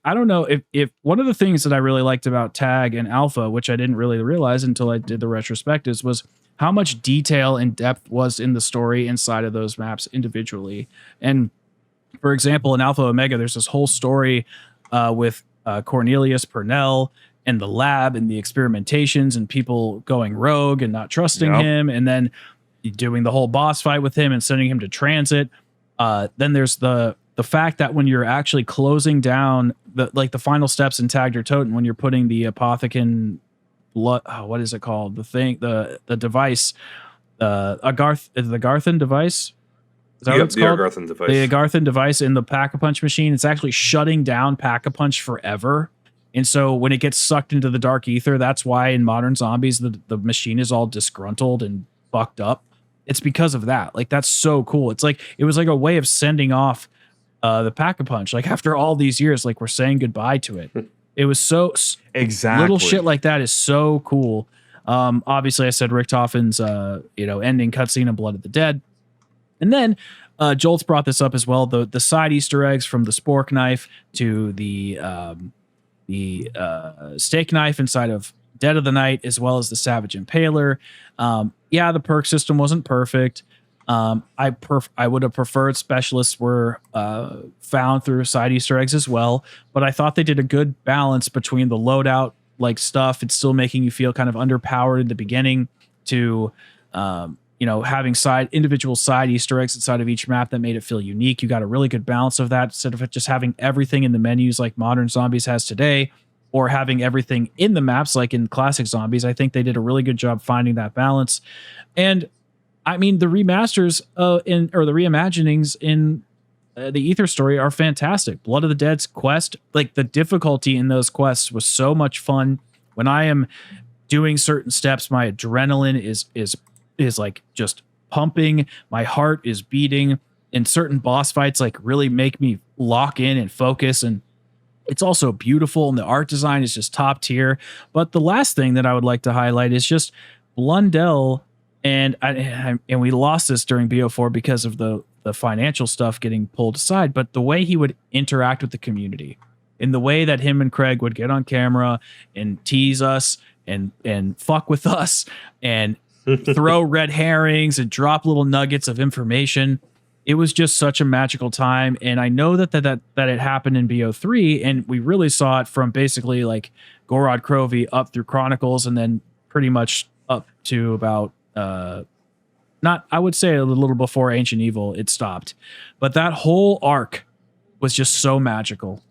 I don't know if one of the things that I really liked about Tag and Alpha, which I didn't really realize until I did the retrospectives, was how much detail and depth was in the story inside of those maps individually. And for example, in Alpha Omega, there's this whole story with Cornelius Purnell and the lab and the experimentations and people going rogue and not trusting him, and then doing the whole boss fight with him and sending him to transit. Then there's the fact that when you're actually closing down the final steps in Tagged or Totem, when you're putting the apothecon blood, what is it called? The device, the Garthan device. Is that what it's called? Agarthan device. The Agarthan device in the Pack-a-Punch machine. It's actually shutting down Pack-a-Punch forever. And so when it gets sucked into the dark ether, that's why in Modern Zombies, the machine is all disgruntled and fucked up. It's because of that. Like, that's so cool. It's like, it was like a way of sending off the Pack-a-Punch. Like, after all these years, like, we're saying goodbye to it. It was so exactly little shit like that is so cool. Obviously I said Richtofen's ending cutscene in Blood of the Dead. And then Jolt's brought this up as well. The side Easter eggs, from the spork knife to the steak knife inside of Dead of the Night, as well as the Savage Impaler. The perk system wasn't perfect. I would have preferred specialists were found through side Easter eggs as well, but I thought they did a good balance between the loadout like stuff. It's still making you feel kind of underpowered in the beginning to having individual side Easter eggs inside of each map that made it feel unique. You got a really good balance of that, instead of just having everything in the menus like Modern Zombies has today, or having everything in the maps like in classic Zombies. I think they did a really good job finding that balance. And I mean, the remasters or the reimaginings in the Ether story are fantastic. Blood of the Dead's quest, like, the difficulty in those quests was so much fun. When I am doing certain steps, my adrenaline is like just pumping. My heart is beating. And certain boss fights like really make me lock in and focus. And it's also beautiful, and the art design is just top tier. But the last thing that I would like to highlight is just Blundell. And we lost this during BO4 because of the financial stuff getting pulled aside. But the way he would interact with the community, in the way that him and Craig would get on camera and tease us and fuck with us and throw red herrings and drop little nuggets of information. It was just such a magical time. And I know that it happened in BO3, and we really saw it from basically like Gorod Krovi up through Chronicles, and then pretty much up to about I would say a little before Ancient Evil it stopped. But that whole arc was just so magical.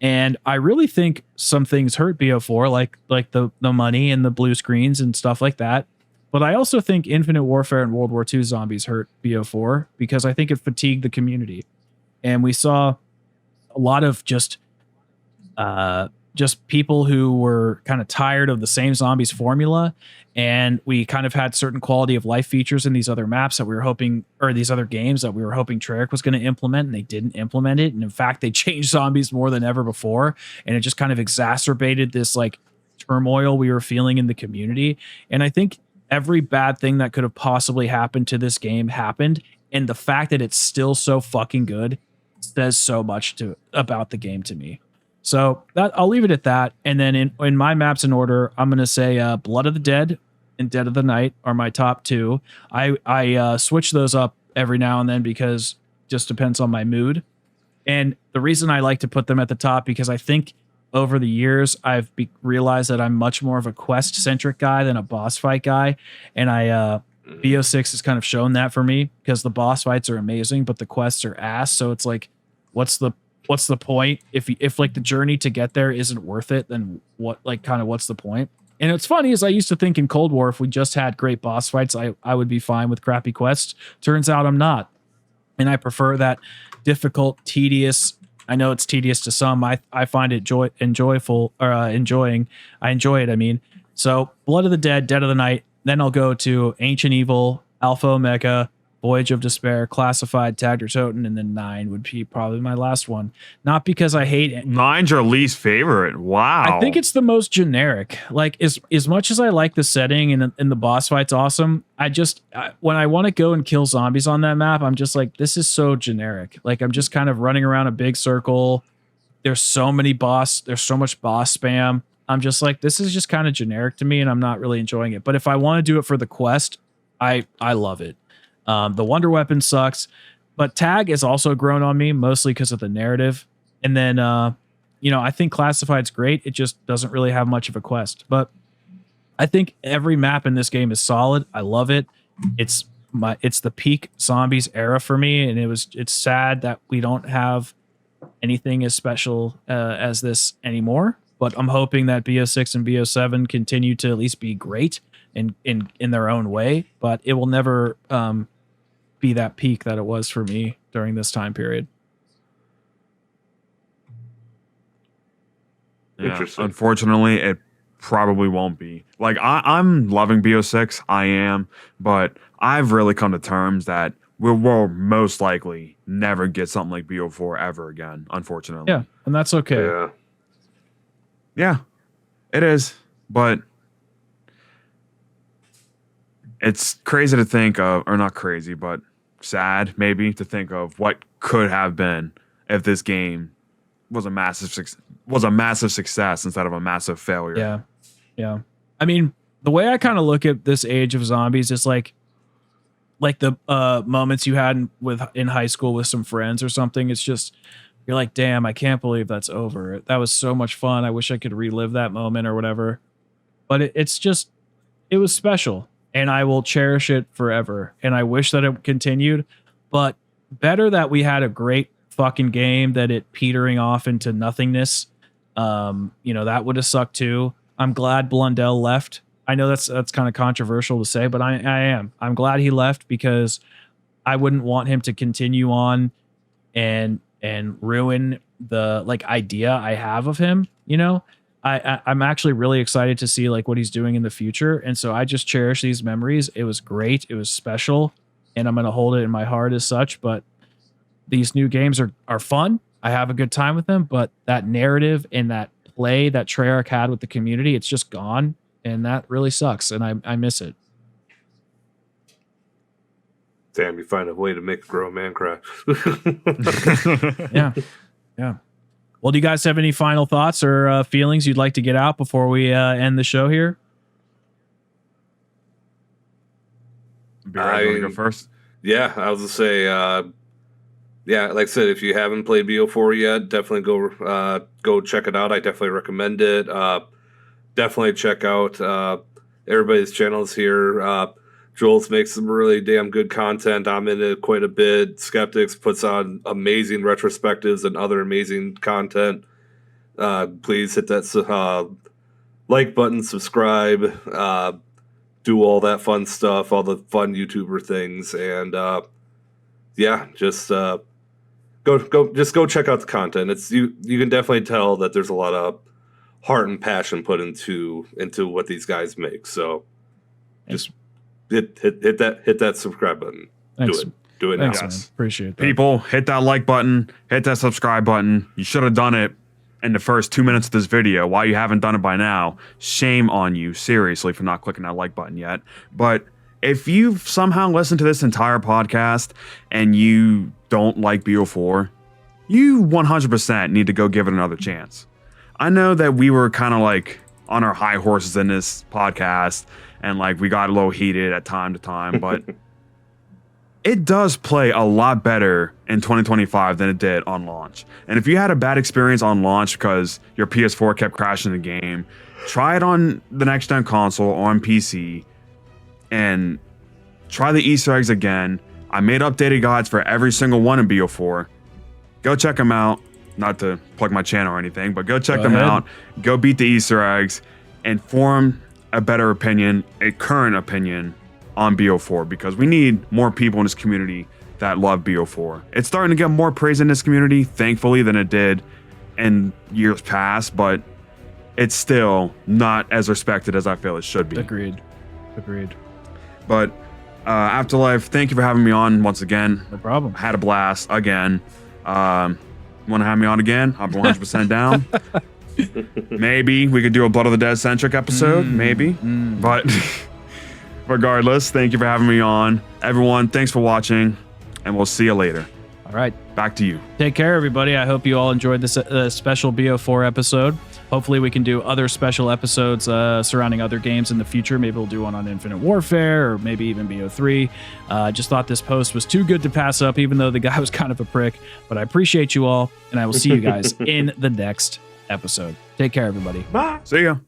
And I really think some things hurt BO4, like the money and the blue screens and stuff like that. But I also think Infinite Warfare and World War II Zombies hurt BO4 because I think it fatigued the community. And we saw a lot of just people who were kind of tired of the same Zombies formula. And we kind of had certain quality of life features in these other maps that we were hoping, or these other games that we were hoping Treyarch was going to implement, and they didn't implement it. And in fact, they changed Zombies more than ever before. And it just kind of exacerbated this like turmoil we were feeling in the community. And I think every bad thing that could have possibly happened to this game happened. And the fact that it's still so fucking good says so much about the game to me. So I'll leave it at that. And then in my maps in order, I'm going to say Blood of the Dead and Dead of the Night are my top two. I switch those up every now and then because it just depends on my mood. And the reason I like to put them at the top, because I think over the years, I've realized that I'm much more of a quest-centric guy than a boss fight guy. And BO6 has kind of shown that for me, because the boss fights are amazing, but the quests are ass. So it's like, what's the point? If like the journey to get there isn't worth it, then what's the point? And it's funny, is I used to think in Cold War, if we just had great boss fights, I would be fine with crappy quests. Turns out I'm not. And I prefer that difficult, tedious, I know it's tedious to some. I find it enjoying. I enjoy it. I mean, so Blood of the Dead, Dead of the Night. Then I'll go to Ancient Evil, Alpha Omega, Voyage of Despair, Classified, Tagged or Toten, and then 9 would be probably my last one. Not because I hate it. 9's your least favorite. Wow. I think it's the most generic. Like as much as I like the setting and the boss fight's awesome, when I want to go and kill zombies on that map, I'm just like, this is so generic. Like I'm just kind of running around a big circle. There's so much boss spam. I'm just like, this is just kind of generic to me, and I'm not really enjoying it. But if I want to do it for the quest, I love it. The Wonder Weapon sucks, but Tag has also grown on me, mostly because of the narrative. And then, I think Classified's great. It just doesn't really have much of a quest. But I think every map in this game is solid. I love it. It's the peak zombies era for me, and it's sad that we don't have anything as special as this anymore. But I'm hoping that BO6 and BO7 continue to at least be great in their own way. But it will never be that peak that it was for me during this time period. Yeah, unfortunately, it probably won't be. Like I'm loving BO6, I am, but I've really come to terms that we'll most likely never get something like BO4 ever again. Unfortunately, yeah, and that's okay. Yeah, it is, but it's crazy to think of, or not crazy, but sad maybe to think of what could have been if this game was a massive success instead of a massive failure. Yeah. I mean, the way I kind of look at this age of zombies is like the moments you had in high school with some friends or something. It's just, you're like, damn, I can't believe that's over. That was so much fun. I wish I could relive that moment or whatever. But it was special, and I will cherish it forever. And I wish that it continued, but better that we had a great fucking game that it petering off into nothingness. That would have sucked too. I'm glad Blundell left. I know that's kind of controversial to say, but I am. I'm glad he left because I wouldn't want him to continue on and ruin the idea I have of him. I'm actually really excited to see what he's doing in the future. And so I just cherish these memories. It was great. It was special, and I'm going to hold it in my heart as such. But these new games are fun. I have a good time with them, but that narrative and that play that Treyarch had with the community, it's just gone. And that really sucks. And I miss it. Damn, you find a way to make a grown man cry. Yeah. Well, do you guys have any final thoughts or feelings you'd like to get out before we end the show here? I go first. Yeah, I was gonna say, like I said, if you haven't played BO4 yet, definitely go check it out. I definitely recommend it. Definitely check out everybody's channels here. Joel's makes some really damn good content. I'm in it quite a bit. Skeptics puts on amazing retrospectives and other amazing content. Please hit that like button, subscribe, do all that fun stuff, all the fun YouTuber things, and just go check out the content. It's you can definitely tell that there's a lot of heart and passion put into what these guys make. So just hit that subscribe button. Thanks. Do it Thanks, now. man. Appreciate that. People, hit that like button, hit that subscribe button. You should have done it in the first 2 minutes of this video. Why you haven't done it by now, shame on you, seriously, for not clicking that like button yet. But if you've somehow listened to this entire podcast and you don't like BO4, you 100% need to go give it another chance. I know that we were kind of on our high horses in this podcast and we got a little heated at time to time, but it does play a lot better in 2025 than it did on launch. And if you had a bad experience on launch because your PS4 kept crashing the game, try it on the next gen console or on PC and try the Easter eggs again. I made updated guides for every single one in BO4. Go check them out. Not to plug my channel or anything, but go check them out. Go beat the Easter eggs and form a better opinion, a current opinion on BO4, because we need more people in this community that love BO4. It's starting to get more praise in this community, thankfully, than it did in years past, but it's still not as respected as I feel it should be. Agreed. But Afterlife, thank you for having me on once again. No problem. I had a blast again. Want to have me on again? I'm 100% down. Maybe we could do a Blood of the Dead centric episode. Maybe. But regardless, thank you for having me on. Everyone, thanks for watching, and we'll see you later. All right. Back to you. Take care, everybody. I hope you all enjoyed this special BO4 episode. Hopefully we can do other special episodes surrounding other games in the future. Maybe we'll do one on Infinite Warfare or maybe even BO3. Just thought this post was too good to pass up, even though the guy was kind of a prick. But I appreciate you all, and I will see you guys in the next episode. Take care, everybody. Bye. See ya.